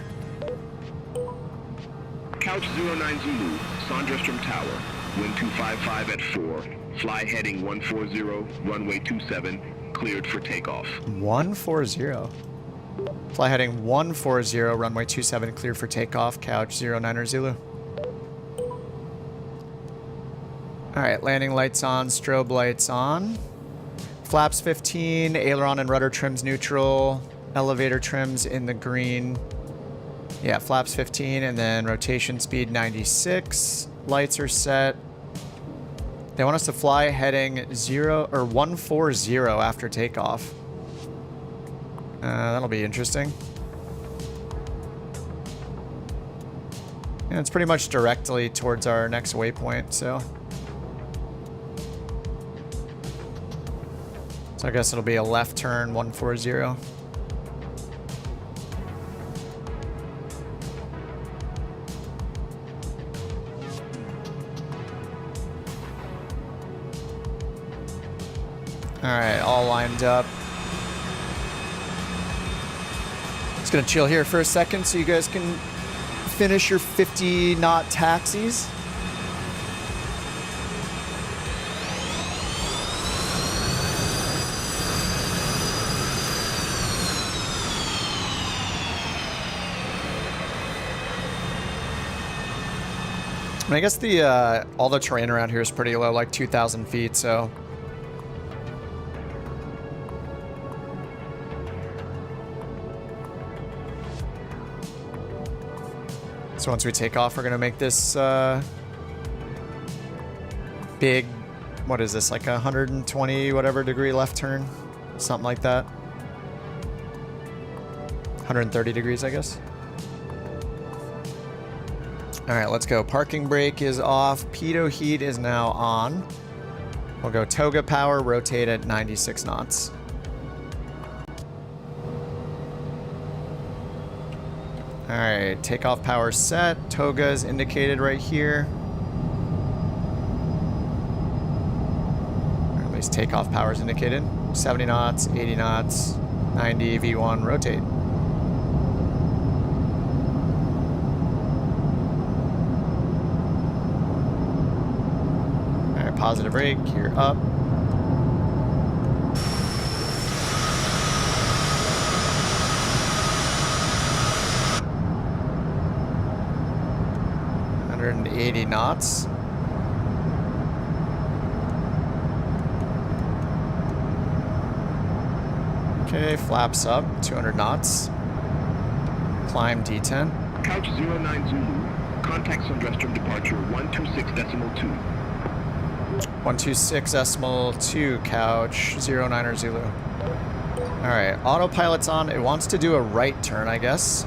Couch 09 Zulu, Sandrestrom Tower, wind 255 at 4, fly heading 140, runway 27, cleared for takeoff. 140. Fly heading 140, runway 27 cleared for takeoff, Couch 09er Zulu. Alright, landing lights on, strobe lights on. Flaps 15, aileron and rudder trims neutral, elevator trims in the green. Yeah, flaps 15, and then rotation speed 96. Lights are set. They want us to fly heading 140 after takeoff. That'll be interesting. And it's pretty much directly towards our next waypoint, so. So I guess it'll be a left turn 140. Alright, all lined up. Just gonna chill here for a second so you guys can finish your 50 knot taxis. I mean, I guess the all the terrain around here is pretty low, like 2,000 feet, so. So once we take off, we're gonna make this big, what is this, like a 120 whatever degree left turn? Something like that. 130 degrees, I guess. All right, let's go. Parking brake is off. Pitot heat is now on. We'll go toga power, rotate at 96 knots. All right, takeoff power set. Toga is indicated right here. Or at least takeoff power is indicated. 70 knots, 80 knots, 90, V1, rotate. Positive rake, gear up. $180 knots. Okay, flaps up, 200 knots. Climb D10. Couch 09 Zulu, contact Sundrastrom departure 126.2. 126.2 couch 09er Zulu. Alright, autopilot's on. It wants to do a right turn, I guess.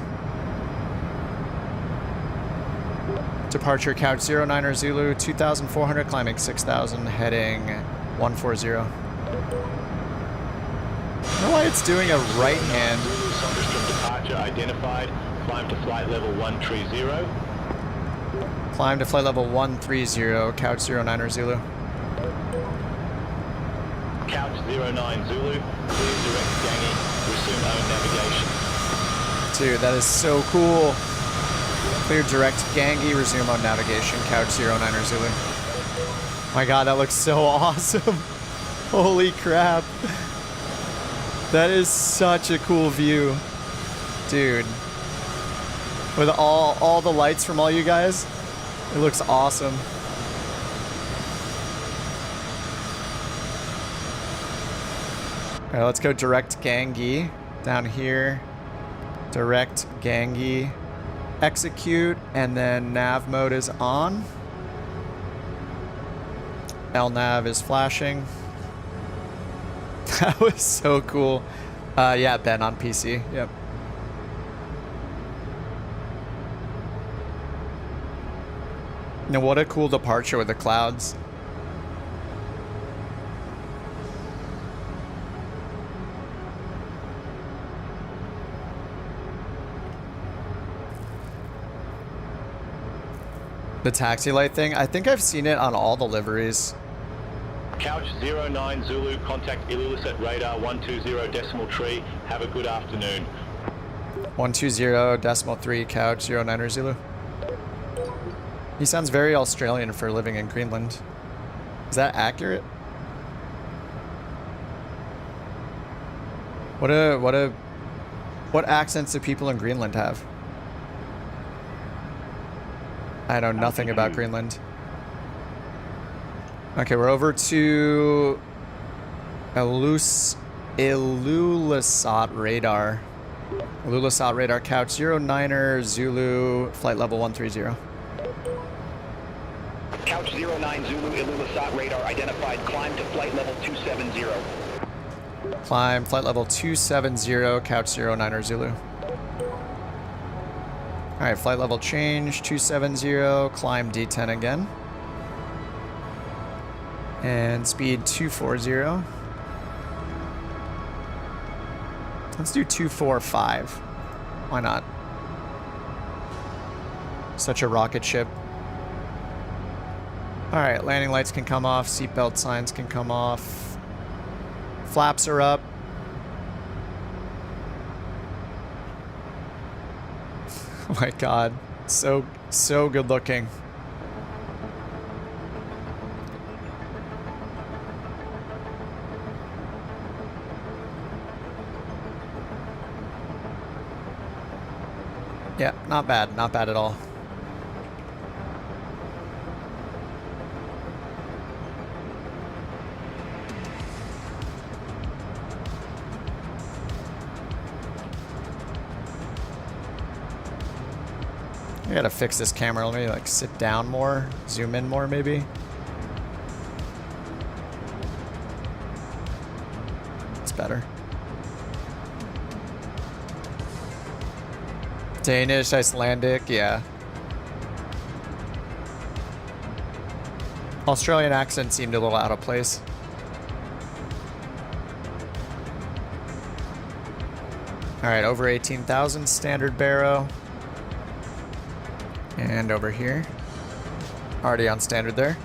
Departure couch 09er Zulu, 2,400, climbing 6,000, heading 140. I don't know why it's doing a right hand. Sundrastrom departure identified. Climb to flight level 130. Climb to flight level 130, couch 09er Zulu. Couch 09 Zulu, clear direct ganging, resume own navigation. Dude, that is so cool. Clear direct gangy, resume on navigation, couch 09er Zulu. My god, that looks so awesome. Holy crap. That is such a cool view. Dude. With all the lights from all you guys, it looks awesome. All right, let's go direct gangy down here. Direct gangy. Execute, and then nav mode is on. LNAV is flashing. That was so cool. Yeah, Ben on PC. Yep. Now, what a cool departure with the clouds. The taxi light thing, I think I've seen it on all the liveries. Couch 09 Zulu, contact Iqaluit radar 120.3. Have a good afternoon. 120.3 couch 09er Zulu. He sounds very Australian for living in Greenland. Is that accurate? What accents do people in Greenland have? I know nothing about Greenland. Okay, we're over to Iqaluit radar. Iqaluit radar couch 09er Zulu, flight level 130. Couch 09 Zulu, Iqaluit radar identified. Climb to flight level 270. Climb flight level 270, couch 09er Zulu. Alright, flight level change, 270, climb D10 again. And speed 240. Let's do 245. Why not? Such a rocket ship. Alright, landing lights can come off, seatbelt signs can come off. Flaps are up. Oh my god. So good looking. Yeah, not bad. Not bad at all. I gotta fix this camera. Let me like sit down more, zoom in more maybe. It's better. Danish, Icelandic, yeah. Australian accent seemed a little out of place. Alright, over 18,000, standard baro. And over here. Already on standard there.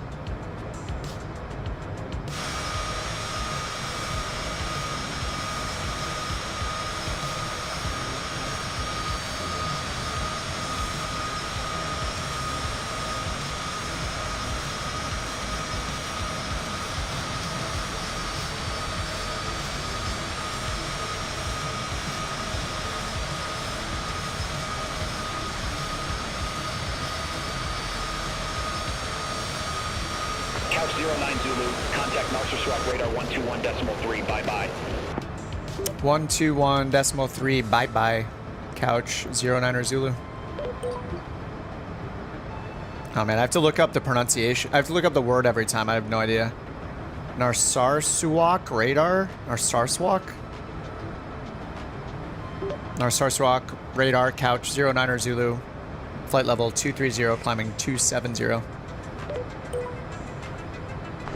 Couch 09 Zulu, contact Narcissus radar 121.3, bye-bye. 121.3, bye-bye. Couch 09er Zulu. Oh man, I have to look up the pronunciation. I have to look up the word every time. I have no idea. Narsarsuaq radar? Narsarsuaq? Narsarsuaq radar, Couch 09er Zulu. Flight level 230, climbing 270.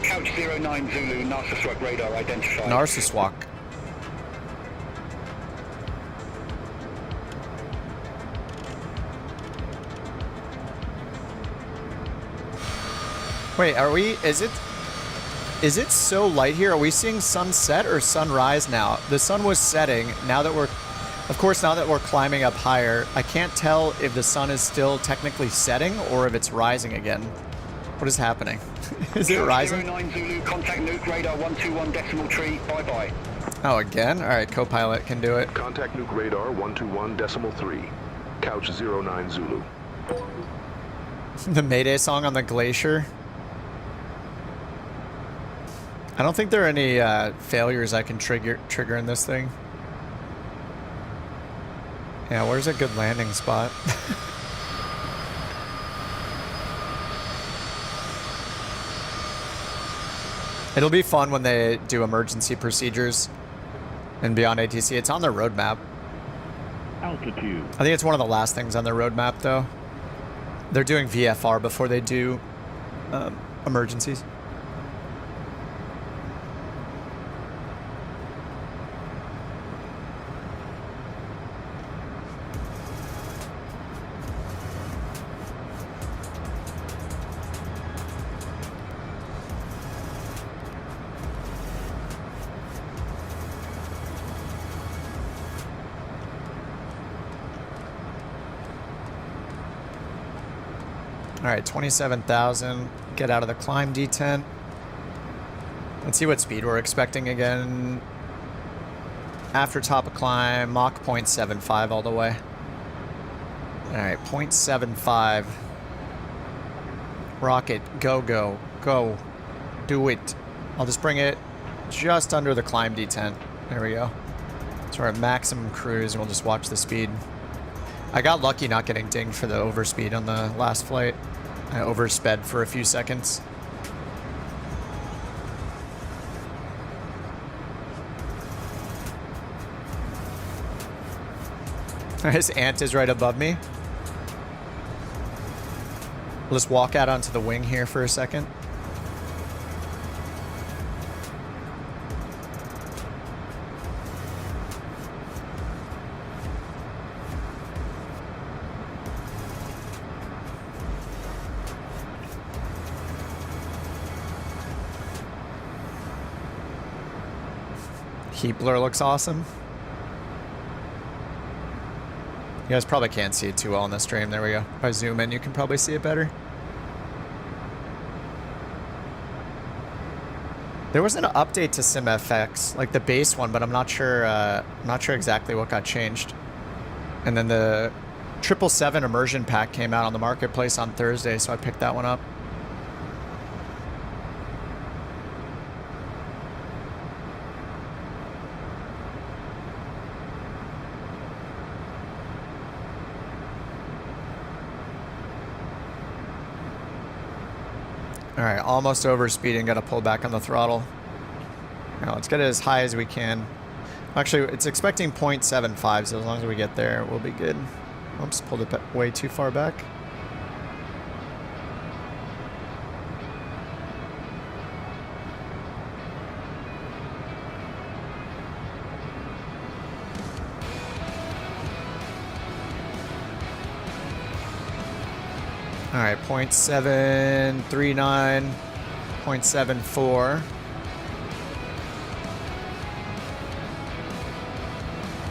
Couch 09 Zulu, Narsisuaq radar identified. Narsisuaq. Wait, are we, is it so light here? Are we seeing sunset or sunrise now? The sun was setting. Now that we're, of course, now that we're climbing up higher, I can't tell if the sun is still technically setting or if it's rising again. What is happening? Is it rising? 09 Zulu, contact nuke radar 121.3, bye-bye. Oh, again? Alright, co-pilot can do it. Contact nuke radar 121.3. Couch 09 Zulu. The Mayday song on the glacier. I don't think there are any failures I can trigger in this thing. Yeah, where's a good landing spot? It'll be fun when they do emergency procedures in Beyond ATC. It's on their roadmap. Altitude. I think it's one of the last things on their roadmap, though. They're doing VFR before they do emergencies. All right, 27,000. Get out of the climb detent. Let's see what speed we're expecting again. After top of climb, Mach 0.75 all the way. All right, 0.75. Rocket, go, go, go. Do it. I'll just bring it just under the climb detent. There we go. So we're at maximum cruise and we'll just watch the speed. I got lucky not getting dinged for the overspeed on the last flight. I oversped for a few seconds. His ant is right above me. We'll just walk out onto the wing here for a second. Keepler looks awesome. You guys probably can't see it too well in the stream. There we go. If I zoom in, you can probably see it better. There was an update to SimFX, like the base one, but I'm not sure exactly what got changed. And then the 777 immersion pack came out on the marketplace on Thursday, so I picked that one up. All right, almost over speeding. Got to pull back on the throttle. Now let's get it as high as we can. Actually, it's expecting 0.75, so as long as we get there, we'll be good. Oops, pulled it way too far back. All right, 0.739, 0.74.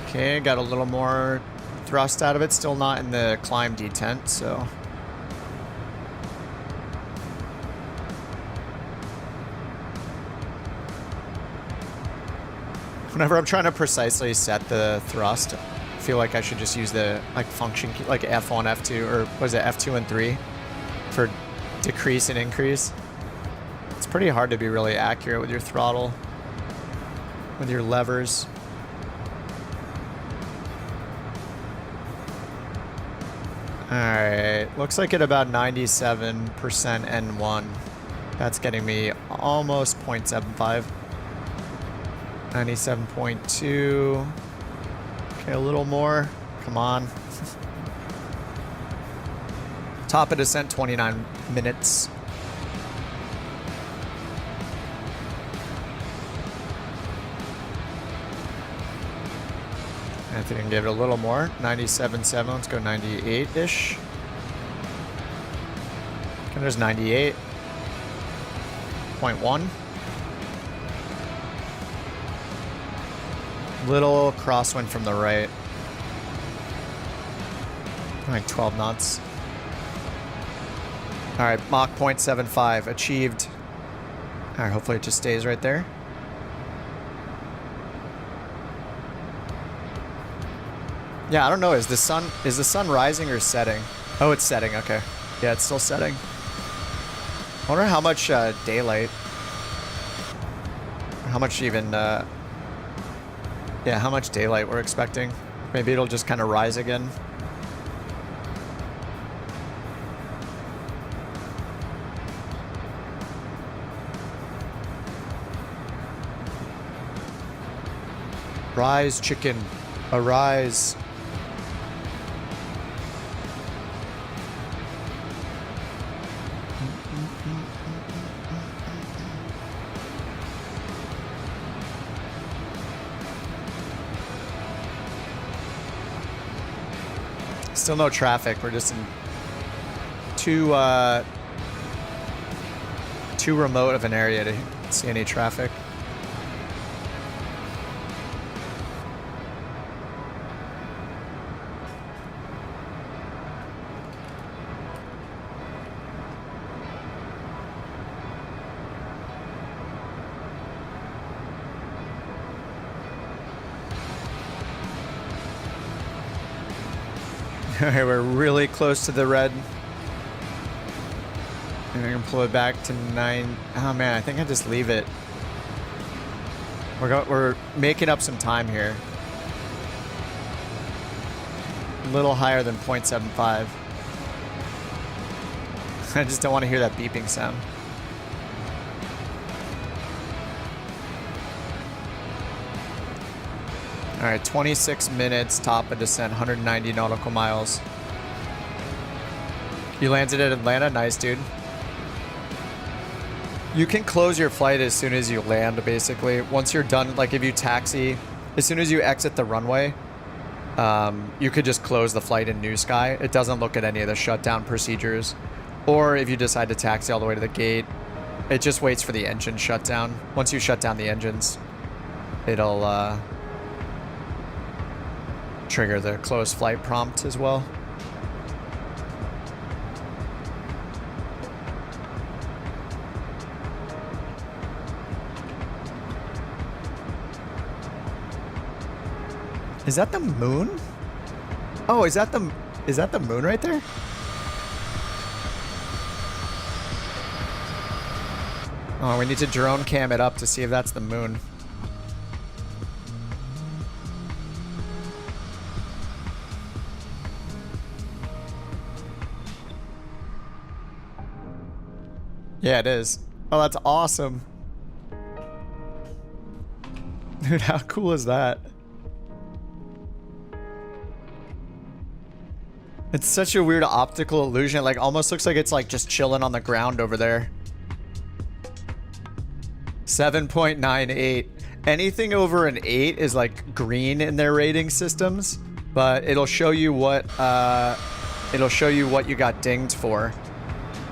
Okay, got a little more thrust out of it. Still not in the climb detent, so. Whenever I'm trying to precisely set the thrust, I feel like I should just use the function key, like F1, F2, or was it F2 and 3 for decrease and increase. It's pretty hard to be really accurate with your throttle, with your levers. Alright, looks like at about 97% N1. That's getting me almost 0.75. 97.2. Okay, a little more. Come on. Top of descent, 29 minutes. I think I can give it a little more. 97.7. Let's go 98-ish. Okay, there's 98.1. Little crosswind from the right. Like 12 knots. All right, Mach 0.75 achieved. All right, hopefully it just stays right there. Yeah, I don't know. Is the sun rising or setting? Oh, it's setting. Okay. Yeah, it's still setting. I wonder how much daylight. How much even? Yeah, how much daylight we're expecting. Maybe it'll just kind of rise again. Rise, chicken. Arise. Still no traffic. We're just in too remote of an area to see any traffic. Alright, we're really close to the red. And we're gonna pull it back to 9. Oh man, I think I just leave it. We're making up some time here. A little higher than 0.75. I just don't want to hear that beeping sound. All right, 26 minutes, top of descent, 190 nautical miles. You landed at Atlanta? Nice, dude. You can close your flight as soon as you land, basically. Once you're done, like if you taxi, as soon as you exit the runway, you could just close the flight in New Sky. It doesn't look at any of the shutdown procedures. Or if you decide to taxi all the way to the gate, it just waits for the engine shutdown. Once you shut down the engines, it'll trigger the close flight prompt as well. Is that the moon? Oh, is that the moon right there? Oh, we need to drone cam it up to see if that's the moon. Yeah, it is. Oh, that's awesome. Dude, how cool is that? It's such a weird optical illusion. It like almost looks like it's like just chilling on the ground over there. 7.98. Anything over an 8 is like green in their rating systems, but it'll show you what you got dinged for.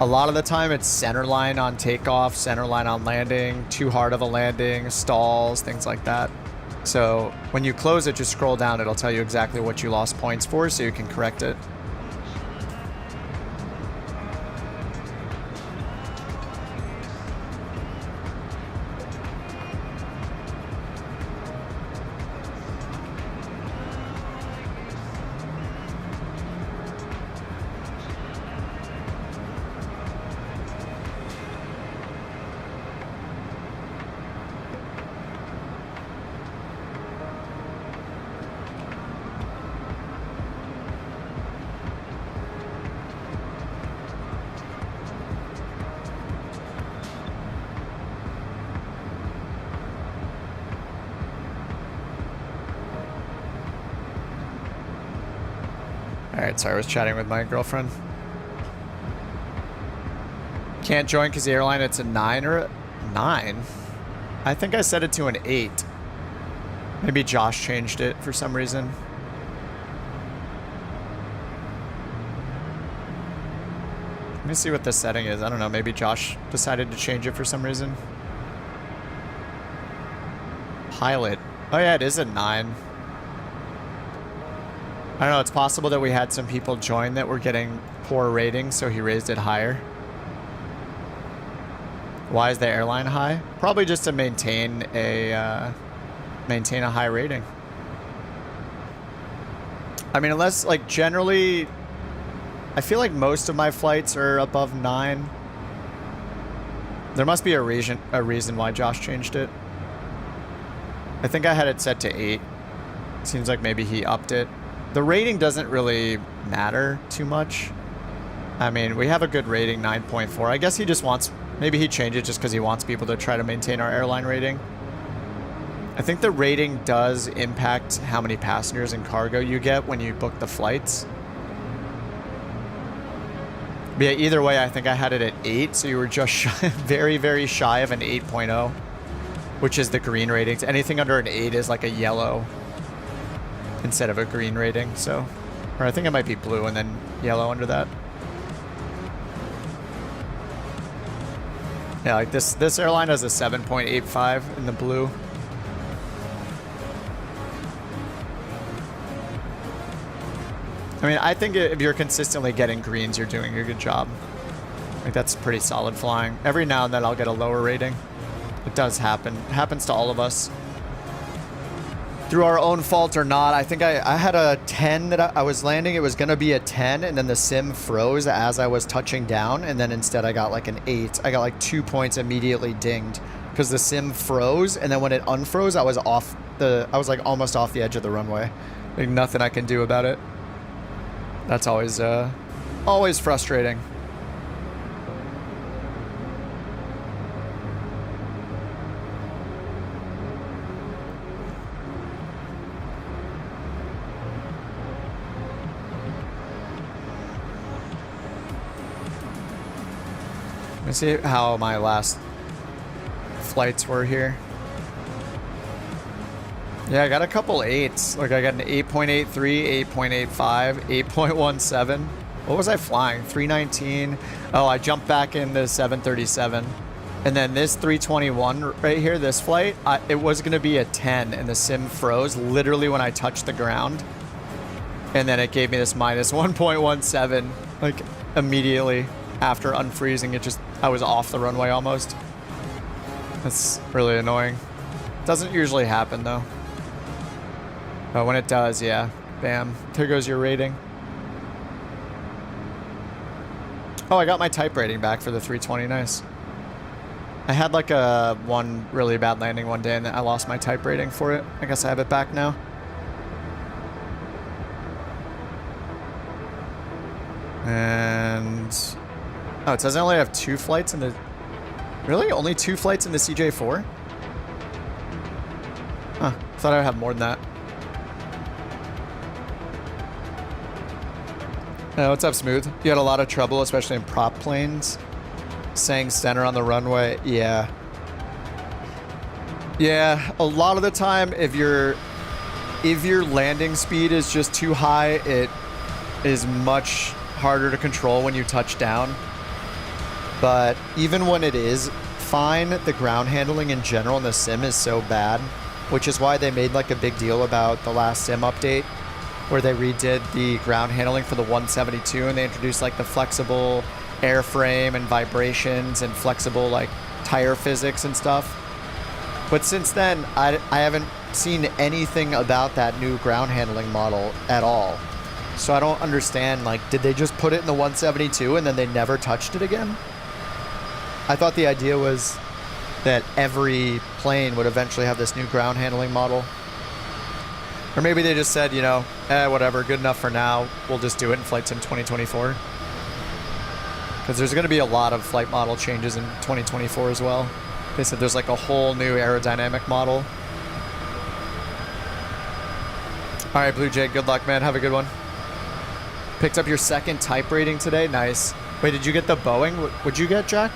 A lot of the time it's center line on takeoff, center line on landing, too hard of a landing, stalls, things like that. So when you close it, just scroll down. It'll tell you exactly what you lost points for so you can correct it. Alright, sorry, I was chatting with my girlfriend. Can't join because the airline, it's a 9 or a 9? I think I set it to an 8. Maybe Josh changed it for some reason. Let me see what the setting is. I don't know, maybe Josh decided to change it for some reason. Pilot. Oh yeah, it is a 9. I don't know, it's possible that we had some people join that were getting poor ratings, so he raised it higher. Why is the airline high? Probably just to maintain a high rating. I mean, unless, like, generally, I feel like most of my flights are above 9. There must be a reason why Josh changed it. I think I had it set to 8. Seems like maybe he upped it. The rating doesn't really matter too much. I mean, we have a good rating, 9.4. I guess he just wants, maybe he changed it just because he wants people to try to maintain our airline rating. I think the rating does impact how many passengers and cargo you get when you book the flights. But yeah, either way, I think I had it at 8, so you were just very, very shy of an 8.0, which is the green ratings. Anything under an 8 is like a yellow instead of a green rating, so, or I think it might be blue and then yellow under that. Yeah, like this airline has a 7.85 in the blue. I mean, I think if you're consistently getting greens, you're doing a good job. Like, that's pretty solid flying. Every now and then I'll get a lower rating. It does happen. It happens to all of us. Through our own fault or not, I think I had a 10 that I was landing. It was going to be a 10, and then the sim froze as I was touching down, and then instead I got like an 8. I got like 2 points immediately dinged because the sim froze, and then when it unfroze, I was like almost off the edge of the runway. Like, nothing I can do about it. That's always frustrating. Let me see how my last flights were here. Yeah, I got a couple 8s. Like, I got an 8.83, 8.85, 8.17. What was I flying? 319. Oh, I jumped back into 737. And then this 321 right here, this flight, it was going to be a 10 and the sim froze literally when I touched the ground. And then it gave me this minus 1.17 like immediately after unfreezing. I was off the runway almost. That's really annoying. Doesn't usually happen though. But when it does, yeah, bam, there goes your rating. Oh, I got my type rating back for the 320, nice. I had like one really bad landing one day and I lost my type rating for it. I guess I have it back now. And oh, it says I only have 2 flights in the... Really? Only 2 flights in the CJ4? Huh, thought I'd have more than that. What's up, Smooth? You had a lot of trouble, especially in prop planes. Saying center on the runway, yeah. Yeah, a lot of the time, if your landing speed is just too high, it is much harder to control when you touch down. But even when it is fine, the ground handling in general in the sim is so bad, which is why they made like a big deal about the last sim update, where they redid the ground handling for the 172 and they introduced like the flexible airframe and vibrations and flexible like tire physics and stuff. But since then, I haven't seen anything about that new ground handling model at all. So I don't understand, like, did they just put it in the 172 and then they never touched it again? I thought the idea was that every plane would eventually have this new ground handling model. Or maybe they just said, you know, whatever, good enough for now. We'll just do it in flight sim 2024. Because there's going to be a lot of flight model changes in 2024 as well. They said there's like a whole new aerodynamic model. All right, Blue Jay, good luck, man. Have a good one. Picked up your second type rating today. Nice. Wait, did you get the Boeing? What'd you get, Jack?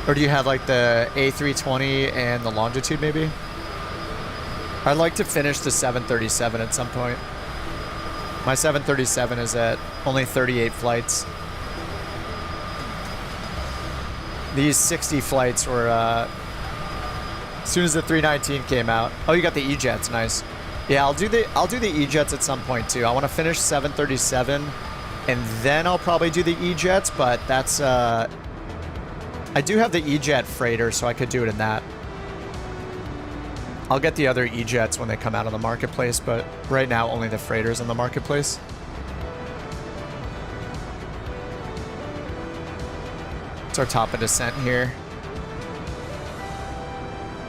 Or do you have like the A320 and the Longitude maybe? I'd like to finish the 737 at some point. My 737 is at only 38 flights. These 60 flights were as soon as the 319 came out. Oh, you got the E-Jets, nice. Yeah, I'll do the E-Jets at some point too. I want to finish 737 and then I'll probably do the E-Jets, but that's I do have the E-Jet freighter, so I could do it in that. I'll get the other E-Jets when they come out on the marketplace, but right now only the freighters in the marketplace. It's our top of descent here.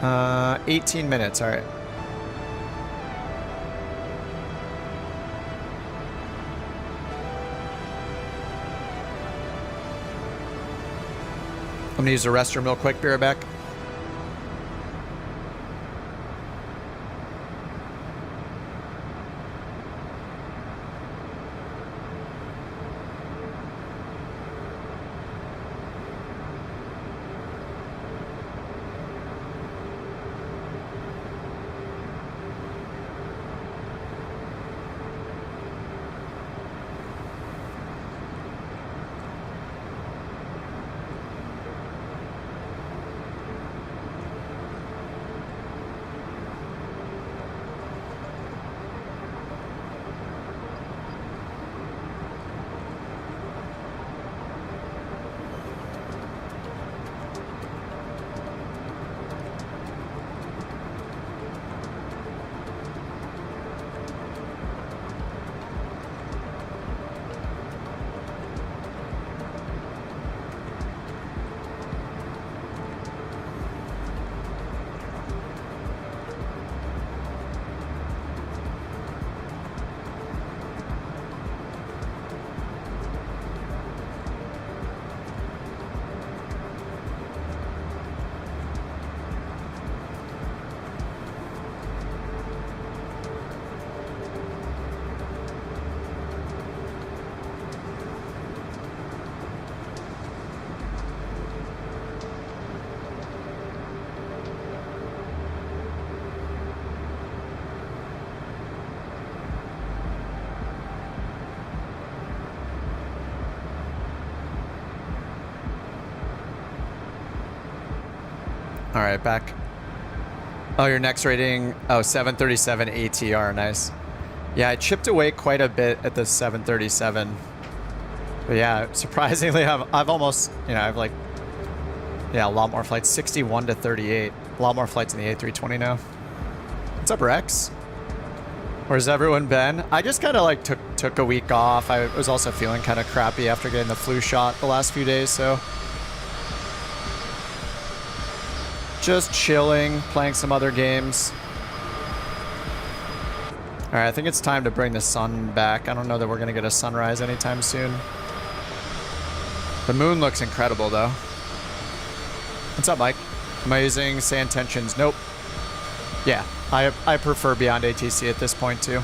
18 minutes, all right. I'm gonna use the restroom real quick, be right back. All right, back. Oh, your next rating, oh, 737 ATR, nice. Yeah, I chipped away quite a bit at the 737. But yeah, surprisingly, I've almost, you know, I've like, yeah, a lot more flights, 61 to 38. A lot more flights in the A320 now. What's up, Rex? Where's everyone been? I just kind of like took a week off. I was also feeling kind of crappy after getting the flu shot the last few days, so. Just chilling, playing some other games. All right, I think it's time to bring the sun back. I don't know that we're gonna get a sunrise anytime soon. The moon looks incredible though. What's up, Mike? Am I using sand tensions? Nope. Yeah, I prefer Beyond ATC at this point too.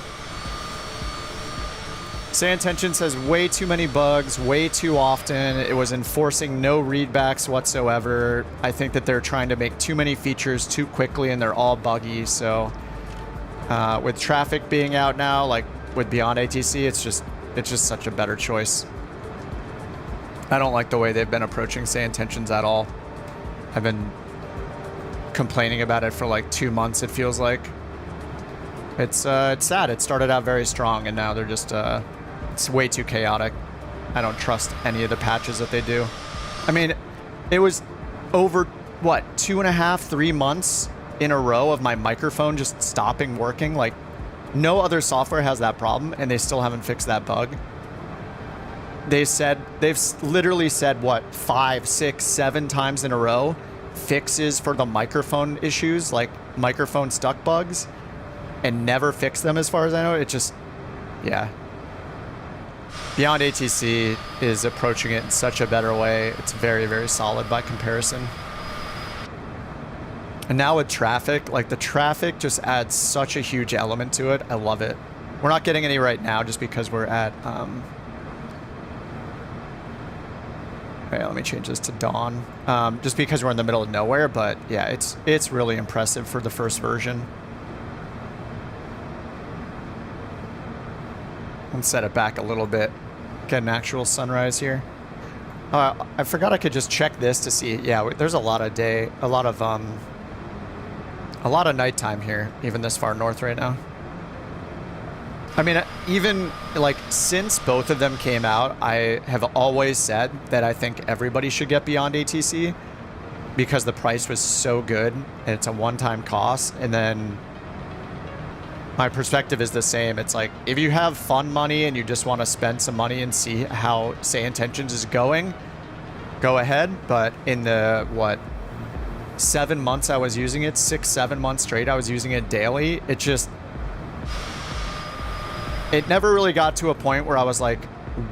Sand Tensions has way too many bugs, way too often. It was enforcing no readbacks whatsoever. I think that they're trying to make too many features too quickly and they're all buggy. So with traffic being out now, like with Beyond ATC, it's just such a better choice. I don't like the way they've been approaching Sand Tensions at all. I've been complaining about it for like 2 months, it feels like. It's sad. It started out very strong and now they're just it's way too chaotic. I don't trust any of the patches that they do. I mean, it was over, what, 2.5, 3 months in a row of my microphone just stopping working. Like, no other software has that problem, and they still haven't fixed that bug. They've literally said, what, 5, 6, 7 times in a row, fixes for the microphone issues, like microphone stuck bugs, and never fix them as far as I know. It just, yeah. Beyond ATC is approaching it in such a better way. It's very, very solid by comparison. And now with traffic, like the traffic just adds such a huge element to it. I love it. We're not getting any right now just because we're at, okay, let me change this to dawn. Just because we're in the middle of nowhere, but yeah, it's really impressive for the first version. Let's set it back a little bit. Get an actual sunrise here. I forgot I could just check this to see. Yeah, there's a lot of nighttime here, even this far north right now. I mean, even like since both of them came out, I have always said that I think everybody should get Beyond ATC because the price was so good and it's a one-time cost. And then my perspective is the same. It's like, if you have fun money and you just want to spend some money and see how Sand Tensions is going, go ahead. But in the, what, 7 months I was using it, 6, 7 months straight I was using it daily, it never really got to a point where I was like,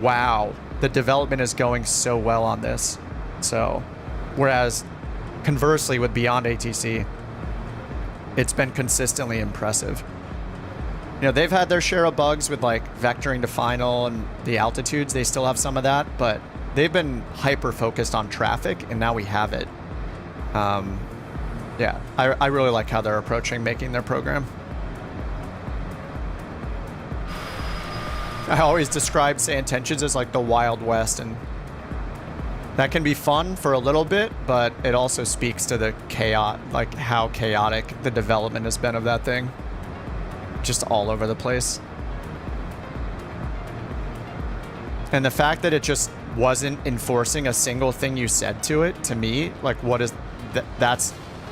wow, the development is going so well on this. So, whereas conversely with Beyond ATC, it's been consistently impressive. You know, they've had their share of bugs with like vectoring to final and the altitudes. They still have some of that, but they've been hyper focused on traffic and now we have it. Yeah, I really like how they're approaching making their program. I always describe Sand Tensions as like the Wild West, and that can be fun for a little bit, but it also speaks to the chaos, like how chaotic the development has been of that thing. Just all over the place. And the fact that it just wasn't enforcing a single thing you said to it, to me, like what is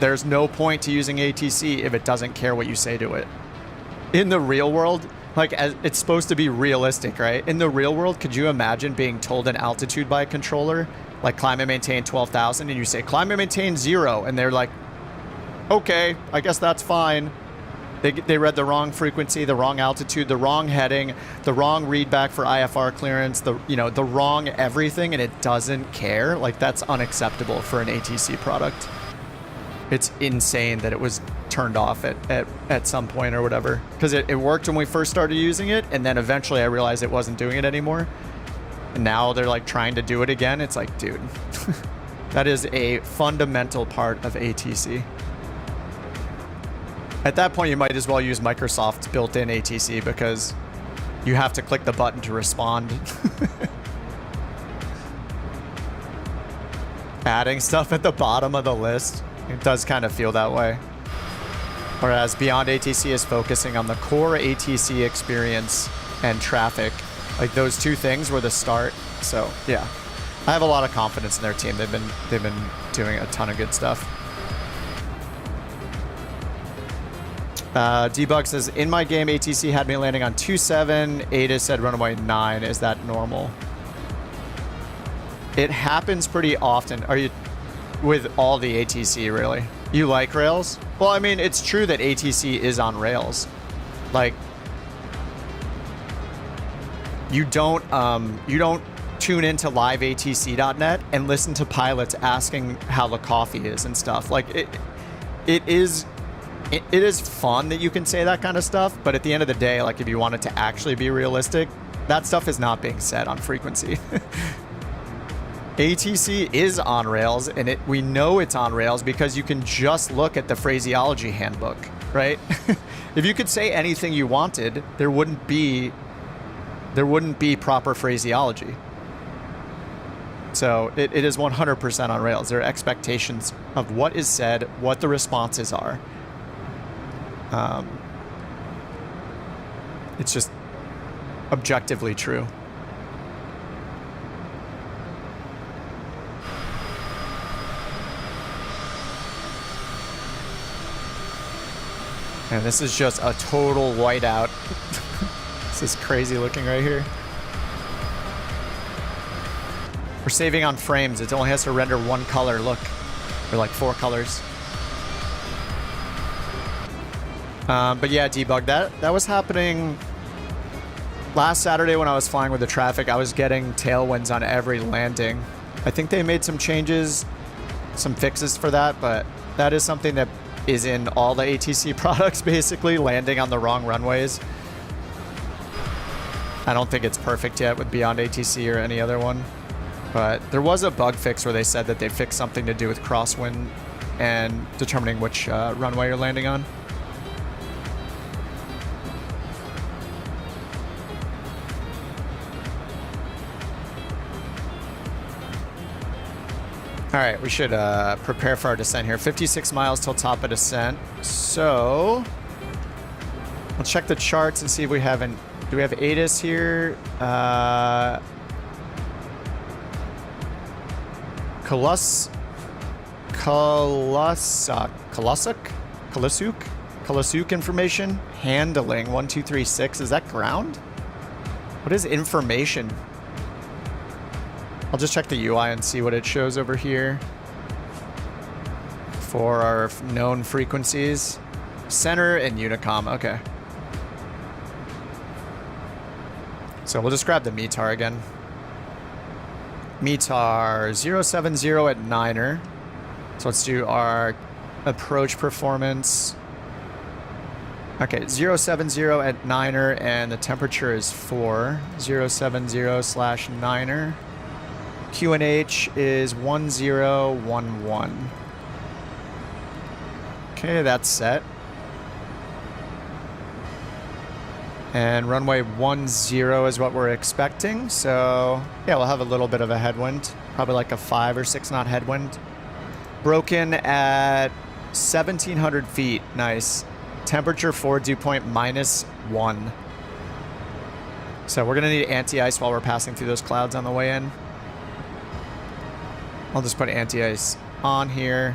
there's no point to using ATC if it doesn't care what you say to it. In the real world, like it's supposed to be realistic, right? In the real world, could you imagine being told an altitude by a controller, like climb and maintain 12,000, and you say climb and maintain 0, and they're like, okay, I guess that's fine. They read the wrong frequency, the wrong altitude, the wrong heading, the wrong readback for IFR clearance, the wrong everything, and it doesn't care. Like, that's unacceptable for an ATC product. It's insane that it was turned off at some point or whatever. Because it worked when we first started using it, and then eventually I realized it wasn't doing it anymore. And now they're like trying to do it again. It's like, dude, that is a fundamental part of ATC. At that point, you might as well use Microsoft's built-in ATC because you have to click the button to respond. Adding stuff at the bottom of the list. It does kind of feel that way. Whereas Beyond ATC is focusing on the core ATC experience and traffic. Like those two things were the start. So yeah, I have a lot of confidence in their team. They've been doing a ton of good stuff. Debug says, in my game, ATC had me landing on 27. Ada said runway 9. Is that normal? It happens pretty often. Are you with all the ATC, really? You like rails? Well, I mean, it's true that ATC is on rails. Like, you don't tune into liveatc.net and listen to pilots asking how the coffee is and stuff. Like, it is fun that you can say that kind of stuff, but at the end of the day, like if you want it to actually be realistic, that stuff is not being said on frequency. ATC is on rails, and we know it's on rails because you can just look at the phraseology handbook, right? If you could say anything you wanted, there wouldn't be proper phraseology. So it is 100% on rails. There are expectations of what is said, what the responses are. It's just objectively true. And this is just a total whiteout. This is crazy looking right here. We're saving on frames. It only has to render one color. Look, or like 4 colors. But yeah, Debug, that was happening last Saturday when I was flying with the traffic. I was getting tailwinds on every landing. I think they made some changes, some fixes for that, but that is something that is in all the ATC products, basically, landing on the wrong runways. I don't think it's perfect yet with Beyond ATC or any other one, but there was a bug fix where they said that they fixed something to do with crosswind and determining which runway you're landing on. All right, we should prepare for our descent here. 56 miles till top of descent. So let's check the charts and see if we have do we have ATIS here? Kalasuk information. Handling 1236. Is that ground? What is information? I'll just check the UI and see what it shows over here for our known frequencies. Center and Unicom, okay. So we'll just grab the METAR again. METAR 070 at 9er. So let's do our approach performance. Okay, 070 at 9er and the temperature is 4. 070/9er. QNH is 1011. Okay, that's set. And runway 10 is what we're expecting. So yeah, we'll have a little bit of a headwind, probably like a 5 or 6 knot headwind. Broken at 1,700 feet. Nice. Temperature forward dew point -1. So we're gonna need anti-ice while we're passing through those clouds on the way in. I'll just put anti-ice on here.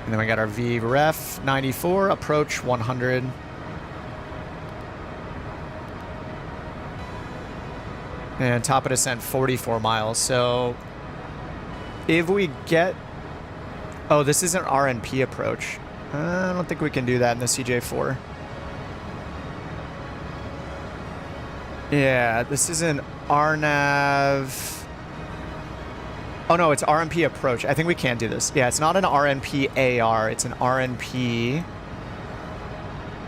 And then we got our VREF 94, approach 100. And top of descent 44 miles. So if we get... Oh, this is an RNP approach. I don't think we can do that in the CJ4. Yeah, this is an RNAV... Oh no, it's RNP approach. I think we can do this. Yeah, it's not an RNP AR. It's an RNP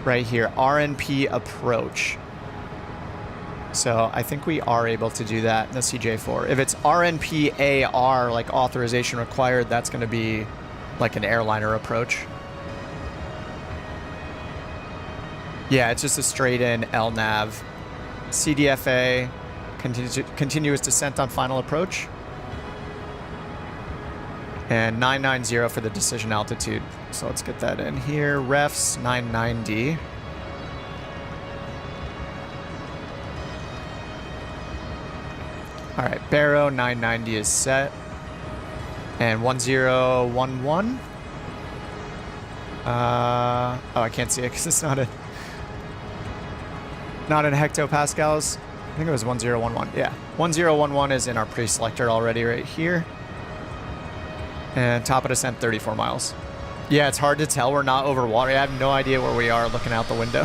right here. RNP approach. So I think we are able to do that in the CJ4. If it's RNP AR, like authorization required, that's going to be like an airliner approach. Yeah, it's just a straight in LNAV. CDFA, continuous descent on final approach. And 990 for the decision altitude. So let's get that in here. Refs 990. All right, Barrow 990 is set. And 1011. Oh, I can't see it because it's not in hectopascals. I think it was 1011. Yeah, 1011 is in our pre-selector already right here. And top of descent, 34 miles. Yeah, it's hard to tell. We're not over water. I have no idea where we are looking out the window.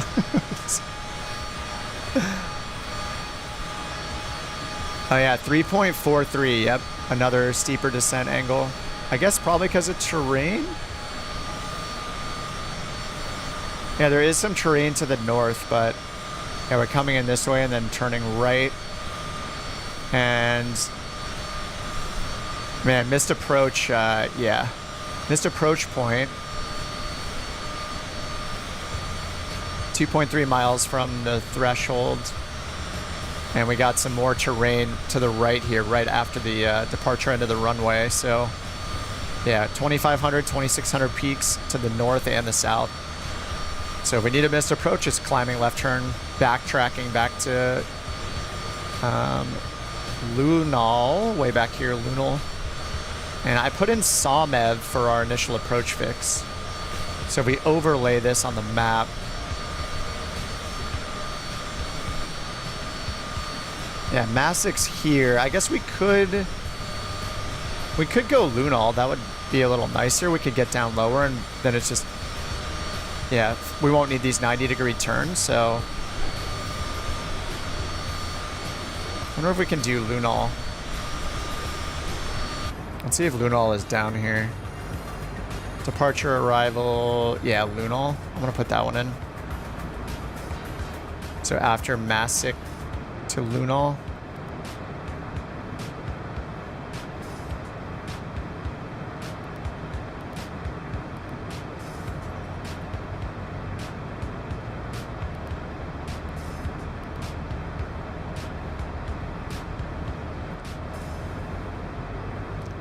Oh yeah, 3.43. Yep, another steeper descent angle. I guess probably because of terrain. Yeah, there is some terrain to the north, but yeah, we're coming in this way and then turning right. And man, missed approach. Yeah, missed approach point. 2.3 miles from the threshold. And we got some more terrain to the right here, right after the departure end of the runway. So, yeah, 2,500, 2,600 peaks to the north and the south. So if we need a missed approach, it's climbing left turn, backtracking back to Lunal, way back here, Lunal. And I put in Sawmev for our initial approach fix. So if we overlay this on the map, yeah, Masic's here. I guess we could go Lunal. That would be a little nicer. We could get down lower, and then it's just, yeah, we won't need these 90-degree turns. So, I wonder if we can do Lunal. Let's see if Lunal is down here. Departure, arrival, yeah, Lunal. I'm gonna put that one in. So after Masic to Lunal.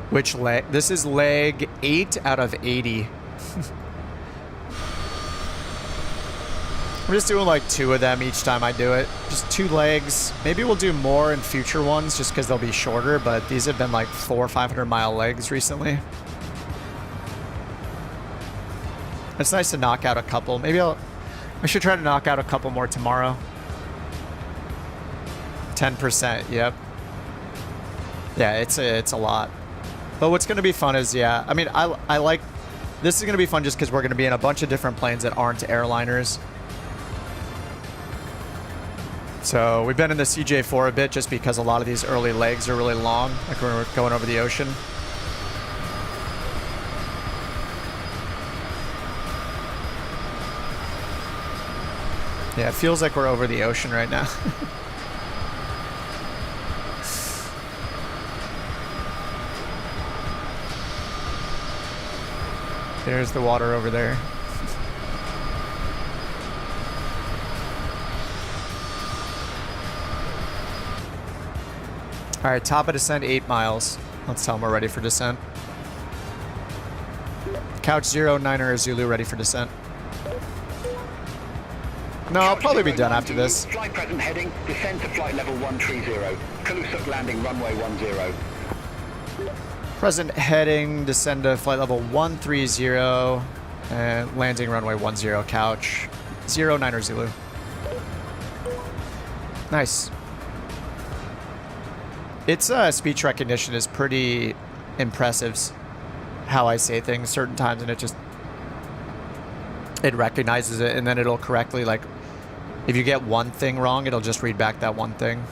Which leg? This is leg 8 out of 80. I'm just doing like 2 of them each time I do it. Just 2 legs. Maybe we'll do more in future ones just because they'll be shorter, but these have been like 400 or 500 mile legs recently. It's nice to knock out a couple. Maybe I should try to knock out a couple more tomorrow. 10%, yep. Yeah, it's a lot. But what's going to be fun is, yeah, I mean, I like, this is going to be fun just because we're going to be in a bunch of different planes that aren't airliners. So we've been in the CJ4 a bit just because a lot of these early legs are really long, like when we're going over the ocean. Yeah, it feels like we're over the ocean right now. There's the water over there. All right, top of descent, 8 miles. Let's tell them we're ready for descent. Couch 09er Zulu ready for descent. No, I'll probably be done after this. Flight present heading, descend to flight level 130. Iqaluit landing runway 10. Present heading, descend to flight level 130, and landing runway 10, couch 09er Zulu. Nice. Its speech recognition is pretty impressive, how I say things certain times, and it recognizes it, and then it'll correctly, like, if you get one thing wrong, it'll just read back that one thing.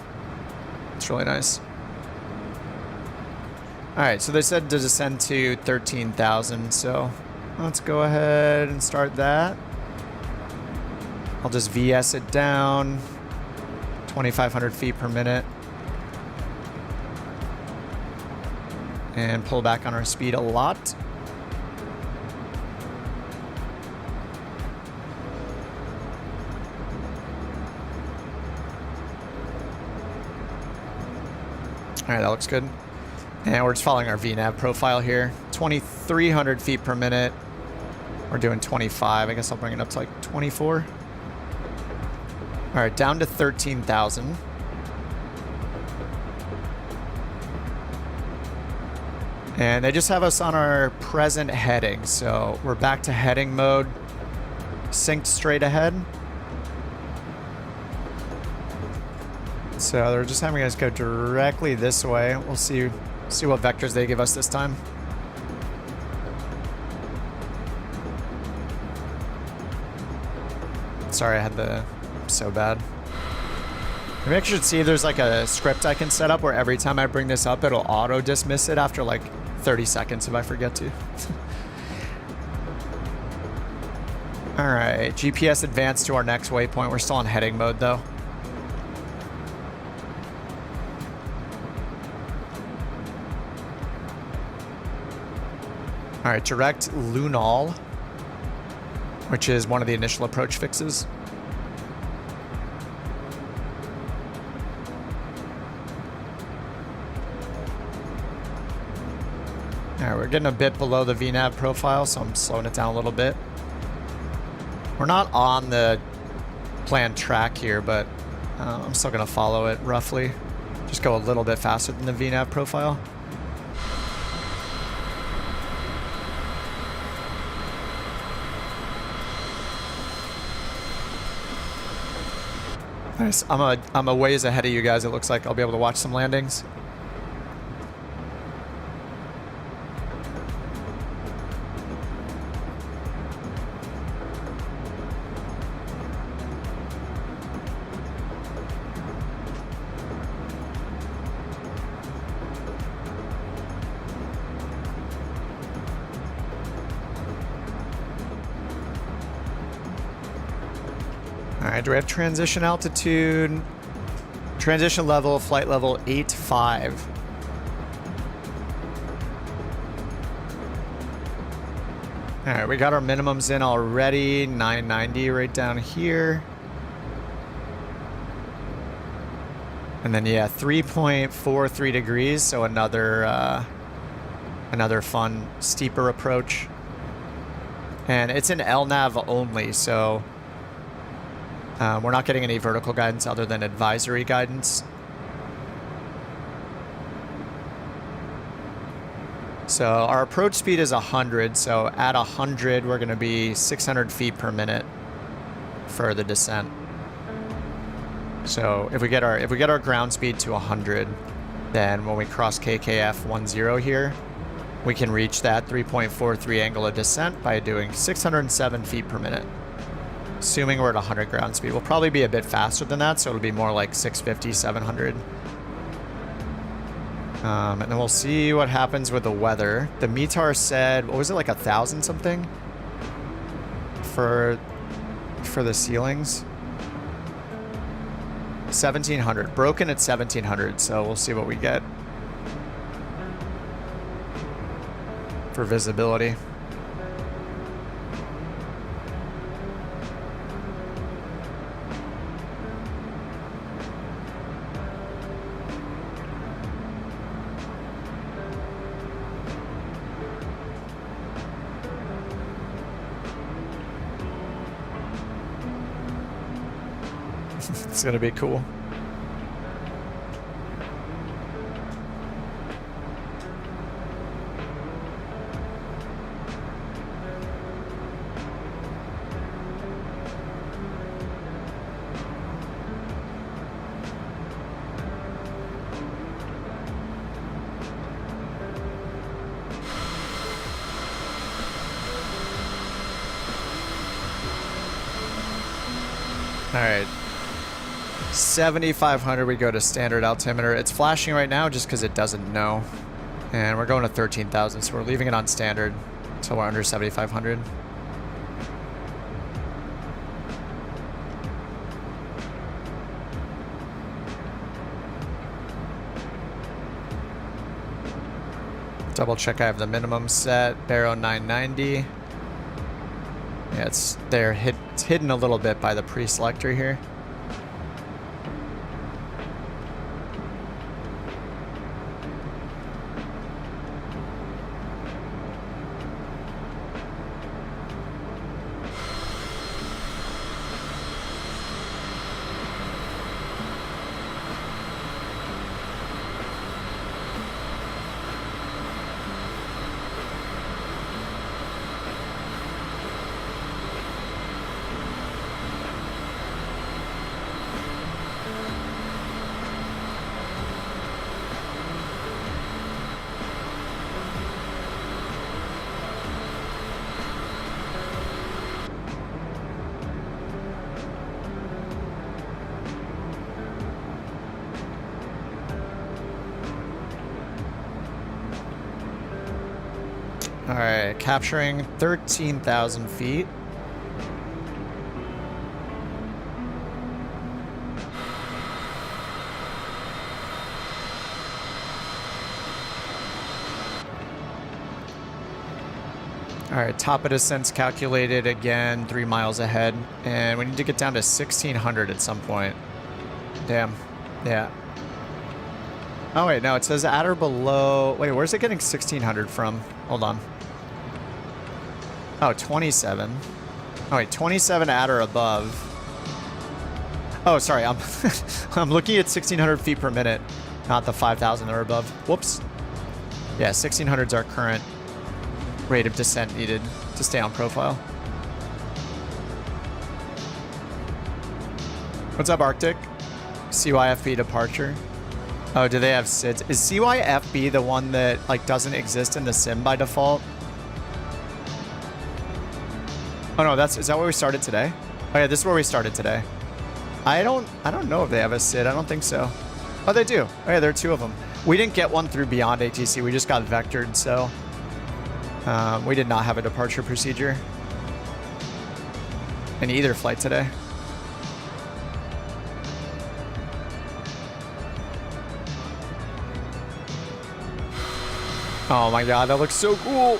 It's really nice. All right, so they said to descend to 13,000, so let's go ahead and start that. I'll just VS it down, 2,500 feet per minute. And pull back on our speed a lot. All right, that looks good. And we're just following our VNAV profile here. 2,300 feet per minute. We're doing 25. I guess I'll bring it up to like 24. All right, down to 13,000. And they just have us on our present heading. So we're back to heading mode, synced straight ahead. So they're just having us go directly this way. We'll see what vectors they give us this time. Sorry, I had the... so bad. Maybe I should see if there's like a script I can set up where every time I bring this up, it'll auto dismiss it after like 30 seconds if I forget to. All right, GPS advanced to our next waypoint. We're still on heading mode though. All right, direct Lunal, which is one of the initial approach fixes. All right, we're getting a bit below the VNAV profile, so I'm slowing it down a little bit. We're not on the planned track here, but I'm still gonna follow it roughly. Just go a little bit faster than the VNAV profile. Nice. I'm a ways ahead of you guys. It looks like I'll be able to watch some landings. All right, do we have transition altitude? Transition level, flight level 8.5. All right, we got our minimums in already. 990 right down here. And then, yeah, 3.43 degrees, so another fun, steeper approach. And it's an LNAV only, so... we're not getting any vertical guidance other than advisory guidance. So our approach speed is 100. So at 100, we're going to be 600 feet per minute for the descent. So if we get our ground speed to 100, then when we cross KKF 10 here, we can reach that 3.43 angle of descent by doing 607 feet per minute. Assuming we're at 100 ground speed. We'll probably be a bit faster than that, so it'll be more like 650, 700. And then we'll see what happens with the weather. The METAR said, what was it, like 1,000 something? For the ceilings? 1,700. Broken at 1,700, so we'll see what we get for visibility. It's gonna be cool. All right. 7,500, we go to standard altimeter. It's flashing right now just because it doesn't know. And we're going to 13,000, so we're leaving it on standard until we're under 7,500. Double check I have the minimum set. Barrow 990. Yeah, it's there. It's hidden a little bit by the pre-selector here. capturing 13,000 feet. All right, top of descent's calculated again, 3 miles ahead, and we need to get down to 1,600 at some point. Damn, yeah. Oh wait, no, it says at or below. Wait, where's it getting 1,600 from? Hold on. Oh, 27. Oh wait, 27 at or above. Oh, sorry, I'm I'm looking at 1,600 feet per minute, not the 5,000 or above. Whoops. Yeah, 1,600 is our current rate of descent needed to stay on profile. What's up, Arctic? CYFB departure. Oh, do they have SIDS? Is CYFB the one that like doesn't exist in the sim by default? Oh no, is that where we started today? Oh yeah, this is where we started today. I don't know if they have a SID. I don't think so. Oh, they do. Oh yeah, there are 2 of them. We didn't get one through Beyond ATC. We just got vectored, so we did not have a departure procedure in either flight today. Oh my god, that looks so cool.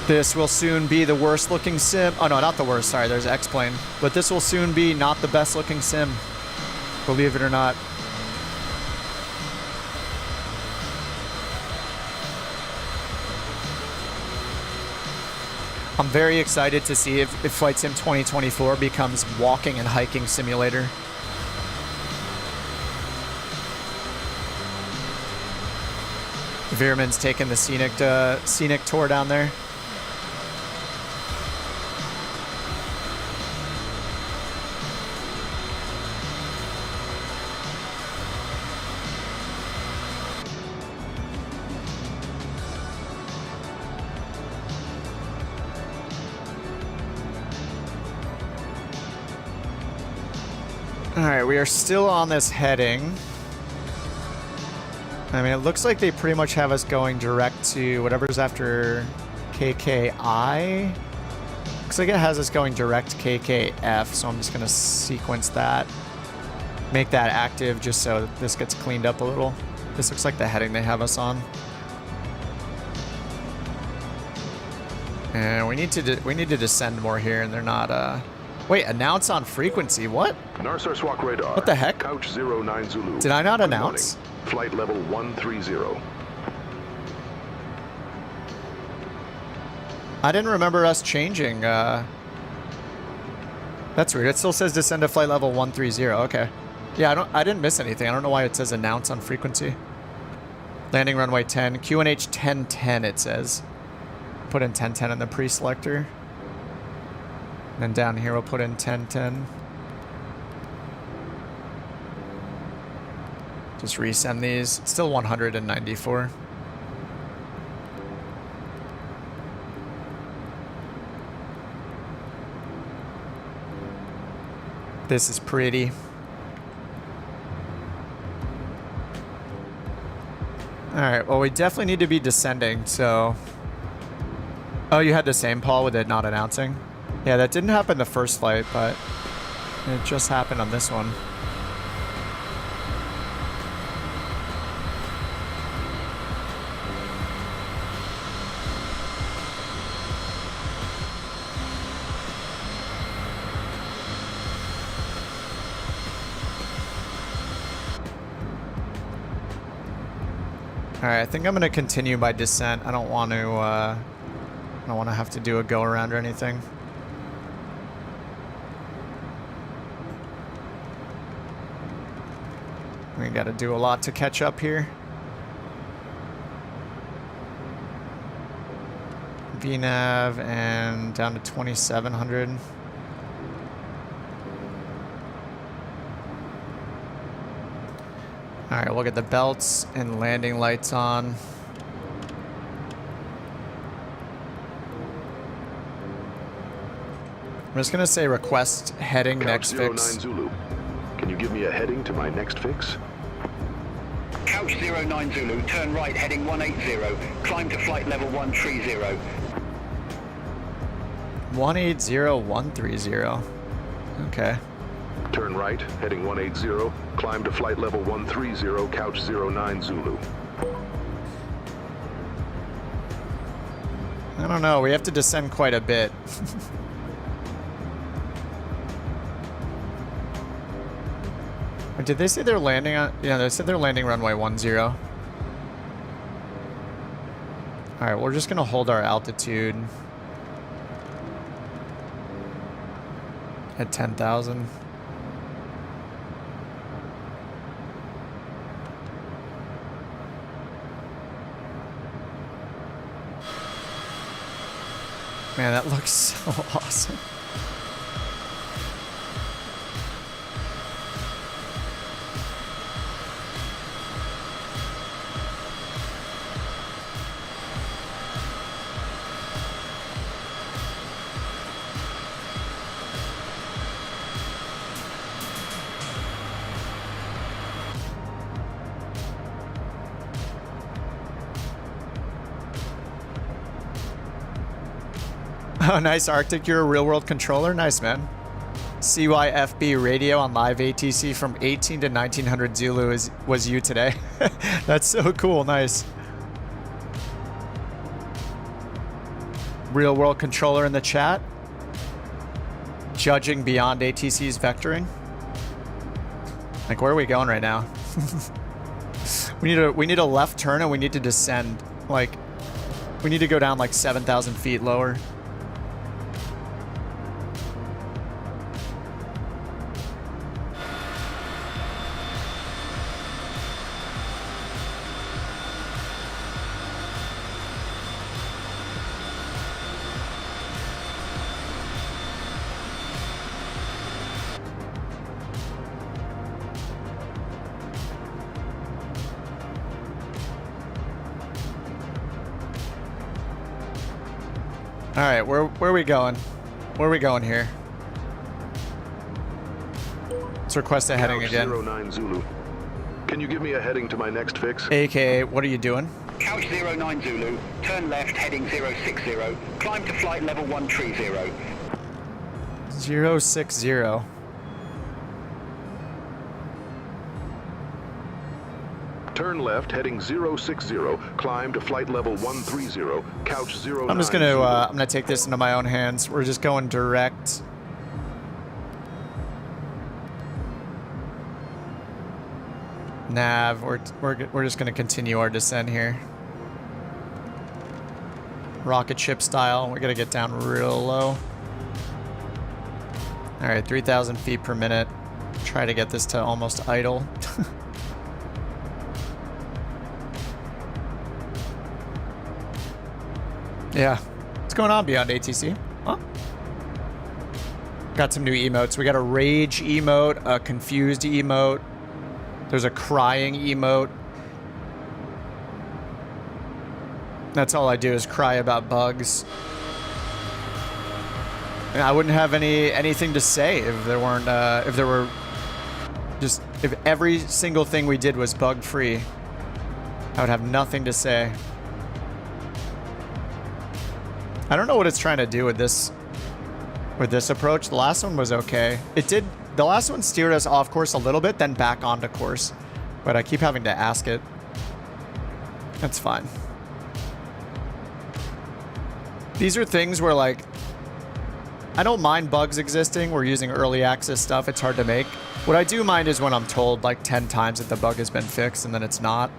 This will soon be the worst looking sim. Oh no, not the worst, sorry, there's X-Plane. But this will soon be not the best looking sim. Believe it or not. I'm very excited to see if Flight Sim 2024 becomes walking and hiking simulator. Veerman's taking the scenic tour down there. Alright, we are still on this heading. I mean, it looks like they pretty much have us going direct to whatever's after KKI. Looks like it has us going direct KKF, so I'm just going to sequence that. Make that active just so this gets cleaned up a little. This looks like the heading they have us on. And we need to descend more here, and they're not... Wait, announce on frequency. What? Narsar Swak radar. What the heck? Couch 09 Zulu. Did I not announce? Flight level 130. I didn't remember us changing. That's weird. It still says descend to flight level 130. Okay. Yeah, I didn't miss anything. I don't know why it says announce on frequency. Landing runway 10. QNH 1010 it says. Put in 1010 in the pre-selector. And then down here we'll put in 1010. Just resend these. It's still 194. This is pretty. Alright, well we definitely need to be descending, so... Oh, you had the same, Paul, with it not announcing? Yeah, that didn't happen the first flight, but it just happened on this one. Alright, I think I'm gonna continue by descent. I don't want to have to do a go around or anything. We gotta do a lot to catch up here. VNav and down to 2,700. Alright, we'll get the belts and landing lights on. I'm just gonna say request heading Couch next 09 fix. Zulu. Can you give me a heading to my next fix? Couch 09 Zulu, turn right heading 180, climb to flight level 130. 180130. Okay. Turn right, heading 180, climb to flight level 130, Couch 09 Zulu. I don't know, we have to descend quite a bit. Did they say they're landing on... Yeah, they said they're landing runway 10. Alright, we're just gonna hold our altitude at 10,000. Man, that looks so awesome. Oh, nice, Arctic. You're a real-world controller? Nice, man. CYFB radio on live ATC from 18 to 1900 Zulu was you today. That's so cool. Nice. Real-world controller in the chat. Judging beyond ATC's vectoring. Like, where are we going right now? we need a left turn and we need to descend. Like, we need to go down like 7,000 feet lower. All right, where are we going? Where are we going here? Let's request a heading again. 09 Zulu. Can you give me a heading to my next fix? AKA, what are you doing? Couch 09 Zulu, turn left heading 060, climb to flight level 130. 060. Turn left, heading 060, climb to flight level 130, Couch 09. I'm just gonna, I'm gonna take this into my own hands. We're just going direct. Nav, we're just gonna continue our descent here. Rocket ship style, we gotta get down real low. All right, 3,000 feet per minute. Try to get this to almost idle. Yeah. What's going on beyond ATC? Huh? Got some new emotes. We got a rage emote, a confused emote. There's a crying emote. That's all I do is cry about bugs. And I wouldn't have anything to say if there weren't if every single thing we did was bug free. I would have nothing to say. I don't know what it's trying to do with this approach. The last one was okay. The last one steered us off course a little bit, then back onto course. But I keep having to ask it. That's fine. These are things where, like, I don't mind bugs existing. We're using early access stuff. It's hard to make. What I do mind is when I'm told like 10 times that the bug has been fixed and then it's not.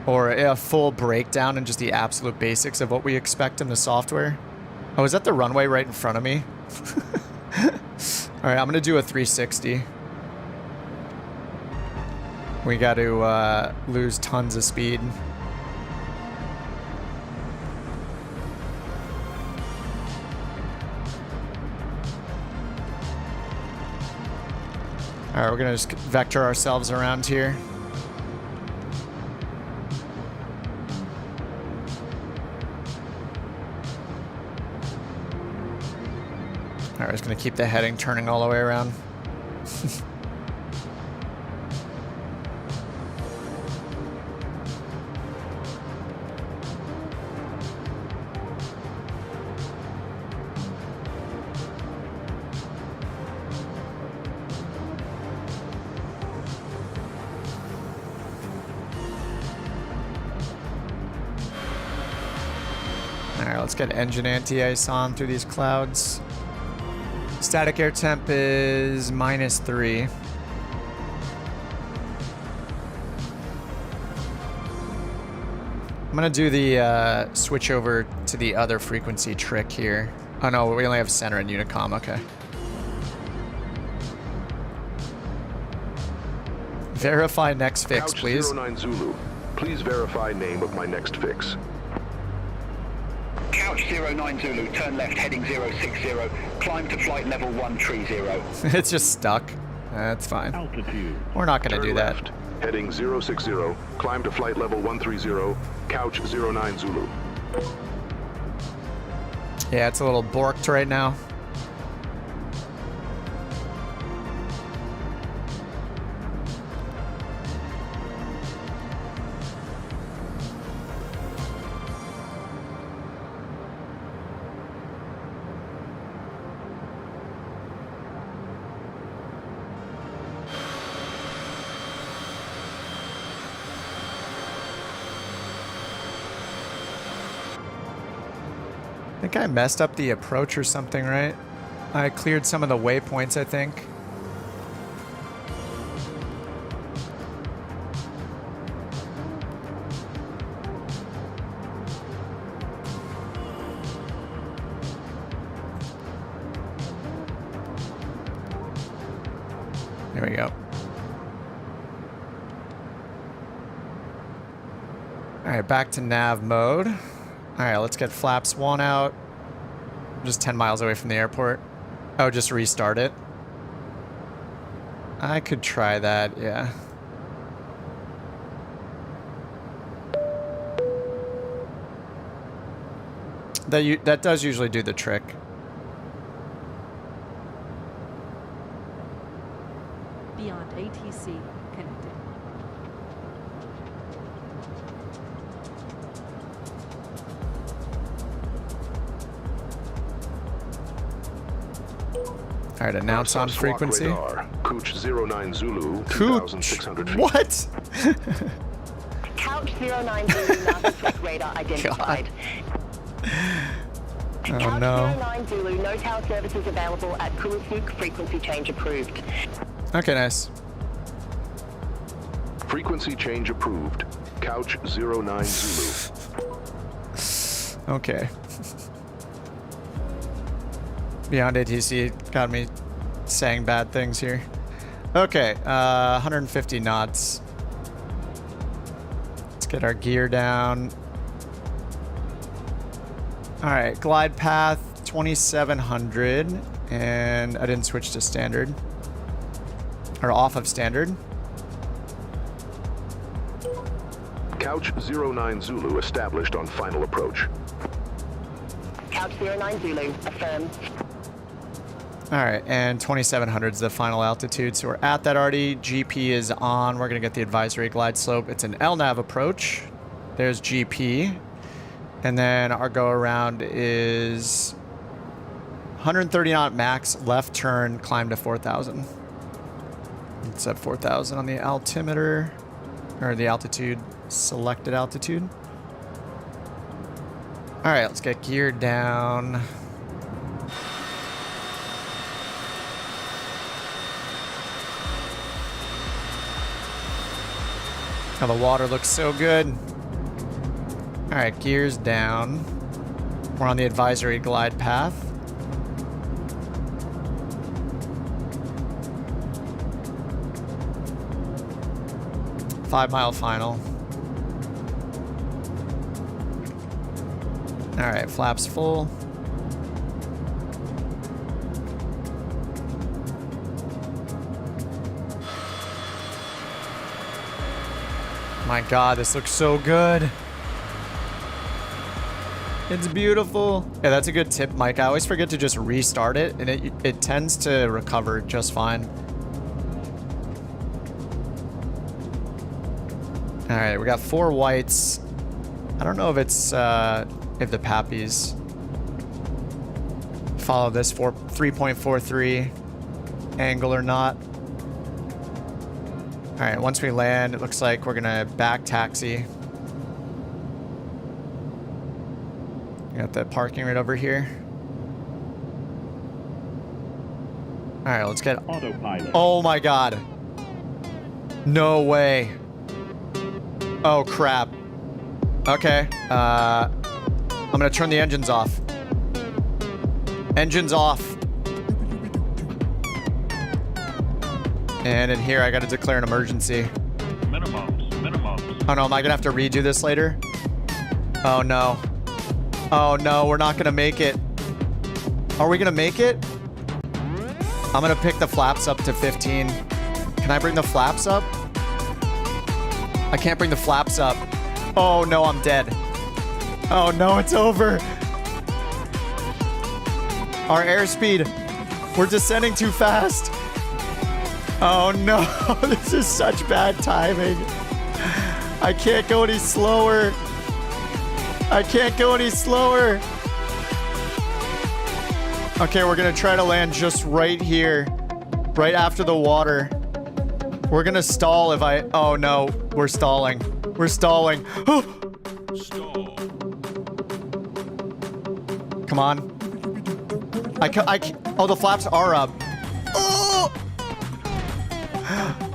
Or a full breakdown and just the absolute basics of what we expect in the software. Oh, is that the runway right in front of me? All right, I'm gonna do a 360. We got to lose tons of speed. All right, we're gonna just vector ourselves around here. All right, just gonna keep the heading turning all the way around. Alright, let's get engine anti-ice on through these clouds. Static air temp is -3. I'm gonna do the switch over to the other frequency trick here. Oh no, we only have center and Unicom, okay. Verify next fix, Couch please. 09 Zulu. Please verify name of my next fix. Couch 09 Zulu, turn left heading 060, climb to flight level 130. It's just stuck. That's fine. Altitude. We're not gonna do that. Left, heading 060, climb to flight level 130, Couch 09 Zulu. Yeah, it's a little borked right now. I think I messed up the approach or something, right? I cleared some of the waypoints, I think. There we go. All right, back to nav mode. All right, let's get flaps 1 out. I'm just 10 miles away from the airport. Oh, just restart it. I could try that, yeah. That does usually do the trick. Beyond ATC connected. All right, announce on frequency. Couch 09 Zulu, 2,600 feet. What? Couch 09 Zulu, Nunavut radar identified. Oh Couch no. 09 Zulu, no tower services available at Iqaluit, frequency change approved. Okay, nice. Frequency change approved. Couch 09 Zulu. Okay. Beyond ATC got me saying bad things here. Okay, 150 knots. Let's get our gear down. All right, glide path 2700, and I didn't switch to standard, or off of standard. Couch 09 Zulu established on final approach. Couch 09 Zulu, affirm. All right, and 2700 is the final altitude, so we're at that already. GP is on. We're gonna get the advisory glide slope. It's an LNAV approach. There's GP. And then our go around is 130 knot max, left turn, climb to 4,000. It's at 4,000 on the altimeter, or the altitude, selected altitude. All right, let's get geared down. Oh, the water looks so good. All right, gears down. We're on the advisory glide path. Five-mile final. All right, flaps full. My God, this looks so good. It's beautiful. Yeah, that's a good tip, Mike. I always forget to just restart it, and it tends to recover just fine. All right, we got 4 whites. I don't know if it's if the Pappies follow this 3.43 angle or not. All right, once we land, it looks like we're gonna back taxi. Got that parking right over here. All right, let's get Autopilot. Oh my God. No way. Oh crap. Okay. I'm gonna turn the engines off. Engines off. And in here, I gotta declare an emergency. Minimums. Oh no, am I gonna have to redo this later? Oh no. Oh no, we're not gonna make it. Are we gonna make it? I'm gonna pick the flaps up to 15. Can I bring the flaps up? I can't bring the flaps up. Oh no, I'm dead. Oh no, it's over. Our airspeed. We're descending too fast. Oh no, this is such bad timing. I can't go any slower. I can't go any slower. Okay, we're gonna try to land just right here, right after the water. We're gonna stall if I, oh no, we're stalling. We're stalling. Stall. Come on. Oh, the flaps are up. Oh!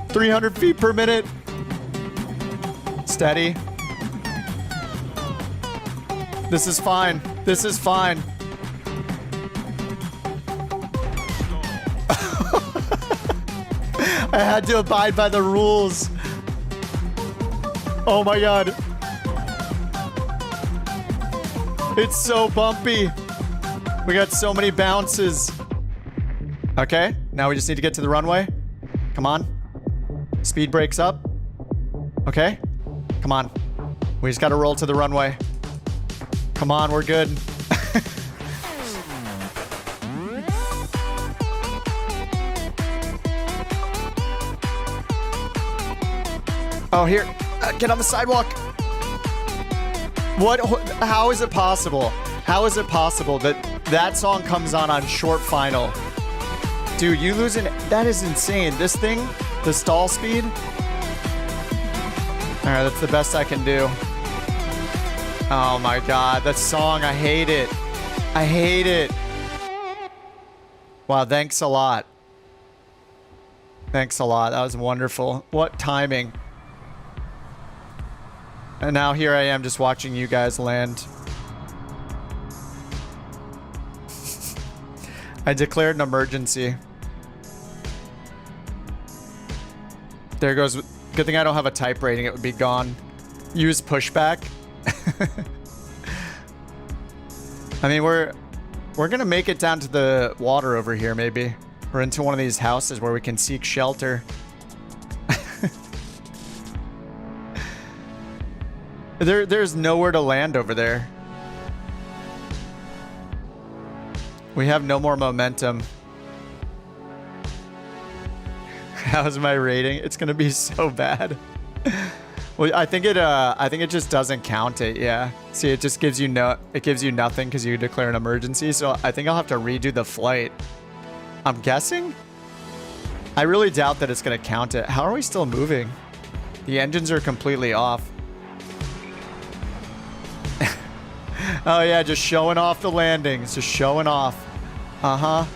300 feet per minute. Steady. This is fine. This is fine. I had to abide by the rules. Oh my God. It's so bumpy. We got so many bounces. Okay, now we just need to get to the runway. Come on. Speed brakes up. Okay, come on. We just gotta roll to the runway. Come on, we're good. Oh, here. Get on the sidewalk. What? How is it possible? How is it possible that that song comes on short final? Dude, you losing. That is insane. This thing, the stall speed. All right, that's the best I can do. Oh my God, that song, I hate it. I hate it. Wow, thanks a lot. Thanks a lot. That was wonderful. What timing. And now here I am just watching you guys land. I declared an emergency. There goes. Good thing I don't have a type rating. It would be gone. Use pushback. I mean, we're gonna make it down to the water over here, maybe. Or into one of these houses where we can seek shelter. There's nowhere to land over there. We have no more momentum. How's my rating? It's gonna be so bad. Well, I think it just doesn't count it. Yeah. See, it just gives you nothing because you declare an emergency. So I think I'll have to redo the flight. I'm guessing. I really doubt that it's gonna count it. How are we still moving? The engines are completely off. Oh yeah, just showing off the landings. Just showing off. Uh-huh.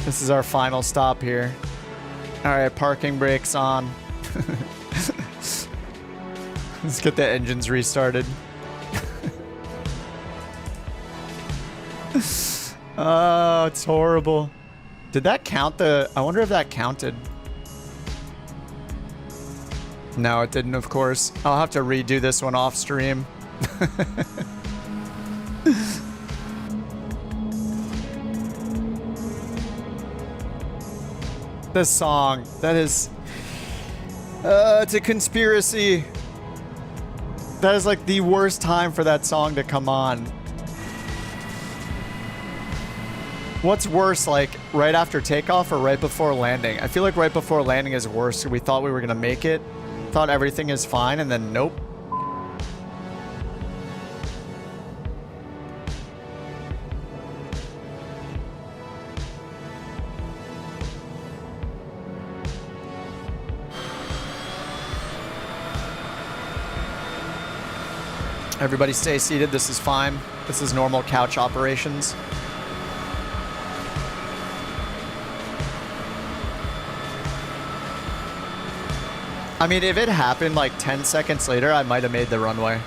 This is our final stop here. All right, parking brakes on. Let's get the engines restarted. Oh, it's horrible. Did that count the... I wonder if that counted. No, it didn't, of course. I'll have to redo this one off stream. This song, that is... it's a conspiracy. That is like the worst time for that song to come on. What's worse, like right after takeoff or right before landing? I feel like right before landing is worse. We thought we were gonna make it. Thought everything is fine, and then nope. Everybody stay seated. This is fine. This is normal couch operations. I mean, if it happened like 10 seconds later, I might have made the runway.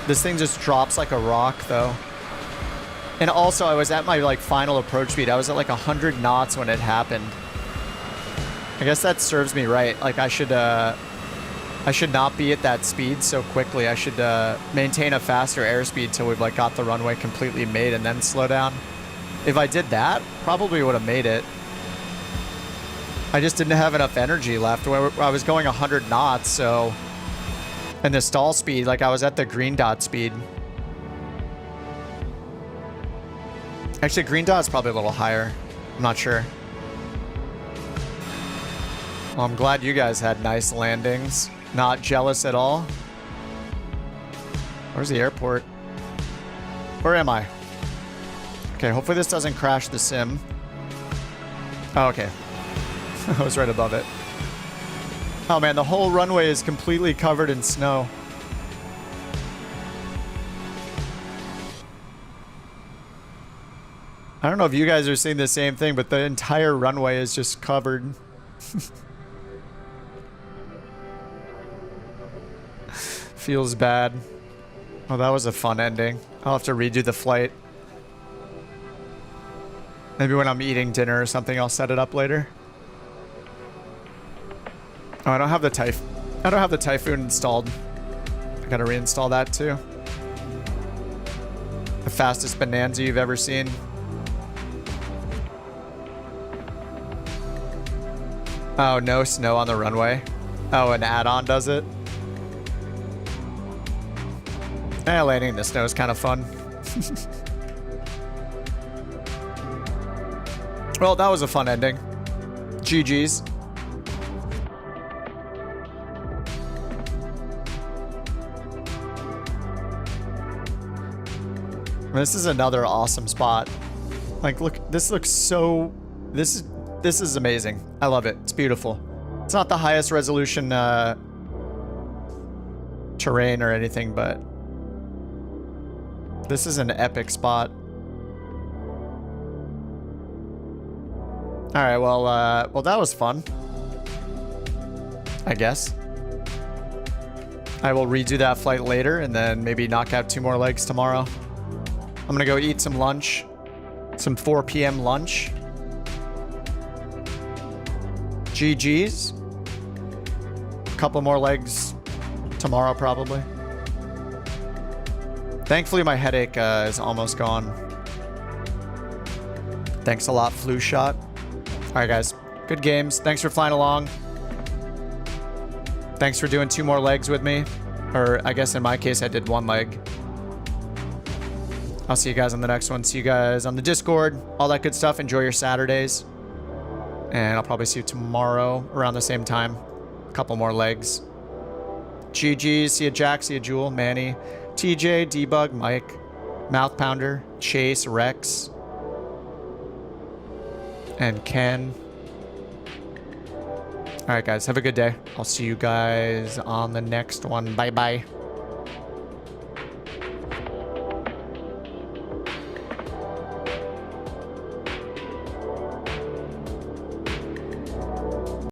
This thing just drops like a rock, though. And also, I was at my like final approach speed. I was at like 100 knots when it happened. I guess that serves me right. Like I should not be at that speed so quickly. I should maintain a faster airspeed till we've like got the runway completely made and then slow down. If I did that, probably would have made it. I just didn't have enough energy left. I was going 100 knots, so... And the stall speed, like I was at the green dot speed. Actually, green dot's probably a little higher. I'm not sure. Well, I'm glad you guys had nice landings. Not jealous at all. Where's the airport? Where am I? Okay, hopefully this doesn't crash the sim. Oh, okay. I was right above it. Oh man, the whole runway is completely covered in snow. I don't know if you guys are seeing the same thing, but the entire runway is just covered. Feels bad. Oh, that was a fun ending. I'll have to redo the flight. Maybe when I'm eating dinner or something, I'll set it up later. Oh, I don't have the Typhoon installed. I gotta reinstall that too. The fastest Bonanza you've ever seen. Oh, no snow on the runway. Oh, an add-on does it? Landing in the snow is kind of fun. Well, that was a fun ending. GG's. This is another awesome spot. Like, look, this looks so... This is amazing. I love it. It's beautiful. It's not the highest resolution terrain or anything, but this is an epic spot. All right, well, that was fun. I guess. I will redo that flight later and then maybe knock out 2 more legs tomorrow. I'm gonna go eat some lunch, some 4 p.m. lunch. GG's. A couple more legs tomorrow, probably. Thankfully, my headache is almost gone. Thanks a lot, Flu Shot. All right, guys. Good games. Thanks for flying along. Thanks for doing 2 more legs with me. Or I guess in my case, I did 1 leg. I'll see you guys on the next one. See you guys on the Discord. All that good stuff. Enjoy your Saturdays. And I'll probably see you tomorrow around the same time. A couple more legs. GG. See you, Jack. See you, Jewel, Manny, TJ, Debug, Mike, Mouth Pounder, Chase, Rex, and Ken. All right, guys. Have a good day. I'll see you guys on the next one. Bye-bye.